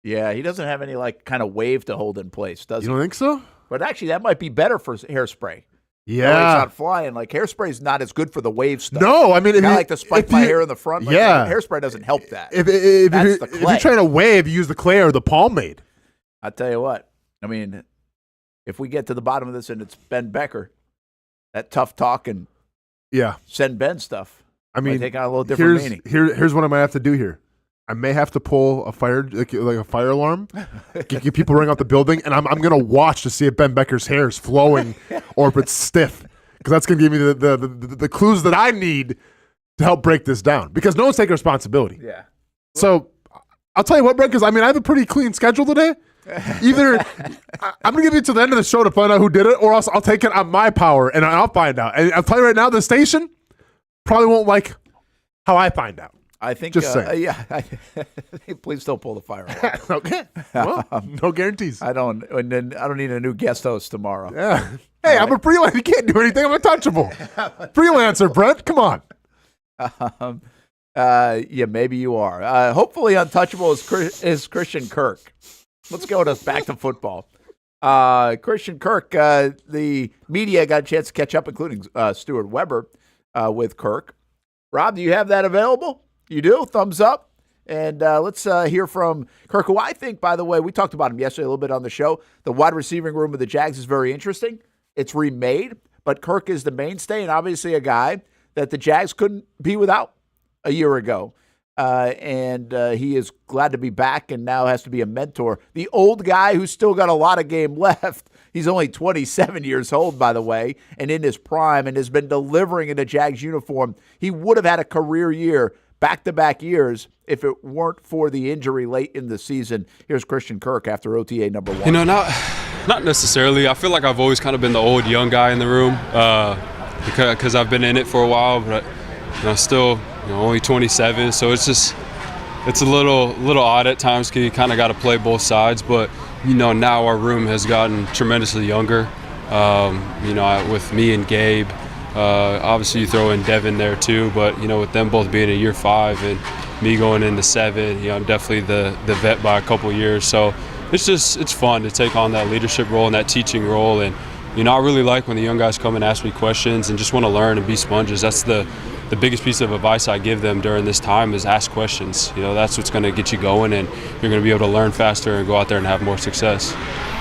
Yeah, he doesn't have any like kind of wave to hold in place, does he? You don't think so? But actually, that might be better for hairspray. Yeah, it's not flying. Like hairspray is not as good for the wave stuff. No, I mean, kind of like to spike my hair in the front. Like, hairspray doesn't help that. If you're trying to wave, you use the clay or the pomade. I tell you what. I mean, if we get to the bottom of this and it's Ben Becker, that tough talk and send Ben stuff. I mean, take on a little different meaning. Here's what I might have to do here. I may have to pull a fire like a fire alarm, get people running out the building, and I'm gonna watch to see if Ben Becker's hair is flowing or if it's stiff, because that's gonna give me the clues that I need to help break this down. Because no one's taking responsibility. Yeah. So I'll tell you what, Brent, because I mean I have a pretty clean schedule today. Either I'm going to give you to the end of the show to find out who did it, or else I'll take it on my power and I'll find out. And I'll tell you right now, the station probably won't like how I find out. I think, just saying. yeah. Please don't pull the fire alarm. Okay. Well, no guarantees. I don't need a new guest host tomorrow. Yeah. Hey, I'm a freelancer. You can't do anything. I'm untouchable. Freelancer, Brent. Come on. Yeah, maybe you are. Hopefully, untouchable is Christian Kirk. Let's go back to football. Christian Kirk. The media got a chance to catch up, including Stuart Weber, with Kirk. Rob, do you have that available? You do? Thumbs up. And let's hear from Kirk, who I think, by the way, we talked about him yesterday a little bit on the show. The wide receiving room of the Jags is very interesting. It's remade, but Kirk is the mainstay and obviously a guy that the Jags couldn't be without a year ago. And he is glad to be back and now has to be a mentor. The old guy who's still got a lot of game left. He's only 27 years old, by the way, and in his prime and has been delivering in a Jags uniform. He would have had a career year, back-to-back years, if it weren't for the injury late in the season. Here's Christian Kirk after OTA number 1. You know, not necessarily. I feel like I've always kind of been the old young guy in the room because I've been in it for a while, but still only 27. So it's a little odd at times because you kind of got to play both sides. But now our room has gotten tremendously younger. With me and Gabe. Obviously, you throw in Devin there too, but with them both being in year 5 and me going into 7, I'm definitely the vet by a couple years. So it's fun to take on that leadership role and that teaching role. And I really like when the young guys come and ask me questions and just want to learn and be sponges. That's the biggest piece of advice I give them during this time is ask questions. That's what's going to get you going, and you're going to be able to learn faster and go out there and have more success.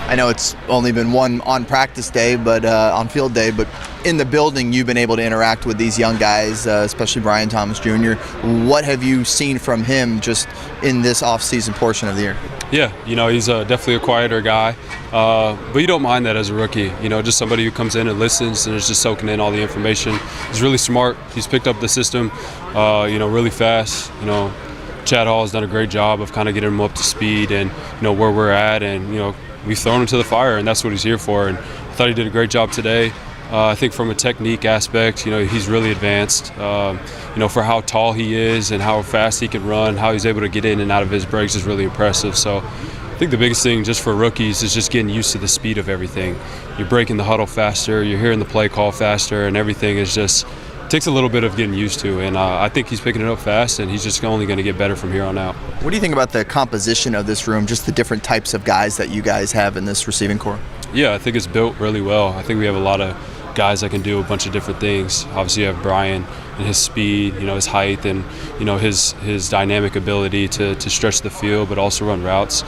I know it's only been one on practice day, but on field day, but in the building you've been able to interact with these young guys, especially Brian Thomas Jr. What have you seen from him just in this off-season portion of the year? Yeah, he's definitely a quieter guy, but you don't mind that as a rookie. Just somebody who comes in and listens and is just soaking in all the information. He's really smart. He's picked up the system, really fast. Chad Hall has done a great job of kind of getting him up to speed and where we're at, and we've thrown him to the fire, and that's what he's here for. And I thought he did a great job today. I think from a technique aspect, he's really advanced. For how tall he is and how fast he can run, how he's able to get in and out of his breaks is really impressive. So I think the biggest thing just for rookies is just getting used to the speed of everything. You're breaking the huddle faster, you're hearing the play call faster, and everything is just takes a little bit of getting used to. And I think he's picking it up fast, and he's just only going to get better from here on out. What do you think about the composition of this room, just the different types of guys that you guys have in this receiving core? Yeah, I think it's built really well. I think we have a lot of guys that can do a bunch of different things. Obviously, you have Brian and his speed, his height, and his dynamic ability to stretch the field, but also run routes.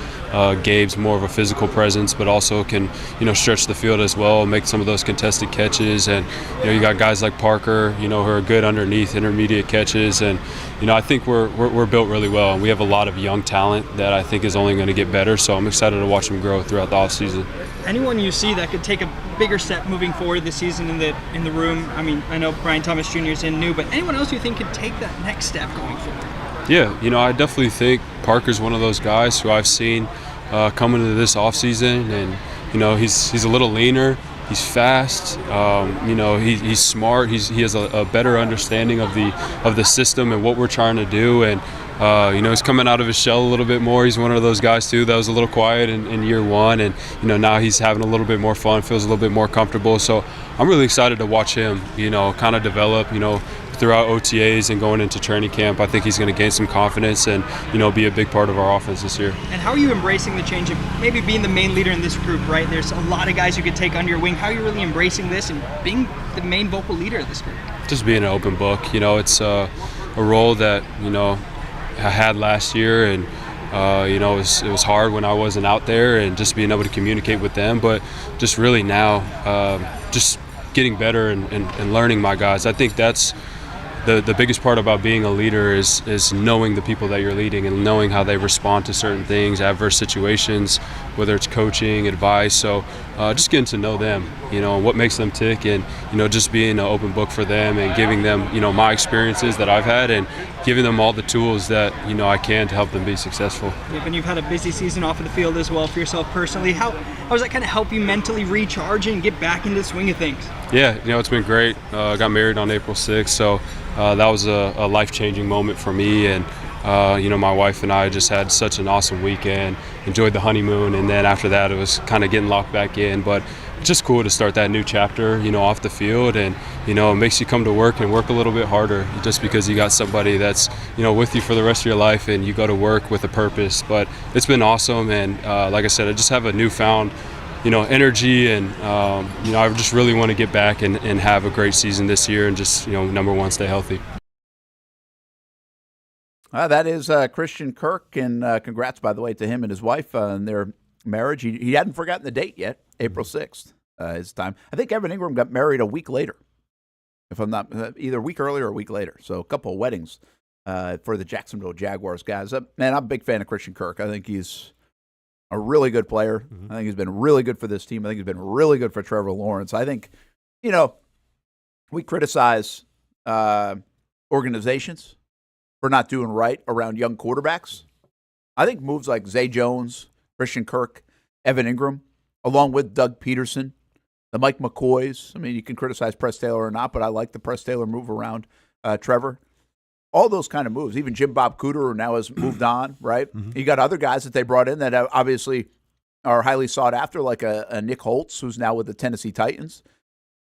Gabe's more of a physical presence, but also can stretch the field as well, make some of those contested catches. And you got guys like Parker, who are good underneath intermediate catches. And I think we're built really well, and we have a lot of young talent that I think is only going to get better. So I'm excited to watch them grow throughout the offseason. Anyone you see that could take a bigger step moving forward this season in the room? I mean, I know Brian Thomas Jr. is in new, but anyone else you think could take that next step going forward? Yeah, I definitely think Parker's one of those guys who I've seen coming into this offseason, and he's a little leaner. He's fast. He's smart. He has a better understanding of the system and what we're trying to do. And he's coming out of his shell a little bit more. He's one of those guys too that was a little quiet in year 1, and now he's having a little bit more fun, feels a little bit more comfortable. So I'm really excited to watch him, kind of develop, throughout OTAs and going into training camp. I think he's going to gain some confidence and be a big part of our offense this year. And how are you embracing the change of maybe being the main leader in this group, right? There's a lot of guys you could take under your wing. How are you really embracing this and being the main vocal leader of this group? Just being an open book. It's a role that I had last year, and it was hard when I wasn't out there, and just being able to communicate with them. But just really now, just getting better and learning my guys. I think that's the biggest part about being a leader is knowing the people that you're leading and knowing how they respond to certain things, adverse situations, whether it's coaching, advice. So just getting to know them, what makes them tick, and just being an open book for them and giving them my experiences that I've had and giving them all the tools that I can to help them be successccessful. And you've had a busy season off of the field as well for yourself personally. How does that kind of help you mentally recharge and get back into the swing of things? Yeah, it's been great. I got married on April 6th, so that was a life-changing moment for me, and my wife and I just had such an awesome weekend, enjoyed the honeymoon, and then after that it was kind of getting locked back in. But it's just cool to start that new chapter, off the field, and it makes you come to work and work a little bit harder just because you got somebody that's with you for the rest of your life, and you go to work with a purpose. But it's been awesome, and like I said, I just have a newfound energy, and I just really want to get back and have a great season this year, and just number one, stay healthy. That is Christian Kirk, and congrats, by the way, to him and his wife on their marriage. He hadn't forgotten the date yet, April 6th, his time. I think Evan Ingram got married a week later, if I'm not, either a week earlier or a week later. So a couple of weddings for the Jacksonville Jaguars guys. Man, I'm a big fan of Christian Kirk. I think he's a really good player. I think he's been really good for this team. I think he's been really good for Trevor Lawrence. I think, we criticize organizations for not doing right around young quarterbacks. I think moves like Zay Jones, Christian Kirk, Evan Ingram, along with Doug Pederson, the Mike McCoys. I mean, you can criticize Press Taylor or not, but I like the Press Taylor move around Trevor. All those kind of moves. Even Jim Bob Cooter, who now has moved on, right? You got other guys that they brought in that obviously are highly sought after, like a Nick Holtz, who's now with the Tennessee Titans.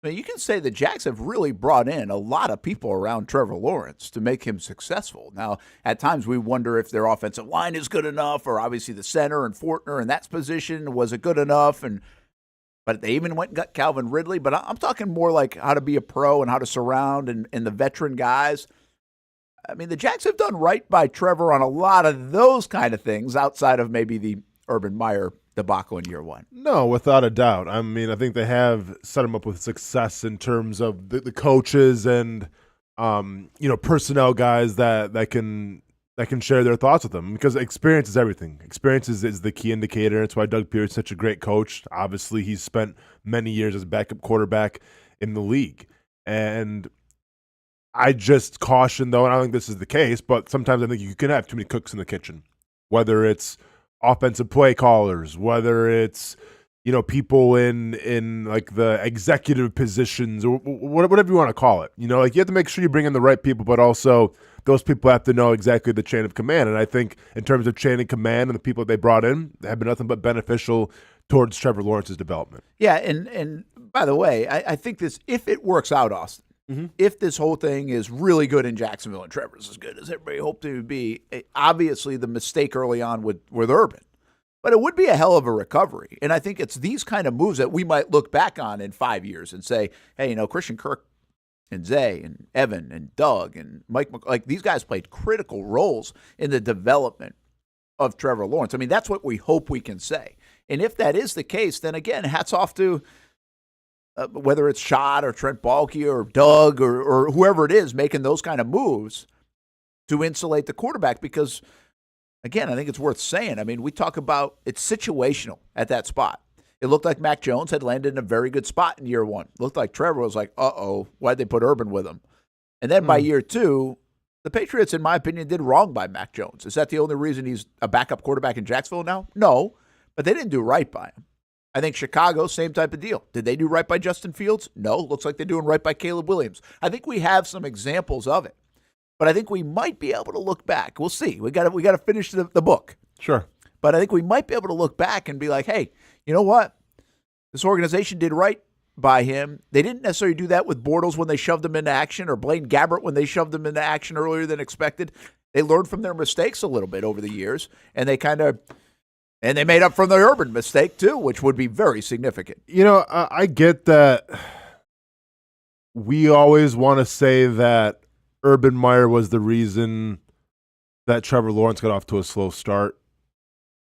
I mean, you can say the Jags have really brought in a lot of people around Trevor Lawrence to make him successful. Now, at times we wonder if their offensive line is good enough, or obviously the center and Fortner in that position, was it good enough? But they even went and got Calvin Ridley. But I'm talking more like how to be a pro and how to surround and the veteran guys. I mean, the Jags have done right by Trevor on a lot of those kind of things outside of maybe the Urban Meyer debacle in year one. No, without a doubt. I mean, I think they have set him up with success in terms of the coaches and personnel guys that can share their thoughts with them, because experience is everything. Experience is the key indicator. That's why Doug Pearson's such a great coach. Obviously, he's spent many years as backup quarterback in the league. And I just caution, though, and I don't think this is the case, but sometimes I think you can have too many cooks in the kitchen, whether it's offensive play callers, whether it's people in like the executive positions or whatever you want to call it. You have to make sure you bring in the right people, but also those people have to know exactly the chain of command. And I think in terms of chain of command and the people they brought in have been nothing but beneficial towards Trevor Lawrence's development. Yeah, and by the way, I think this, if it works out, Austin, if this whole thing is really good in Jacksonville and Trevor's as good as everybody hoped it would be, obviously the mistake early on with Urban. But it would be a hell of a recovery. And I think it's these kind of moves that we might look back on in 5 years and say, hey, Christian Kirk and Zay and Evan and Doug and Mike, like these guys played critical roles in the development of Trevor Lawrence. I mean, that's what we hope we can say. And if that is the case, then again, hats off to whether it's Shad or Trent Baalke or Doug or whoever it is making those kind of moves to insulate the quarterback, because, again, I think it's worth saying. I mean, we talk about it's situational at that spot. It looked like Mac Jones had landed in a very good spot in year one. It looked like Trevor was like, uh-oh, why'd they put Urban with him? And then by year two, the Patriots, in my opinion, did wrong by Mac Jones. Is that the only reason he's a backup quarterback in Jacksonville now? No, but they didn't do right by him. I think Chicago, same type of deal. Did they do right by Justin Fields? No. Looks like they're doing right by Caleb Williams. I think we have some examples of it. But I think we might be able to look back. We'll see. We got to finish the book. Sure. But I think we might be able to look back and be like, hey, you know what? This organization did right by him. They didn't necessarily do that with Bortles when they shoved him into action, or Blaine Gabbert when they shoved him into action earlier than expected. They learned from their mistakes a little bit over the years, and they made up for the Urban mistake too, which would be very significant. I get that we always want to say that Urban Meyer was the reason that Trevor Lawrence got off to a slow start.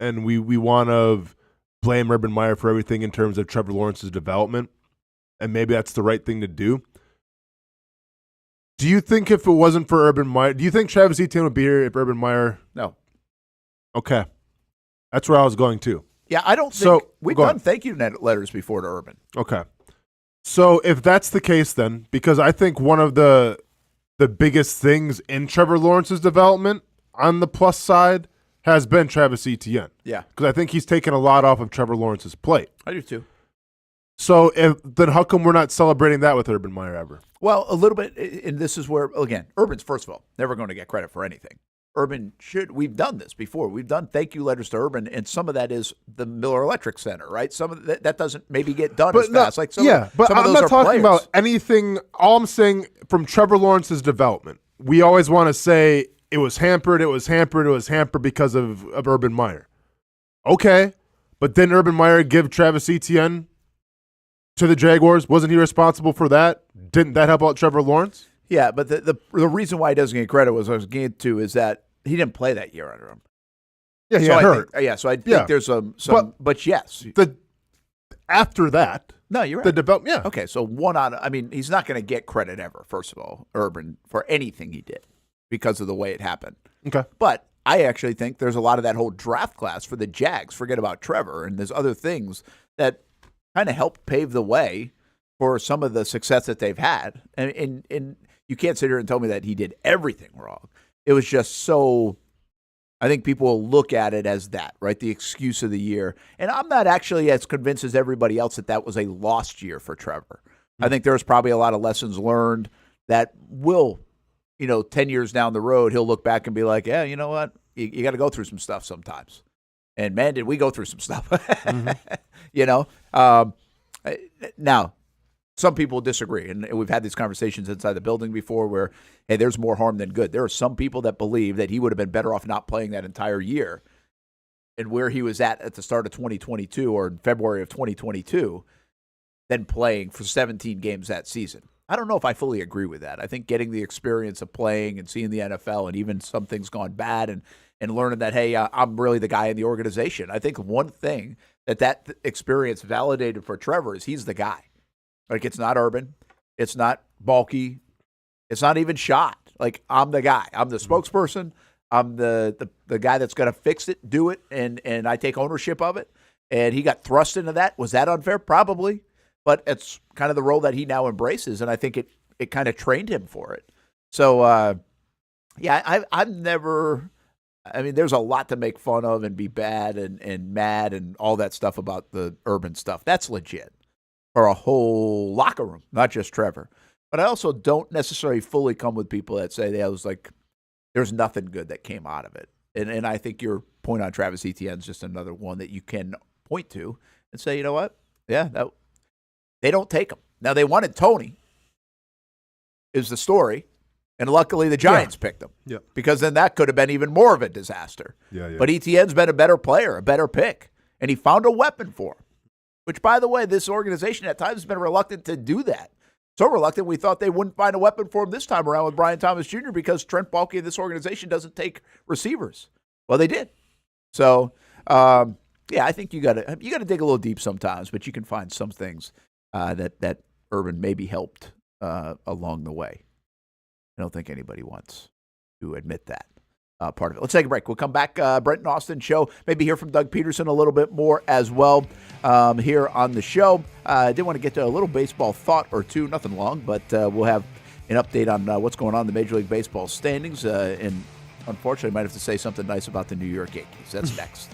And we want to blame Urban Meyer for everything in terms of Trevor Lawrence's development. And maybe that's the right thing to do. Do you think if it wasn't for Urban Meyer, do you think Travis Etienne would be here if Urban Meyer? No. Okay. That's where I was going to. Yeah, I don't think we've done thank you letters before to Urban. Okay. So if that's the case then, because I think one of the biggest things in Trevor Lawrence's development on the plus side has been Travis Etienne. Yeah. Because I think he's taken a lot off of Trevor Lawrence's plate. I do too. So then how come we're not celebrating that with Urban Meyer ever? Well, a little bit, and this is where, again, Urban's, first of all, never going to get credit for anything. Urban we've done this before. We've done thank you letters to Urban, and some of that is the Miller Electric Center, right? Some of that doesn't maybe get done as fast. Like some but some of I'm those not are talking players. about anything. All I'm saying from Trevor Lawrence's development, we always want to say it was hampered because of Urban Meyer. Okay, but didn't Urban Meyer give Travis Etienne to the Jaguars? Wasn't he responsible for that? Didn't that help out Trevor Lawrence? Yeah, but the reason why he doesn't get credit was I was getting to is that he didn't play that year under him. Yeah, he so got hurt. So I think there's some but yes. After that, no, you're right. The development, yeah. Okay, so he's not going to get credit ever, first of all, Urban, for anything he did because of the way it happened. Okay. But I actually think there's a lot of that whole draft class for the Jags, forget about Trevor, and there's other things that kind of helped pave the way for some of the success that they've had. And you can't sit here and tell me that he did everything wrong. It was just so, I think people will look at it as that, right? The excuse of the year. And I'm not actually as convinced as everybody else that was a lost year for Trevor. I think there's probably a lot of lessons learned that will, 10 years down the road, he'll look back and be like, yeah, you know what? You got to go through some stuff sometimes. And man, did we go through some stuff. Now, some people disagree, and we've had these conversations inside the building before where, hey, there's more harm than good. There are some people that believe that he would have been better off not playing that entire year and where he was at the start of 2022 or in February of 2022 than playing for 17 games that season. I don't know if I fully agree with that. I think getting the experience of playing and seeing the NFL and even some things gone bad and learning that, hey, I'm really the guy in the organization. I think one thing that experience validated for Trevor is he's the guy. Like, it's not Urban. It's not bulky. It's not even shot. Like, I'm the guy. I'm the spokesperson. I'm the guy that's going to fix it, do it, and I take ownership of it. And he got thrust into that. Was that unfair? Probably. But it's kind of the role that he now embraces, and I think it kind of trained him for it. So, I've never – I mean, there's a lot to make fun of and be bad and mad and all that stuff about the Urban stuff. That's legit. For a whole locker room, not just Trevor. But I also don't necessarily fully come with people that say there's nothing good that came out of it. And I think your point on Travis Etienne is just another one that you can point to and say, you know what? Yeah, they don't take him. Now, they wanted Tony, is the story. And luckily the Giants picked him. Yeah. Because then that could have been even more of a disaster. Yeah. But Etienne's been a better player, a better pick. And he found a weapon for him. Which, by the way, this organization at times has been reluctant to do that. So reluctant, we thought they wouldn't find a weapon for him this time around with Brian Thomas Jr. because Trent Baalke of this organization doesn't take receivers. Well, they did. So, I think you got to dig a little deep sometimes, but you can find some things that Urban maybe helped along the way. I don't think anybody wants to admit that. Part of it. Let's take a break. We'll come back. Brent Austen Show. Maybe hear from Doug Pederson a little bit more as well here on the show. I did want to get to a little baseball thought or two. Nothing long, but we'll have an update on what's going on in the Major League Baseball standings. And unfortunately, I might have to say something nice about the New York Yankees. That's next.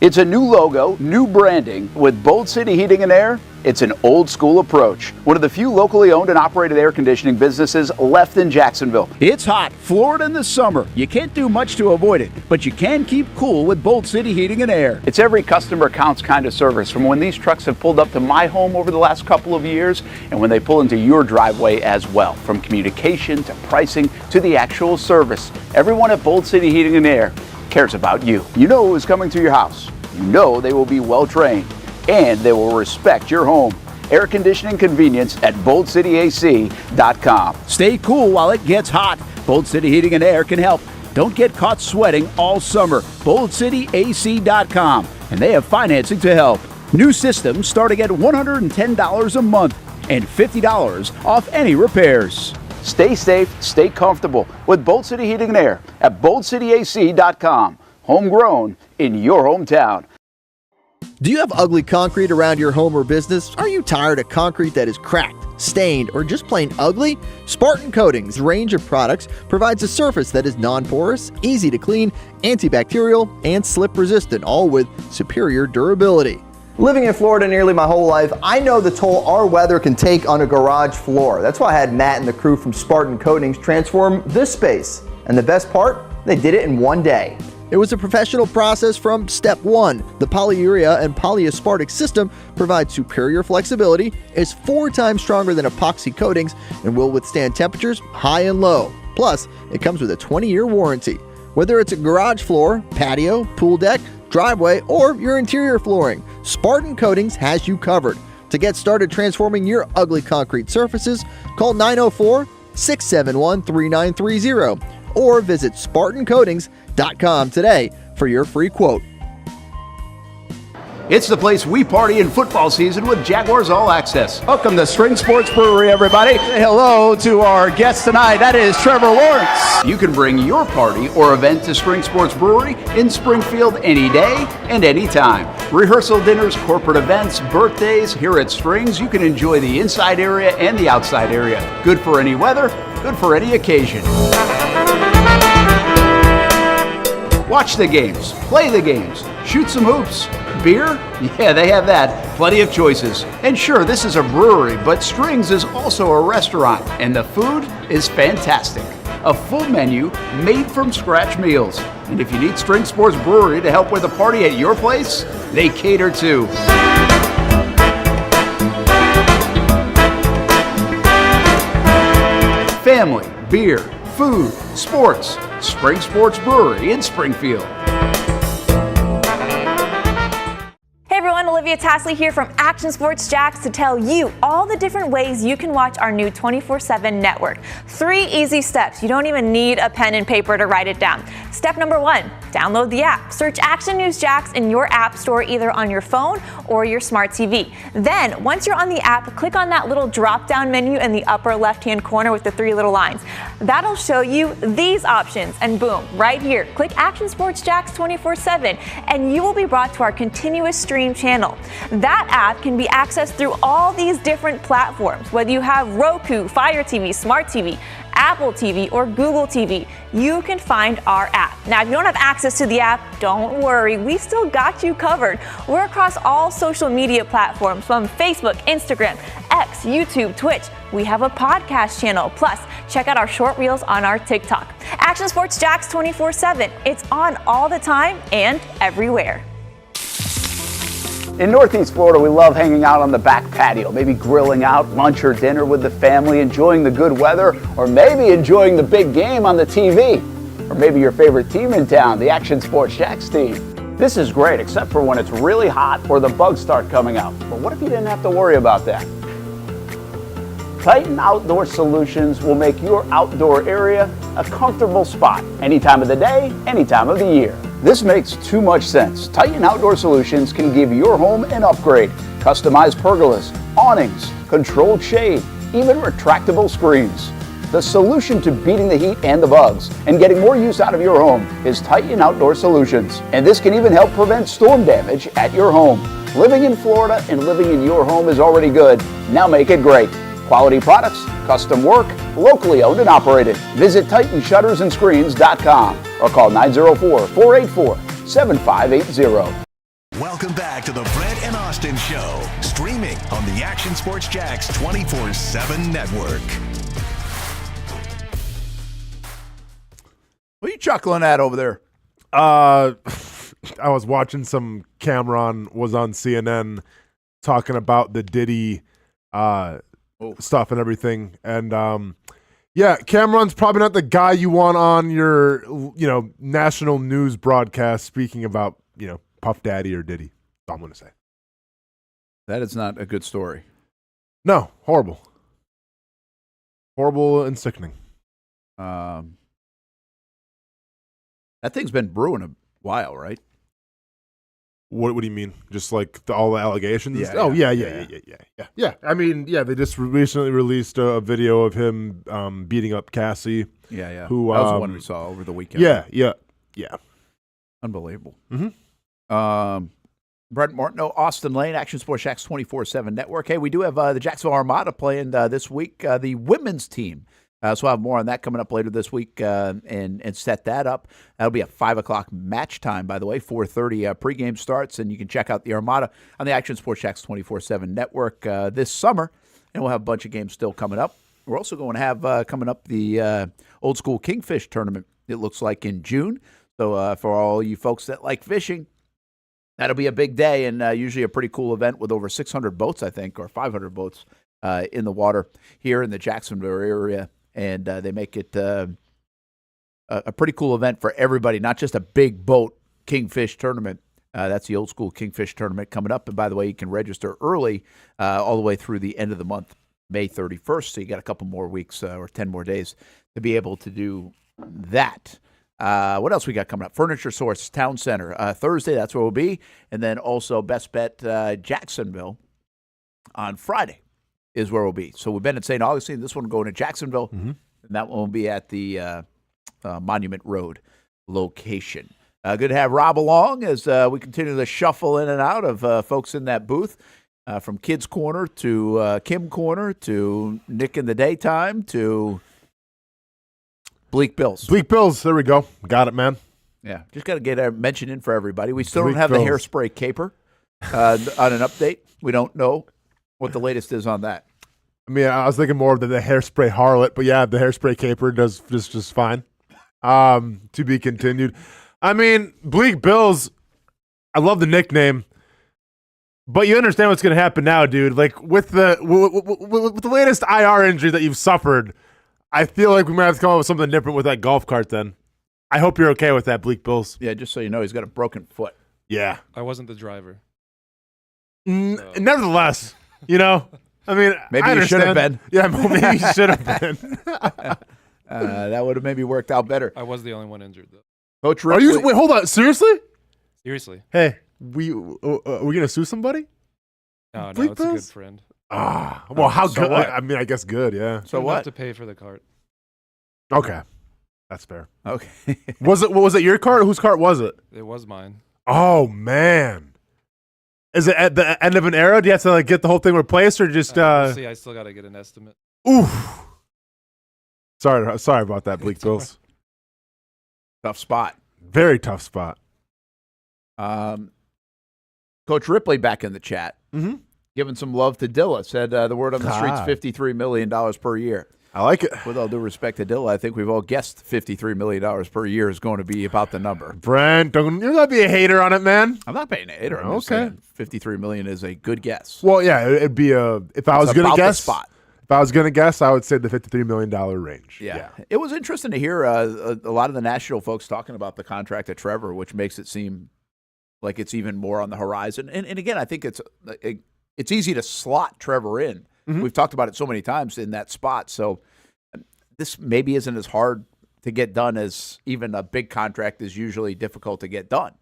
It's a new logo, new branding. With Bold City Heating and Air, it's an old school approach. One of the few locally owned and operated air conditioning businesses left in Jacksonville. It's hot, Florida in the summer. You can't do much to avoid it, but you can keep cool with Bold City Heating and Air. It's every customer counts kind of service, from when these trucks have pulled up to my home over the last couple of years and when they pull into your driveway as well. From communication to pricing to the actual service, everyone at Bold City Heating and Air cares about you. You know who is coming to your house. You know they will be well trained and they will respect your home. Air conditioning convenience at boldcityac.com. Stay cool while it gets hot. Bold City Heating and Air can help. Don't get caught sweating all summer. boldcityac.com. And they have financing to help. New systems starting at $110 a month and $50 off any repairs. Stay safe, stay comfortable with Bolt City Heating and Air at BoltCityAC.com. Homegrown in your hometown. Do you have ugly concrete around your home or business? Are you tired of concrete that is cracked, stained, or just plain ugly? Spartan Coatings' range of products provides a surface that is non-porous, easy to clean, antibacterial, and slip-resistant, all with superior durability. Living in Florida nearly my whole life, I know the toll our weather can take on a garage floor. That's why I had Matt and the crew from Spartan Coatings transform this space. And the best part? They did it in one day. It was a professional process from step one. The polyurea and polyaspartic system provides superior flexibility, is 4 times stronger than epoxy coatings, and will withstand temperatures high and low. Plus, it comes with a 20-year warranty. Whether it's a garage floor, patio, pool deck, driveway, or your interior flooring, Spartan Coatings has you covered. To get started transforming your ugly concrete surfaces, call 904-671-3930 or visit SpartanCoatings.com today for your free quote. It's the place we party in football season with Jaguars All Access. Welcome to Spring Sports Brewery, everybody. Say hello to our guest tonight. That is Trevor Lawrence. You can bring your party or event to Spring Sports Brewery in Springfield any day and any time. Rehearsal dinners, corporate events, birthdays. Here at Strings, you can enjoy the inside area and the outside area. Good for any weather, good for any occasion. Watch the games, play the games, shoot some hoops. Beer? Yeah, they have that. Plenty of choices. And sure, this is a brewery, but Strings is also a restaurant, and the food is fantastic. A full menu made from scratch meals. And if you need String Sports Brewery to help with a party at your place, they cater too. Family, beer, food, sports. Spring Sports Brewery in Springfield. Hey everyone, Olivia Tasley here from Action Sports Jacks to tell you all the different ways you can watch our new 24/7 network. 3 easy steps. You don't even need a pen and paper to write it down. Step number 1, download the app. Search Action News Jacks in your app store either on your phone or your smart TV. Then, once you're on the app, click on that little drop-down menu in the upper left-hand corner with the 3 little lines. That'll show you these options, and boom, right here, click Action Sports Jacks 24/7, and you will be brought to our continuous stream channel. That app can be accessed through all these different platforms, whether you have Roku, Fire TV, Smart TV, Apple TV, or Google TV, you can find our app. Now, if you don't have access to the app, don't worry, we still got you covered. We're across all social media platforms from Facebook, Instagram, X, YouTube, Twitch. We have a podcast channel. Plus, check out our short reels on our TikTok. Action Sports Jacks 24/7. It's on all the time and everywhere. In Northeast Florida, we love hanging out on the back patio, maybe grilling out lunch or dinner with the family, enjoying the good weather, or maybe enjoying the big game on the TV. Or maybe your favorite team in town, the Action Sports Jacks team. This is great, except for when it's really hot or the bugs start coming out. But what if you didn't have to worry about that? Titan Outdoor Solutions will make your outdoor area a comfortable spot, any time of the day, any time of the year. This makes too much sense. Titan Outdoor Solutions can give your home an upgrade. Customized pergolas, awnings, controlled shade, even retractable screens. The solution to beating the heat and the bugs and getting more use out of your home is Titan Outdoor Solutions. And this can even help prevent storm damage at your home. Living in Florida and living in your home is already good. Now make it great. Quality products, custom work, locally owned and operated. Visit TitanShuttersAndScreens.com or call 904-484-7580. Welcome back to the Brent and Austen Show, streaming on the Action Sports Jacks 24/7 network. What are you chuckling at over there? I was watching some Cameron was on CNN talking about the Diddy stuff and everything. And yeah, Cameron's probably not the guy you want on your, national news broadcast speaking about, Puff Daddy or Diddy. That's all I'm going to say. That is not a good story. No, horrible. Horrible and sickening. That thing's been brewing a while, right? What do you mean? Just like all the allegations? Yeah, Oh, yeah. yeah. I mean, yeah, they just recently released a video of him beating up Cassie. Yeah. Who, that was the one we saw over the weekend. Yeah. Unbelievable. Mm-hmm. Brent Martineau, Austin Lane, Action Sports Jax 24/7 Network. Hey, we do have the Jacksonville Armada playing this week, the women's team. So we'll have more on that coming up later this week and set that up. That'll be a 5 o'clock match time, by the way. 4:30 pregame starts, and you can check out the Armada on the Action Sports Jax 24/7 Network this summer, and we'll have a bunch of games still coming up. We're also going to have coming up the Old School Kingfish Tournament, it looks like, in June. So for all you folks that like fishing, that'll be a big day and usually a pretty cool event with over 600 boats, I think, or 500 boats in the water here in the Jacksonville area. And they make it a pretty cool event for everybody, not just a big boat Kingfish tournament. That's the Old School Kingfish Tournament coming up. And by the way, you can register early all the way through the end of the month, May 31st. So you got a couple more weeks or 10 more days to be able to do that. What else we got coming up? Furniture Source Town Center. Thursday, that's where we'll be. And then also Best Bet Jacksonville on Friday is where we'll be. So we've been at St. Augustine. This one going to Jacksonville. Mm-hmm. And that one will be at the Monument Road location. Good to have Rob along as we continue to shuffle in and out of folks in that booth. From Kids Corner to Kim Corner to Nick in the Daytime to Bleak Bills. Bleak Bills. There we go. Got it, man. Yeah, just got to get a mention in for everybody. We still Bleak don't have Bills. the hairspray caper on an update. We don't know what the latest is on that. I mean, I was thinking more of the hairspray harlot, but yeah, the hairspray caper does just fine. To be continued. I mean, Bleak Bills, I love the nickname, but you understand what's going to happen now, dude. Like with the latest IR injury that you've suffered, I feel like we might have to come up with something different with that golf cart then. I hope you're okay with that, Bleak Bills. Yeah, just so you know, he's got a broken foot. Yeah. I wasn't the driver. Nevertheless, you know, I mean, Maybe I you should have understand. been. Yeah, maybe you should have been. That would have maybe worked out better. I was the only one injured, though. Coach Are Ripley. you? Wait, hold on. Seriously? Seriously. Hey, we gonna sue somebody? No, Bleak it's a good Bills? friend. Well, how So good? what? I mean, I guess good. Yeah. So Enough what? to pay for the cart. Okay, that's fair. Okay. Was it your cart? Whose cart was it? It was mine. Oh man, is it at the end of an era? Do you have to like get the whole thing replaced, or just? We'll see, I still got to get an estimate. Oof. Sorry about that, Bleak Bills. Tough spot. Very tough spot. Coach Ripley back in the chat. Mm-hmm. Giving some love to Dilla. Said the word on the streets, $53 million per year. I like it. With all due respect to Dilla, I think we've all guessed $53 million per year is going to be about the number. Brent, you're not be a hater on it, man. I'm not being a hater. I'm just Okay. saying $53 million is a good guess. Well, yeah, it'd be if I was It's gonna about the guess. spot. If I was gonna guess, I would say the $53 million range. Yeah. It was interesting to hear a lot of the national folks talking about the contract of Trevor, which makes it seem like it's even more on the horizon. And again, I think it's easy to slot Trevor in. Mm-hmm. We've talked about it so many times in that spot. So this maybe isn't as hard to get done as even a big contract is usually difficult to get done.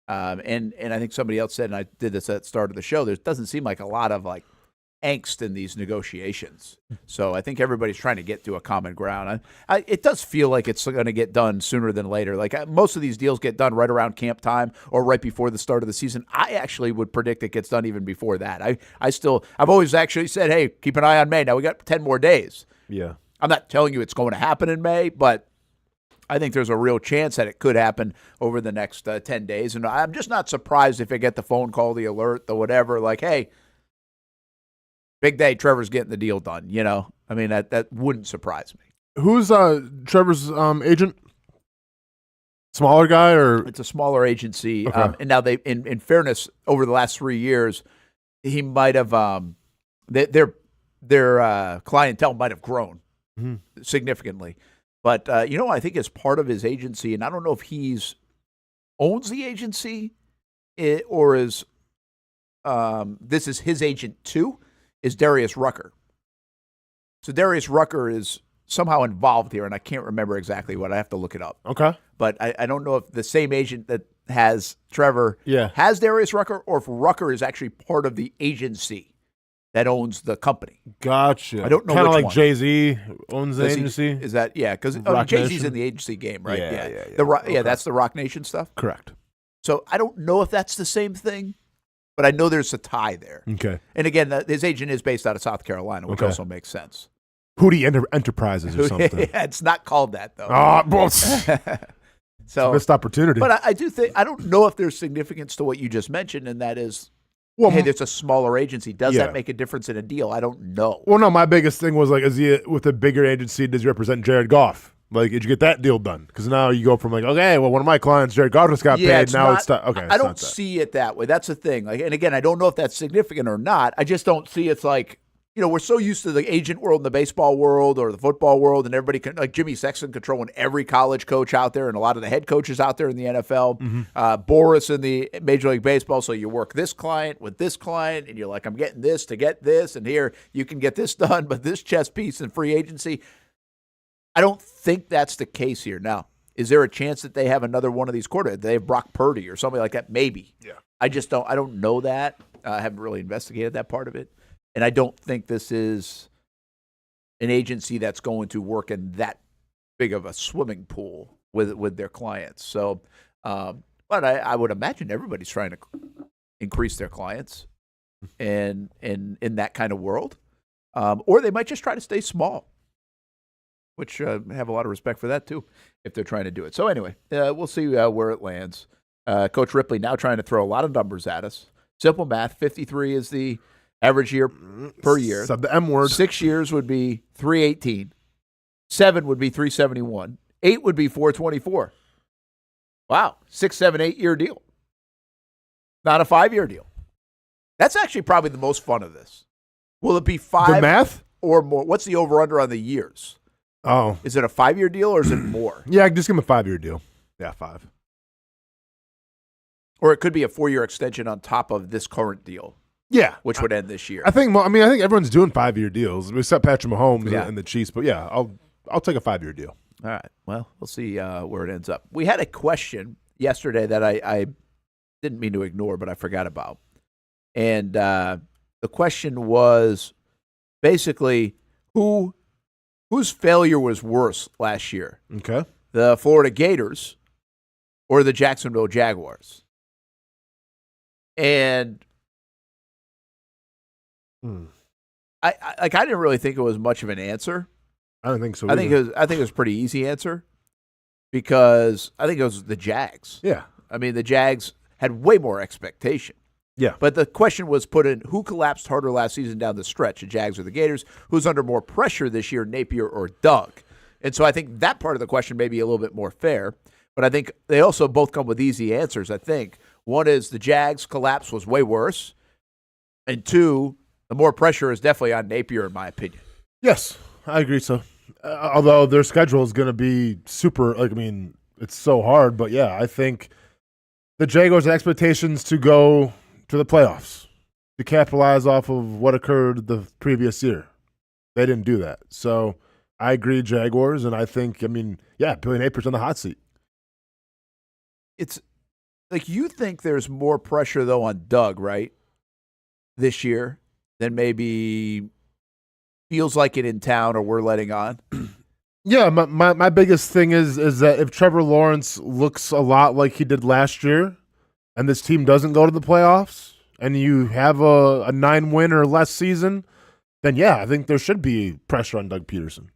And I think somebody else said, and I did this at the start of the show, there doesn't seem like a lot of like angst in these negotiations. So I think everybody's trying to get to a common ground. It does feel like it's going to get done sooner than later. Like most of these deals get done right around camp time or right before the start of the season. I actually would predict it gets done even before that. I've always actually said, hey, keep an eye on May. Now we got 10 more days. Yeah. I'm not telling you it's going to happen in May, but I think there's a real chance that it could happen over the next 10 days. And I'm just not surprised if I get the phone call, the alert, the whatever, like, hey, big day, Trevor's getting the deal done. You know, I mean, that wouldn't surprise me. Who's Trevor's agent? Smaller guy, or it's a smaller agency. Okay. And now they, in fairness, over the last 3 years, he might have their clientele might have grown significantly. But I think as part of his agency, and I don't know if he's owns the agency or is this is his agent too. Is Darius Rucker. So Darius Rucker is somehow involved here, and I can't remember exactly what. I have to look it up. Okay. But I don't know if the same agent that has Trevor Yeah. has Darius Rucker, or if Rucker is actually part of the agency that owns the company. Gotcha. I don't know Kind of which like one. Jay-Z owns the Does he- agency. Is that because Rock Jay-Z's Nation? in the agency game, right? Yeah. Yeah, that's the Rock Nation stuff. Correct. So I don't know if that's the same thing, but I know there's a tie there. Okay. And again, his agent is based out of South Carolina, which Okay. also makes sense. Hootie Enterprises or something. Yeah, it's not called that though. So missed opportunity. But I do think I don't know if there's significance to what you just mentioned, and that is, Well, hey, there's a smaller agency. Does Yeah. that make a difference in a deal? I don't know. Well, no, my biggest thing was like, is he with a bigger agency? Does he represent Jared Goff? Like, did you get that deal done? Because now you go from like, okay, well, one of my clients, Jared Goff, just got paid. Now it's time. Okay, I it's don't not that. see it that way. That's the thing. Like, and again, I don't know if that's significant or not. I just don't see it's like, we're so used to the agent world and the baseball world or the football world, and everybody can, like Jimmy Sexton controlling every college coach out there and a lot of the head coaches out there in the NFL. Boris in the Major League Baseball. So you work this client with this client, and you're like, I'm getting this to get this, and here you can get this done, but this chess piece in free agency. I don't think that's the case here. Now, is there a chance that they have another one of these quarterbacks? They have Brock Purdy or something like that? Maybe. Yeah. I don't know that. I haven't really investigated that part of it. And I don't think this is an agency that's going to work in that big of a swimming pool with their clients. So, but I would imagine everybody's trying to increase their clients and in that kind of world. Or they might just try to stay small, which I have a lot of respect for that too, if they're trying to do it. So anyway, we'll see where it lands. Coach Ripley now trying to throw a lot of numbers at us. Simple math, 53 is the average year per year. Said the M word. 6 years would be 318. 7 would be 371. 8 would be 424. Wow. 6, 7, 8 year deal. Not a 5-year deal. That's actually probably the most fun of this. Will it be 5 The math? or more? What's the over-under on the years? Oh. Is it a 5-year deal or is it more? Yeah, just give him a 5-year deal. Yeah, 5. Or it could be a 4-year extension on top of this current deal. Yeah. Which would end this year. I think everyone's doing 5-year deals except Patrick Mahomes Yeah. and the Chiefs. But yeah, I'll take a 5-year deal. All right. Well, we'll see where it ends up. We had a question yesterday that I didn't mean to ignore, but I forgot about. And the question was basically whose failure was worse last year? Okay. The Florida Gators or the Jacksonville Jaguars? And I didn't really think it was much of an answer. I don't think so. I think it was a pretty easy answer because I think it was the Jags. Yeah. I mean, the Jags had way more expectation. Yeah. But the question was put in, who collapsed harder last season down the stretch, the Jags or the Gators? Who's under more pressure this year, Napier or Doug? And so I think that part of the question may be a little bit more fair. But I think they also both come with easy answers, I think. One is the Jags' collapse was way worse. And 2, the more pressure is definitely on Napier, in my opinion. Yes, I agree so. Although their schedule is going to be super, it's so hard. But yeah, I think the Jaguars had expectations to go to the playoffs, to capitalize off of what occurred the previous year. They didn't do that. So I agree, Jaguars, and I think, Billy Napier's on the hot seat. It's like you think there's more pressure, though, on Doug, right, this year than maybe feels like it in town or we're letting on? Yeah, my biggest thing is that if Trevor Lawrence looks a lot like he did last year and this team doesn't go to the playoffs and you have a 9-win or less season, then yeah, I think there should be pressure on Doug Pederson.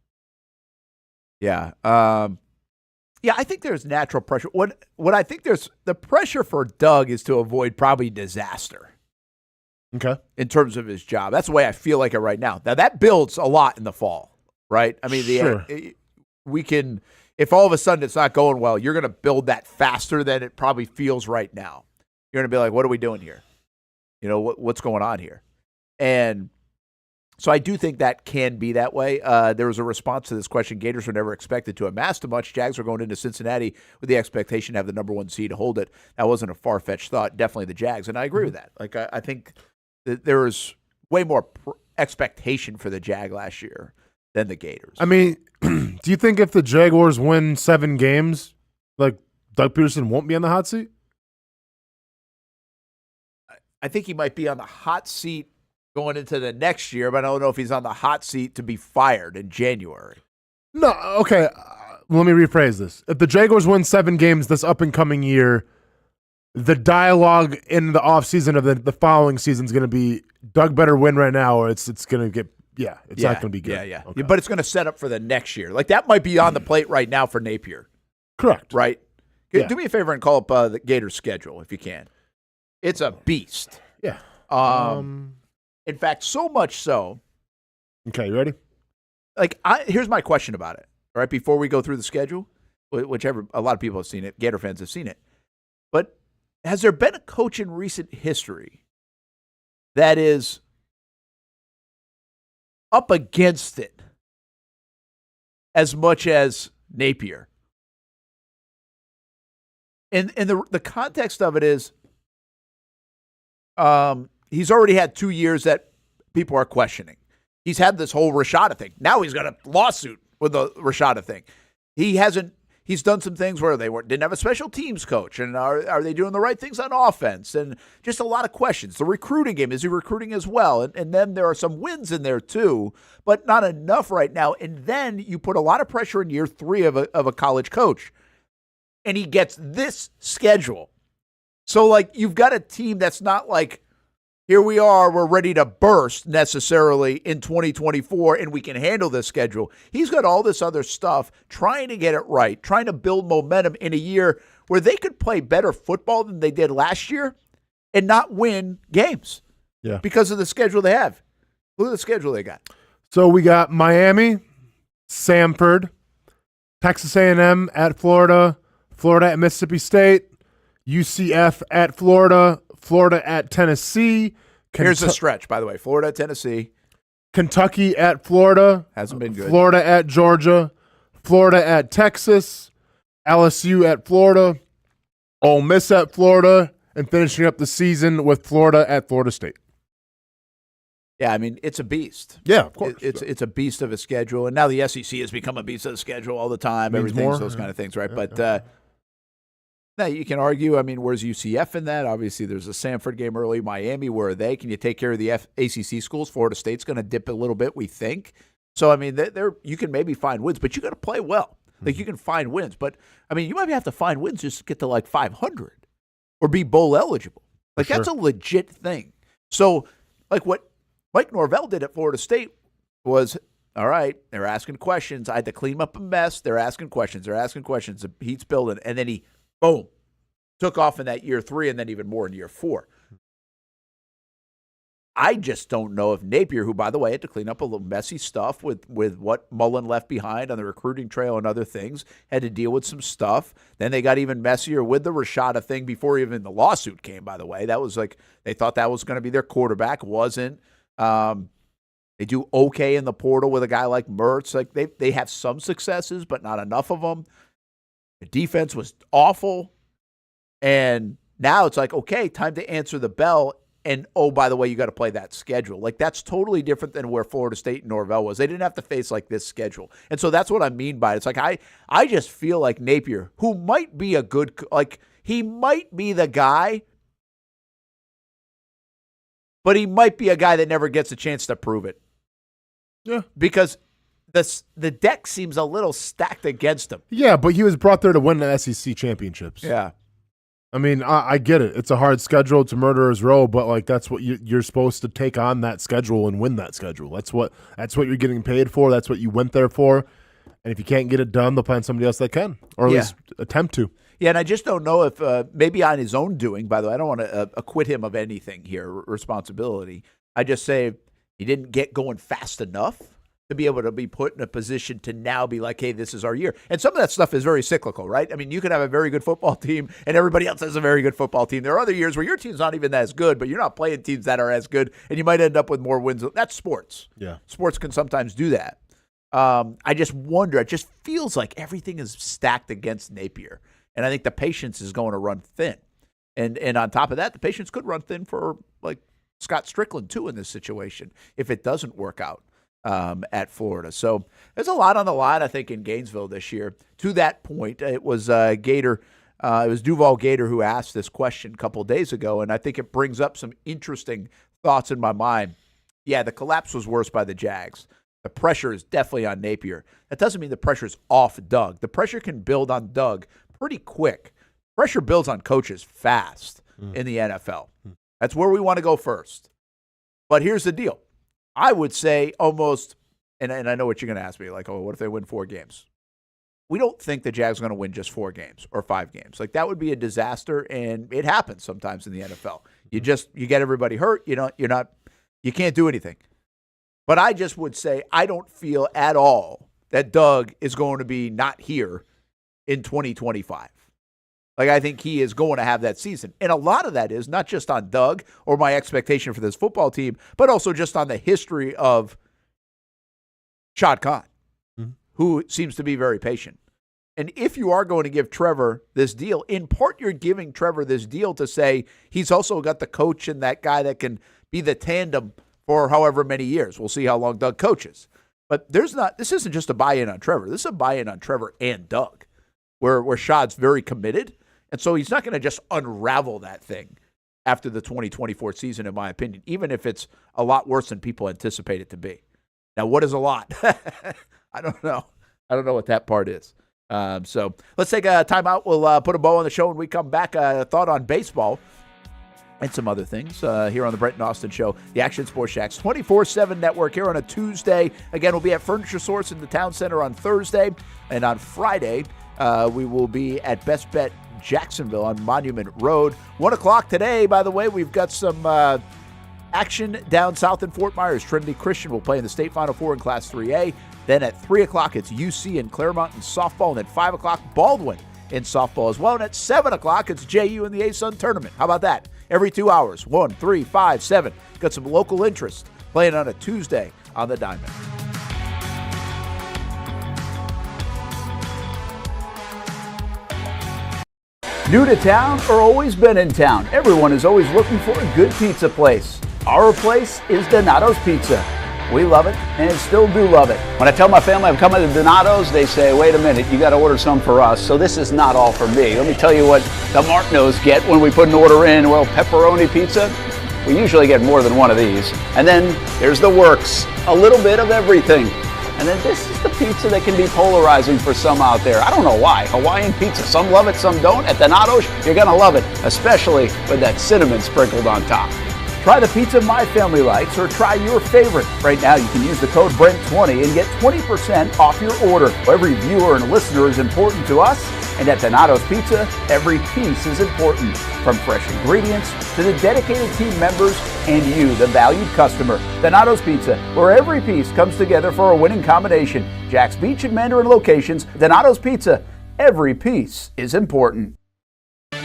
Yeah. Yeah, I think there's natural pressure. What I think there's the pressure for Doug is to avoid probably disaster. Okay. In terms of his job. That's the way I feel like it right now. Now, that builds a lot in the fall, right? I mean, Sure. We can, if all of a sudden it's not going well, you're going to build that faster than it probably feels right now. You're going to be like, what are we doing here? What's going on here? And so I do think that can be that way. There was a response to this question. Gators were never expected to amass too much. Jags were going into Cincinnati with the expectation to have the number 1 seed to hold it. That wasn't a far-fetched thought. Definitely the Jags, and I agree with that. Like I think that there was way more expectation for the Jag last year than the Gators. I mean, do you think if the Jaguars win 7 games, like Doug Pederson won't be on the hot seat? I think he might be on the hot seat going into the next year, but I don't know if he's on the hot seat to be fired in January. No, okay. Let me rephrase this. If the Jaguars win 7 games this up-and-coming year, the dialogue in the offseason of the following season is going to be, Doug better win right now, or it's going to get, it's not going to be good. Yeah. Okay. But it's going to set up for the next year. Like, that might be on the plate right now for Napier. Correct. Right? Yeah. Do me a favor and call up the Gators schedule if you can. It's a beast. Yeah. In fact, so much so. Okay, you ready? Like, here's my question about it. All right, before we go through the schedule, whichever, a lot of people have seen it. Gator fans have seen it. But has there been a coach in recent history that is up against it as much as Napier? And the context of it is, he's already had 2 years that people are questioning. He's had this whole Rashada thing. Now he's got a lawsuit with the Rashada thing. He's done some things where they didn't have a special teams coach, and are they doing the right things on offense? And just a lot of questions. The recruiting game, is he recruiting as well? And then there are some wins in there too, but not enough right now. And then you put a lot of pressure in year 3 of a college coach, and he gets this schedule. So, like, you've got a team that's not like, here we are, we're ready to burst necessarily in 2024, and we can handle this schedule. He's got all this other stuff, trying to get it right, trying to build momentum in a year where they could play better football than they did last year and not win games because of the schedule they have. Look at the schedule they got. So we got Miami, Samford, Texas A&M at Florida, Florida at Mississippi State, UCF at Florida, Florida at Tennessee. Here's a stretch, by the way. Florida at Tennessee. Kentucky at Florida. Hasn't been good. Florida at Georgia. Florida at Texas. LSU at Florida. Ole Miss at Florida. And finishing up the season with Florida at Florida State. Yeah, I mean, it's a beast. Yeah, of course. It's a beast of a schedule. And now the SEC has become a beast of the schedule all the time. Everything, those kind of things, right? Now, you can argue, I mean, where's UCF in that? Obviously, there's a Samford game early. Miami, where are they? Can you take care of the ACC schools? Florida State's going to dip a little bit, we think. So, I mean, you can maybe find wins, but you got to play well. Like, you can find wins. But, I mean, you might have to find wins just to get to, like, 500 or be bowl eligible. Like, that's a legit thing. So, like, what Mike Norvell did at Florida State was, all right, they're asking questions. I had to clean up a mess. They're asking questions. The heat's building. And then he, boom, took off in that year 3 and then even more in year 4. I just don't know if Napier, who, by the way, had to clean up a little messy stuff with what Mullen left behind on the recruiting trail and other things, had to deal with some stuff. Then they got even messier with the Rashada thing before even the lawsuit came, by the way. That was like, they thought that was going to be their quarterback. Wasn't. They do okay in the portal with a guy like Mertz. Like, they have some successes, but not enough of them. The defense was awful. And now it's like, okay, time to answer the bell. And, oh, by the way, you got to play that schedule. Like, that's totally different than where Florida State and Norvell was. They didn't have to face, like, this schedule. And so that's what I mean by it. It's like I just feel like Napier, who might be a good – like, he might be the guy, but he might be a guy that never gets a chance to prove it. Yeah. Because the deck seems a little stacked against him. Yeah, but he was brought there to win the SEC championships. Yeah. I mean, I get it. It's a hard schedule. It's a murderer's row, but like that's what you're supposed to take on that schedule and win that schedule. That's what you're getting paid for. That's what you went there for. And if you can't get it done, they'll find somebody else that can, or at least attempt to. Yeah, and I just don't know if maybe on his own doing, by the way, I don't want to acquit him of anything here, responsibility. I just say he didn't get going fast enough to be able to be put in a position to now be like, hey, this is our year. And some of that stuff is very cyclical, right? I mean, you can have a very good football team and everybody else has a very good football team. There are other years where your team's not even as good, but you're not playing teams that are as good, and you might end up with more wins. That's sports. Yeah. Sports can sometimes do that. I just wonder, it just feels like everything is stacked against Napier. And I think the patience is going to run thin. And on top of that, the patience could run thin for like Scott Strickland too in this situation if it doesn't work out at Florida. So there's a lot on the line, I think, in Gainesville this year. To that point, it was Gator It was Duval Gator who asked this question a couple of days ago, and I think it brings up some interesting thoughts in my mind. Yeah, the collapse was worse by the Jags. The pressure is definitely on Napier. That doesn't mean the pressure's off Doug. The pressure can build on Doug pretty quick. Pressure builds on coaches fast in the NFL. That's where we want to go first. But here's the deal. I would say almost, and I know what you're going to ask me, like, oh, what if they win 4 games? We don't think the Jags are going to win just 4 games or 5 games. Like, that would be a disaster, and it happens sometimes in the NFL. You get everybody hurt. You can't do anything. But I just would say I don't feel at all that Doug is going to be not here in 2025. Like, I think he is going to have that season. And a lot of that is not just on Doug or my expectation for this football team, but also just on the history of Shad Khan, who seems to be very patient. And if you are going to give Trevor this deal, in part you're giving Trevor this deal to say he's also got the coach and that guy that can be the tandem for however many years. We'll see how long Doug coaches. But this isn't just a buy-in on Trevor. This is a buy-in on Trevor and Doug, where Shad's very committed. And so he's not going to just unravel that thing after the 2024 season, in my opinion, even if it's a lot worse than people anticipate it to be. Now, what is a lot? I don't know. I don't know what that part is. So let's take a timeout. We'll put a bow on the show when we come back. A thought on baseball and some other things here on the Brent Austen Show, the Action Sports Jax 24/7 network here on a Tuesday. Again, we'll be at Furniture Source in the Town Center on Thursday. And on Friday, we will be at Best Bet Jacksonville on Monument Road. 1 o'clock today, by the way, we've got some action down south in Fort Myers. Trinity Christian will play in the state Final Four in Class 3A. Then at 3 o'clock, it's UC and Claremont in softball. And at 5 o'clock, Baldwin in softball as well. And at 7 o'clock, it's JU in the A-Sun tournament. How about that? Every 2 hours, 1, 3, 5, 7. Got some local interest playing on a Tuesday on the Diamond. New to town or always been in town? Everyone is always looking for a good pizza place. Our place is Donato's Pizza. We love it and still do love it. When I tell my family I'm coming to Donato's, they say, wait a minute, you got to order some for us. So this is not all for me. Let me tell you what the Martinos get when we put an order in. Well, pepperoni pizza, we usually get more than one of these. And then there's the works, a little bit of everything. And then this is the pizza that can be polarizing for some out there. I don't know why. Hawaiian pizza. Some love it, some don't. At Donato's, you're going to love it, especially with that cinnamon sprinkled on top. Try the pizza my family likes or try your favorite. Right now, you can use the code BRENT20 and get 20% off your order. Every viewer and listener is important to us, and at Donato's Pizza, every piece is important. From fresh ingredients to the dedicated team members and you, the valued customer. Donato's Pizza, where every piece comes together for a winning combination. Jack's Beach and Mandarin locations. Donato's Pizza, every piece is important.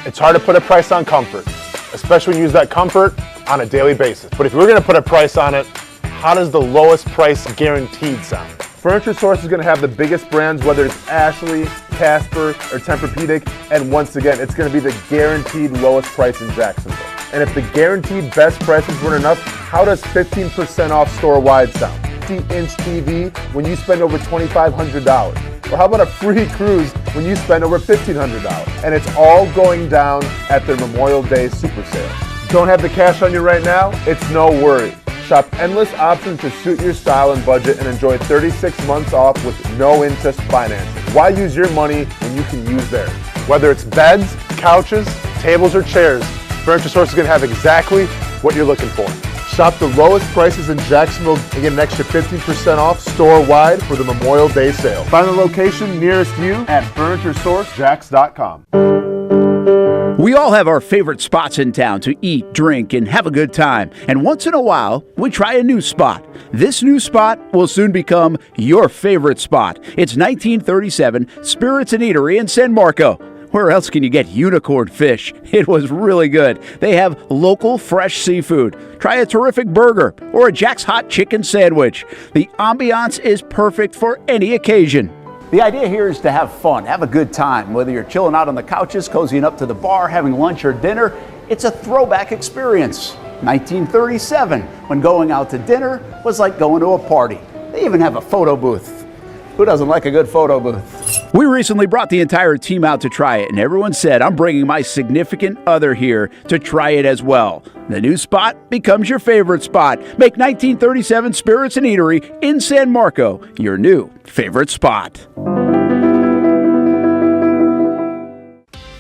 It's hard to put a price on comfort, especially when you use that comfort on a daily basis. But if we're going to put a price on it, how does the lowest price guaranteed sound? Furniture Source is going to have the biggest brands, whether it's Ashley, Casper, or Tempur-Pedic, and once again, it's going to be the guaranteed lowest price in Jacksonville. And if the guaranteed best prices weren't enough, how does 15% off store-wide sound? 50-inch TV when you spend over $2,500? Or how about a free cruise when you spend over $1,500? And it's all going down at their Memorial Day Super Sale. Don't have the cash on you right now? It's no worry. Shop endless options to suit your style and budget and enjoy 36 months off with no interest financing. Why use your money when you can use theirs? Whether it's beds, couches, tables, or chairs, Furniture Source is going to have exactly what you're looking for. Shop the lowest prices in Jacksonville and get an extra 15% off store-wide for the Memorial Day sale. Find the location nearest you at FurnitureSourceJax.com. We all have our favorite spots in town to eat, drink, and have a good time. And once in a while, we try a new spot. This new spot will soon become your favorite spot. It's 1937 Spirits and Eatery in San Marco. Where else can you get unicorn fish? It was really good. They have local fresh seafood. Try a terrific burger or a Jack's Hot Chicken sandwich. The ambiance is perfect for any occasion. The idea here is to have fun, have a good time. Whether you're chilling out on the couches, cozying up to the bar, having lunch or dinner, it's a throwback experience. 1937, when going out to dinner was like going to a party. They even have a photo booth. Who doesn't like a good photo booth? We recently brought the entire team out to try it, and everyone said, I'm bringing my significant other here to try it as well. The new spot becomes your favorite spot. Make 1937 Spirits and Eatery in San Marco your new favorite spot.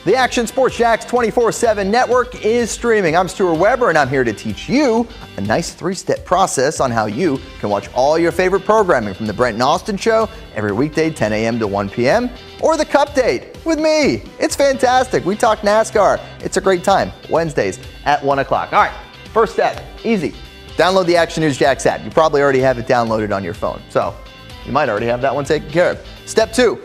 The Action Sports Jacks 24/7 network is streaming. I'm Stuart Weber, and I'm here to teach you a nice 3-step process on how you can watch all your favorite programming from the Brent Austen Show every weekday 10 a.m. to 1 p.m. or the Cup Date with me. It's fantastic. We talk NASCAR. It's a great time. Wednesdays at 1 o'clock. All right, first step, easy. Download the Action News Jacks app. You probably already have it downloaded on your phone, so you might already have that one taken care of. Step 2,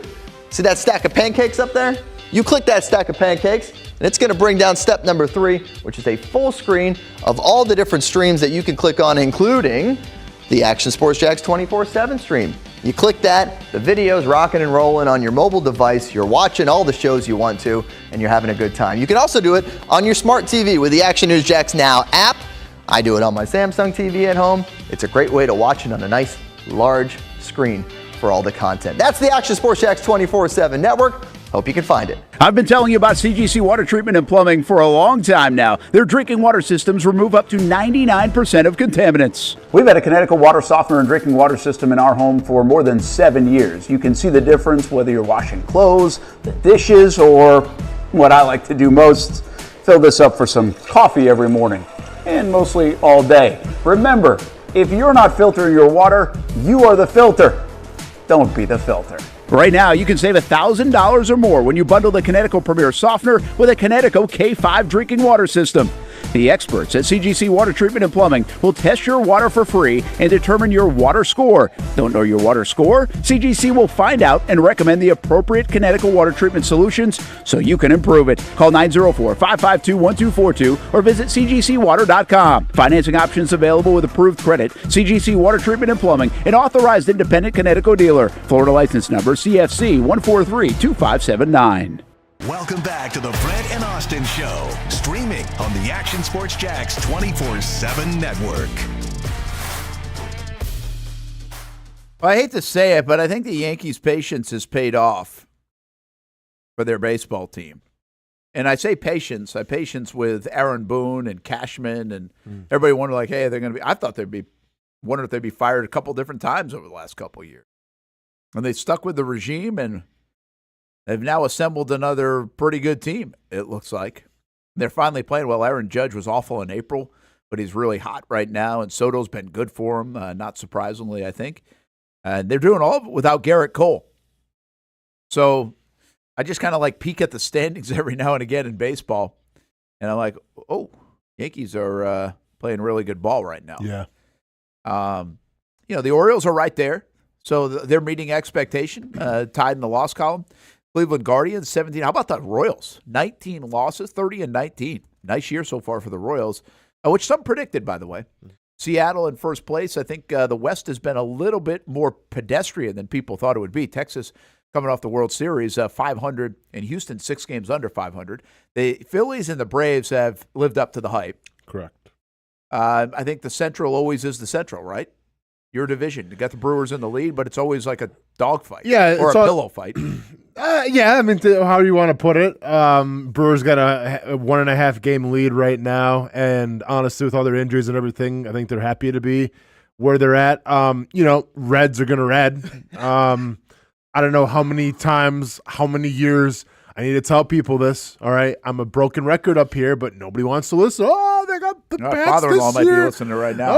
see that stack of pancakes up there? You click that stack of pancakes, and it's going to bring down step number 3, which is a full screen of all the different streams that you can click on, including the Action Sports Jacks 24/7 stream. You click that, the video's rocking and rolling on your mobile device. You're watching all the shows you want to, and you're having a good time. You can also do it on your smart TV with the Action News Jacks Now app. I do it on my Samsung TV at home. It's a great way to watch it on a nice, large screen for all the content. That's the Action Sports Jacks 24/7 network. Hope you can find it. I've been telling you about CGC Water Treatment and Plumbing for a long time now. Their drinking water systems remove up to 99% of contaminants. We've had a Connecticut water softener and drinking water system in our home for more than 7 years. You can see the difference whether you're washing clothes, the dishes, or what I like to do most, fill this up for some coffee every morning, and mostly all day. Remember, if you're not filtering your water, you are the filter. Don't be the filter. Right now, you can save $1,000 or more when you bundle the Connecticut Premier Softener with a Connecticut K5 drinking water system. The experts at CGC Water Treatment and Plumbing will test your water for free and determine your water score. Don't know your water score? CGC will find out and recommend the appropriate Connecticut water treatment solutions so you can improve it. Call 904-552-1242 or visit cgcwater.com. Financing options available with approved credit. CGC Water Treatment and Plumbing, an authorized independent Connecticut dealer. Florida license number CFC 1432579. Welcome back to the Brent and Austen Show, streaming on the Action Sports Jacks 24/7 network. Well, I hate to say it, but I think the Yankees' patience has paid off for their baseball team. And I say patience. I patience with Aaron Boone and Cashman, and everybody wondered, like, hey, they're going to be. I thought wondered if they'd be fired a couple different times over the last couple of years. And they stuck with the regime, and they've now assembled another pretty good team, it looks like. They're finally playing well. Aaron Judge was awful in April, but he's really hot right now, and Soto's been good for him, not surprisingly, I think. They're doing all of it without Garrett Cole. So I just kind of like peek at the standings every now and again in baseball, and I'm like, oh, Yankees are playing really good ball right now. Yeah. The Orioles are right there, so they're meeting expectation, tied in the loss column. Cleveland Guardians, 17. How about the Royals? 19 losses, 30-19. Nice year so far for the Royals, which some predicted, by the way. Seattle in first place. I think the West has been a little bit more pedestrian than people thought it would be. Texas coming off the World Series, 500, and Houston 6 games under 500. The Phillies and the Braves have lived up to the hype. Correct. I think the Central always is the Central, right? Your division. You got the Brewers in the lead, but it's always like a dogfight or a pillow fight. Yeah, I mean, how do you want to put it? Brewers got a 1.5 game lead right now, and honestly, with all their injuries and everything, I think they're happy to be where they're at. Reds are going to red. I don't know how many times, how many years I need to tell people this. All right, I'm a broken record up here, but nobody wants to listen. Oh, they got the bats father-in-law this might year. be listening right now.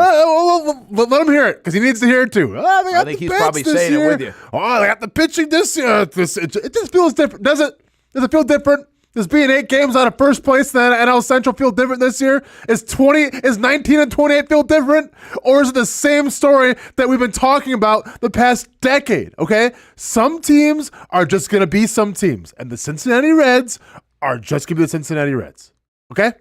Let him hear it because he needs to hear it too. Oh, they got I think the he's bats probably this saying year. it with you. Oh, they got the pitching this year. It just feels different, does it? Does it feel different? Does being 8 games out of first place in the NL Central feel different this year? Is 19 and 28 feel different? Or is it the same story that we've been talking about the past decade, okay? Some teams are just going to be some teams, and the Cincinnati Reds are just going to be the Cincinnati Reds, okay?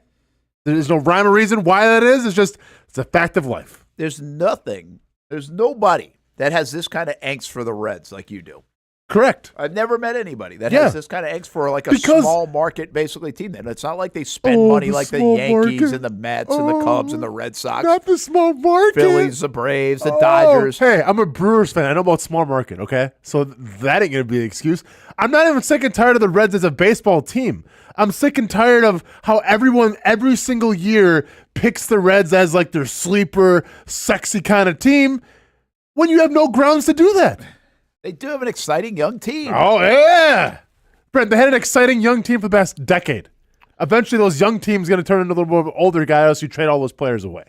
There's no rhyme or reason why that is. It's a fact of life. There's nobody that has this kind of angst for the Reds like you do. Correct. I've never met anybody that has this kind of eggs for like a small market, basically, team. Then it's not like they spend money like the Yankees and the Mets and the Cubs and the Red Sox. Not the small market. Phillies, the Braves, the Dodgers. Hey, I'm a Brewers fan. I know about small market, okay? So that ain't going to be an excuse. I'm not even sick and tired of the Reds as a baseball team. I'm sick and tired of how everyone every single year picks the Reds as like their sleeper, sexy kind of team when you have no grounds to do that. They do have an exciting young team. Oh, yeah. Brent, they had an exciting young team for the past decade. Eventually, those young teams going to turn into a little more of older guys who trade all those players away.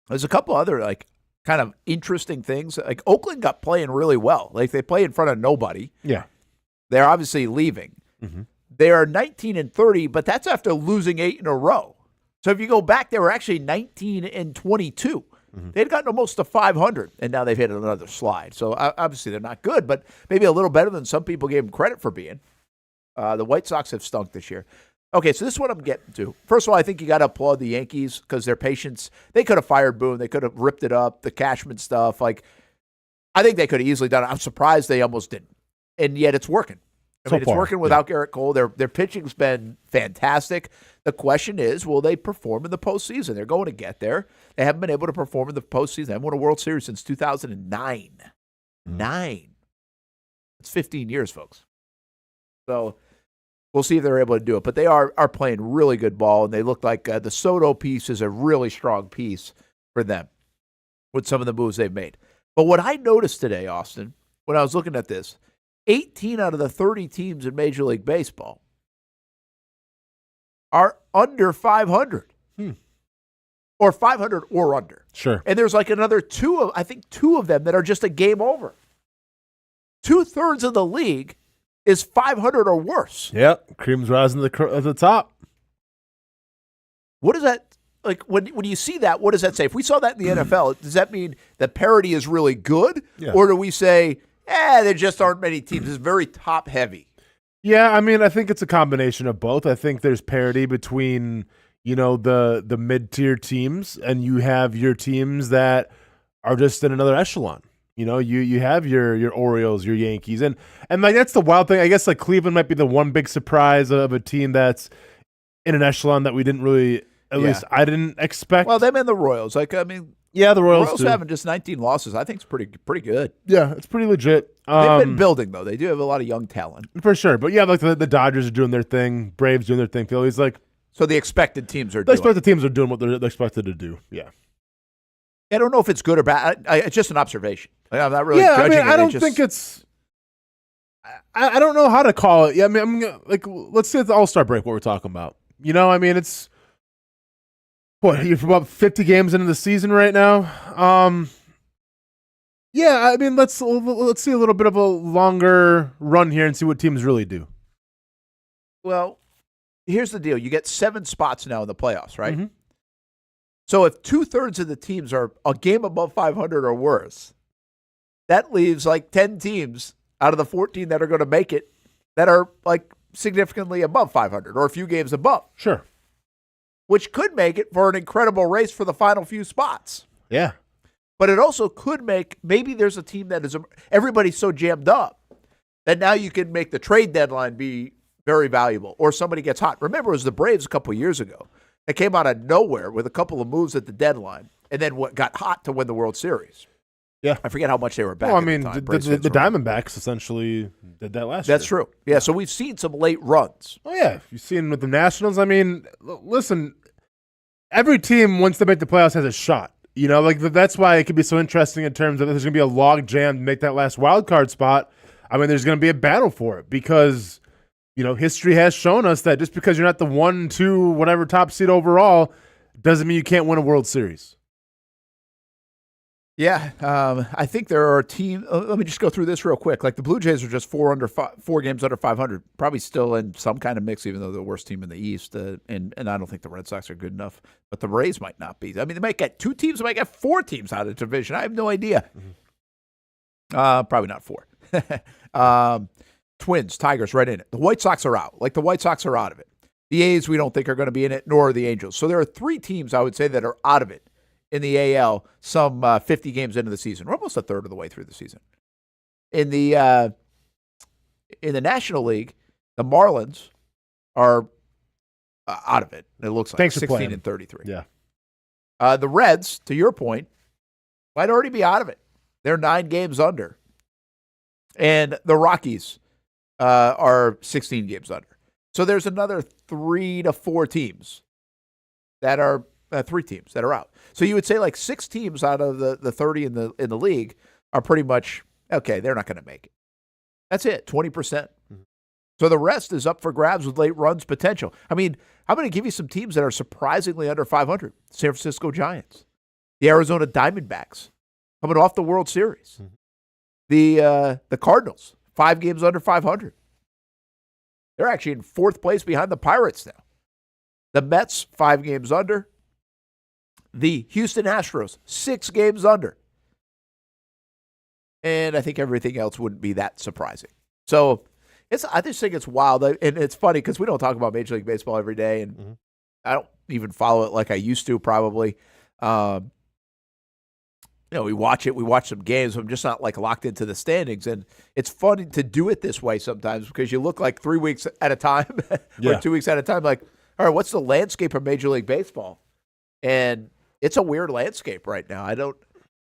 There's a couple other like kind of interesting things. Like Oakland got playing really well. Like they play in front of nobody. Yeah. They're obviously leaving. Mm-hmm. They are 19-30, but that's after losing 8 in a row. So if you go back, they were actually 19-22. They'd gotten almost to 500, and now they've hit another slide. So obviously they're not good, but maybe a little better than some people gave them credit for being. The White Sox have stunk this year. Okay, so this is what I'm getting to. First of all, I think you got to applaud the Yankees because their patience. They could have fired Boone. They could have ripped it up, the Cashman stuff. Like, I think they could have easily done it. I'm surprised they almost didn't. And yet it's working. I mean, it's working without Garrett Cole. Their pitching's been fantastic. The question is, will they perform in the postseason? They're going to get there. They haven't been able to perform in the postseason. They haven't won a World Series since 2009. 9. It's 15 years, folks. So we'll see if they're able to do it. But they are playing really good ball, and they look like the Soto piece is a really strong piece for them with some of the moves they've made. But what I noticed today, Austin, when I was looking at this, 18 out of the 30 teams in Major League Baseball are under 500. Or 500 or under. Sure. And there's like another two of them that are just a game over. 2/3 of the league is 500 or worse. Yep. Cream's rising to the top. What does that, like, when you see that, what does that say? If we saw that in the NFL, does that mean the parity is really good? Yeah. Or do we say, there just aren't many teams? It's very top heavy. Yeah, I mean, I think it's a combination of both. I think there's parity between, the mid-tier teams, and you have your teams that are just in another echelon. You have your Orioles, your Yankees, and like that's the wild thing. I guess like Cleveland might be the one big surprise of a team that's in an echelon that we didn't really, at least I didn't expect. Well, them and the Royals. Like, I mean, yeah, the Royals having just 19 losses, I think it's pretty good. Yeah, it's pretty legit. They've been building, though. They do have a lot of young talent. For sure. But yeah, like the Dodgers are doing their thing, Braves doing their thing, Phillies like. So the expected teams are doing. The expected teams are doing what they're expected to do. Yeah. I don't know if it's good or bad. It's just an observation. I'm not really judging it. I don't think it's. I don't know how to call it. Yeah, I mean, let's say it's the All-Star break. What we're talking about. It's you're about 50 games into the season right now. Yeah, I mean, let's see a little bit of a longer run here and see what teams really do. Well, here's the deal. You get 7 spots now in the playoffs, right? Mm-hmm. So if 2/3 of the teams are a game above 500 or worse, that leaves like 10 teams out of the 14 that are going to make it that are like significantly above 500 or a few games above. Sure. Which could make it for an incredible race for the final few spots. Yeah. But it also could make, maybe there's a team that is, everybody's so jammed up that now you can make the trade deadline be very valuable, or somebody gets hot. Remember, it was the Braves a couple of years ago. They came out of nowhere with a couple of moves at the deadline, and then what got hot to win the World Series. Yeah. I forget how much they were back. Well, I mean, the Diamondbacks essentially did that last year. That's true. Yeah, so we've seen some late runs. Oh, yeah. You've seen with the Nationals. I mean, listen, every team, once they make the playoffs, has a shot. That's why it could be so interesting in terms of if there's going to be a log jam to make that last wild card spot. I mean, there's going to be a battle for it because, history has shown us that just because you're not the 1, 2, whatever top seed overall doesn't mean you can't win a World Series. Yeah, I think there are teams. Let me just go through this real quick. Like the Blue Jays are just 4 games under 500, probably still in some kind of mix, even though they're the worst team in the East. And I don't think the Red Sox are good enough, but the Rays might not be. I mean, they might get 2 teams, they might get 4 teams out of the division. I have no idea. Probably not 4. Twins, Tigers, right in it. The White Sox are out. Like the White Sox are out of it. The A's we don't think are going to be in it, nor are the Angels. So there are 3 teams I would say that are out of it in the AL, some 50 games into the season. We're almost a third of the way through the season. In the in the National League, the Marlins are out of it. It looks like Thanks for 16 playing. and 33. Yeah. The Reds, to your point, might already be out of it. They're 9 games under. And the Rockies are 16 games under. So there's another 3 to 4 teams that are 3 teams that are out. So you would say like 6 teams out of the 30 in the league are pretty much, okay, they're not going to make it. That's it, 20%. Mm-hmm. So the rest is up for grabs with late runs potential. I mean, I'm going to give you some teams that are surprisingly under 500. San Francisco Giants, the Arizona Diamondbacks, coming off the World Series. Mm-hmm. The Cardinals, 5 games under 500. They're actually in 4th place behind the Pirates now. The Mets, 5 games under. The Houston Astros, 6 games under. And I think everything else wouldn't be that surprising. So I just think it's wild. And it's funny because we don't talk about Major League Baseball every day. And I don't even follow it like I used to probably. We watch it. We watch some games. I'm just not like locked into the standings. And it's fun to do it this way sometimes because you look like 3 weeks at a time or 2 weeks at a time. Like, all right, what's the landscape of Major League Baseball? And it's a weird landscape right now.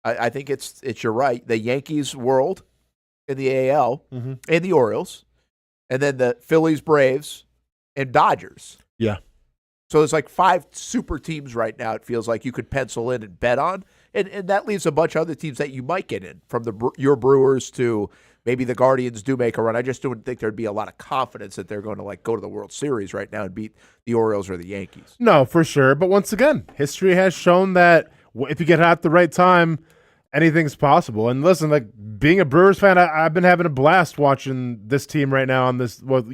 I think it's you're right. The Yankees world in the AL and the Orioles, and then the Phillies, Braves, and Dodgers. Yeah. So there's like 5 super teams right now. It feels like you could pencil in and bet on. And that leaves a bunch of other teams that you might get in, from your Brewers to maybe the Guardians do make a run. I just don't think there'd be a lot of confidence that they're going to like go to the World Series right now and beat the Orioles or the Yankees. No, for sure. But once again, history has shown that if you get out at the right time, anything's possible. And listen, like being a Brewers fan, I've been having a blast watching this team right now on this. What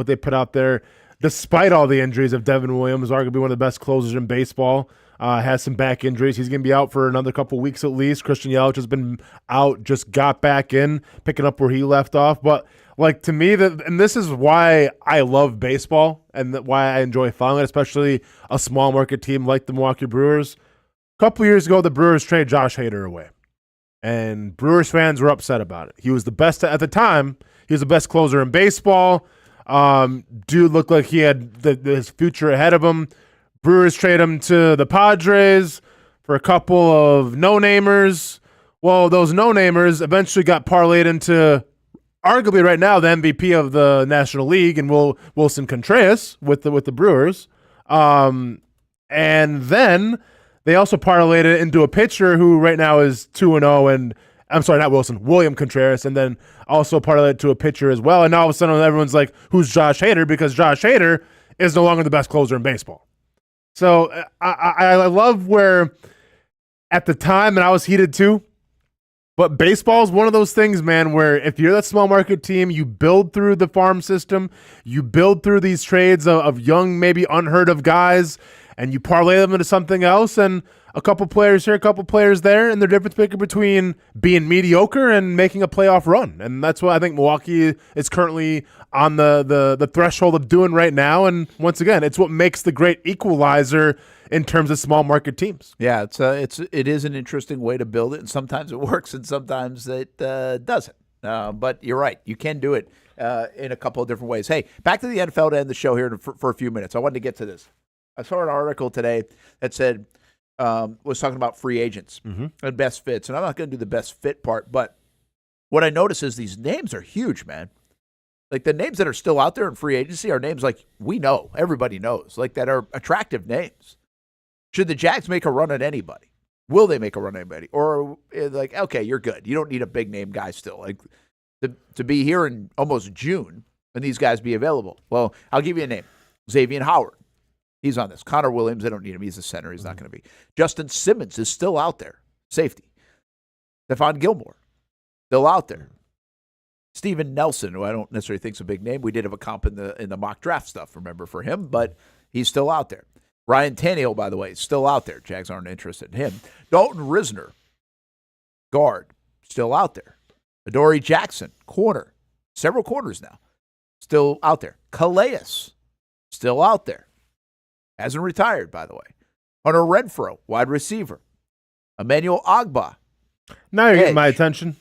they put out there, despite all the injuries of Devin Williams, arguably one of the best closers in baseball. Has some back injuries. He's going to be out for another couple weeks at least. Christian Yelich has been out, just got back in, picking up where he left off. But like to me, and this is why I love baseball and why I enjoy following it, especially a small market team like the Milwaukee Brewers. A couple years ago, the Brewers traded Josh Hader away, and Brewers fans were upset about it. He was the best at the time. He was the best closer in baseball. Dude looked like he had his future ahead of him. Brewers trade him to the Padres for a couple of no-namers. Well, those no-namers eventually got parlayed into arguably right now the MVP of the National League and Wilson Contreras with the Brewers. And then they also parlayed it into a pitcher who right now is 2-0 and I'm sorry, not Wilson, William Contreras, and then also parlayed it to a pitcher as well. And now all of a sudden everyone's like, who's Josh Hader? Because Josh Hader is no longer the best closer in baseball. So I love where at the time, and I was heated too, but baseball is one of those things, man, where if you're that small market team, you build through the farm system, you build through these trades of young, maybe unheard of guys, and you parlay them into something else, and a couple players here, a couple players there, and the difference maker between being mediocre and making a playoff run. And that's what I think Milwaukee is currently on the threshold of doing right now. And once again, it's what makes the great equalizer in terms of small market teams. Yeah, it is an interesting way to build it, and sometimes it works and sometimes it doesn't. But you're right, you can do it in a couple of different ways. Hey, back to the NFL to end the show here for a few minutes. I wanted to get to this. I saw an article today that said was talking about free agents and best fits, and I'm not going to do the best fit part, but what I notice is these names are huge, man. Like the names that are still out there in free agency are names like we know, everybody knows, like that are attractive names. Should the Jags make a run at anybody? Will they make a run at anybody? Or like, okay, you're good. You don't need a big name guy still. Like to be here in almost June and these guys be available. Well, I'll give you a name. Xavier Howard. He's on this. Connor Williams, they don't need him. He's a center. He's not going to be. Justin Simmons is still out there. Safety. Stephon Gilmore, still out there. Steven Nelson, who I don't necessarily think is a big name. We did have a comp in the mock draft stuff, remember, for him, but he's still out there. Ryan Tannehill, by the way, is still out there. Jags aren't interested in him. Dalton Risner, guard, still out there. Adoree Jackson, corner. Several corners now. Still out there. Calais, still out there. Hasn't retired, by the way. Hunter Renfrow, wide receiver. Emmanuel Ogbah. Now you're getting my attention.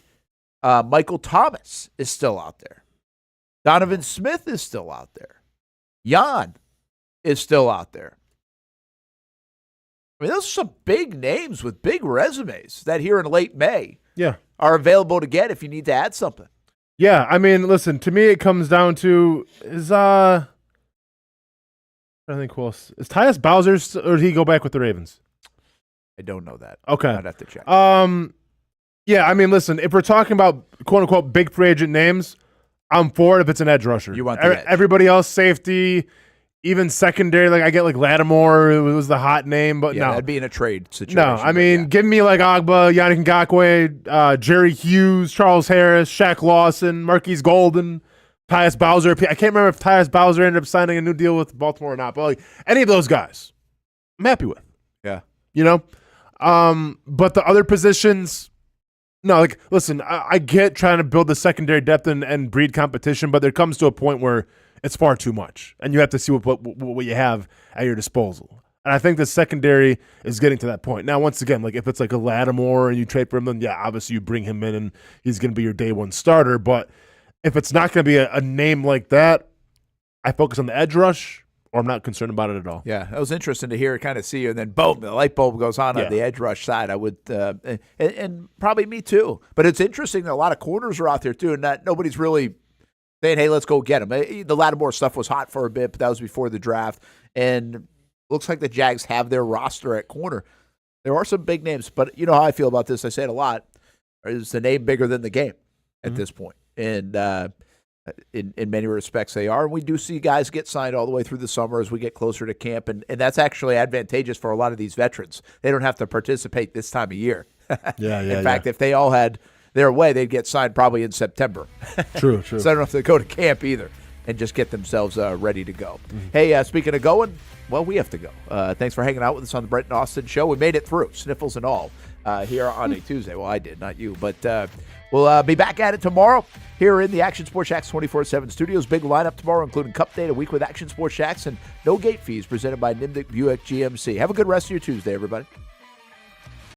Michael Thomas is still out there. Donovan Smith is still out there. Jan is still out there. I mean, those are some big names with big resumes that here in late May are available to get if you need to add something. Yeah, I mean, listen, to me it comes down to I think who else? Is Tyus Bowser or did he go back with the Ravens? I don't know that. Okay. I'd have to check. Yeah, I mean, listen, if we're talking about quote-unquote big free agent names, I'm for it if it's an edge rusher. You want the edge. Everybody else, safety, even secondary, like I get like Lattimore, it was the hot name, but no. That'd be in a trade situation. No, I mean, give me like Agba, Yannick Ngakoue, Jerry Hughes, Charles Harris, Shaq Lawson, Marquise Golden, Tyus Bowser. I can't remember if Tyus Bowser ended up signing a new deal with Baltimore or not, but like any of those guys, I'm happy with. Yeah. You know? But the other positions, no, like, listen, I get trying to build the secondary depth and breed competition, but there comes to a point where it's far too much, and you have to see what you have at your disposal. And I think the secondary is getting to that point. Now, once again, like if it's like a Lattimore and you trade for him, then yeah, obviously you bring him in and he's going to be your day one starter. But if it's not going to be a name like that, I focus on the edge rush, or I'm not concerned about it at all. Yeah, that was interesting to hear, kind of see you, and then boom, the light bulb goes on the edge rush side. I would, and probably me too. But it's interesting that a lot of corners are out there too, and nobody's really saying, hey, let's go get him. The Lattimore stuff was hot for a bit, but that was before the draft. And looks like the Jags have their roster at corner. There are some big names, but you know how I feel about this. I say it a lot. Is the name bigger than the game at this point? And in many respects they are. And we do see guys get signed all the way through the summer as we get closer to camp. And that's actually advantageous for a lot of these veterans. They don't have to participate this time of year. In fact, if they all had their way, they'd get signed probably in September. True. So they don't have to go to camp either and just get themselves ready to go. Hey, speaking of going, well, we have to go. Thanks for hanging out with us on the Brent Austen Show. We made it through, sniffles and all, here on a Tuesday. Well, I did, not you. But we'll be back at it tomorrow here in the Action Sports Shacks 24/7 studios. Big lineup tomorrow, including Cup Day, a week with Action Sports Shacks, and no gate fees presented by Nimdick Buick GMC. Have a good rest of your Tuesday, everybody.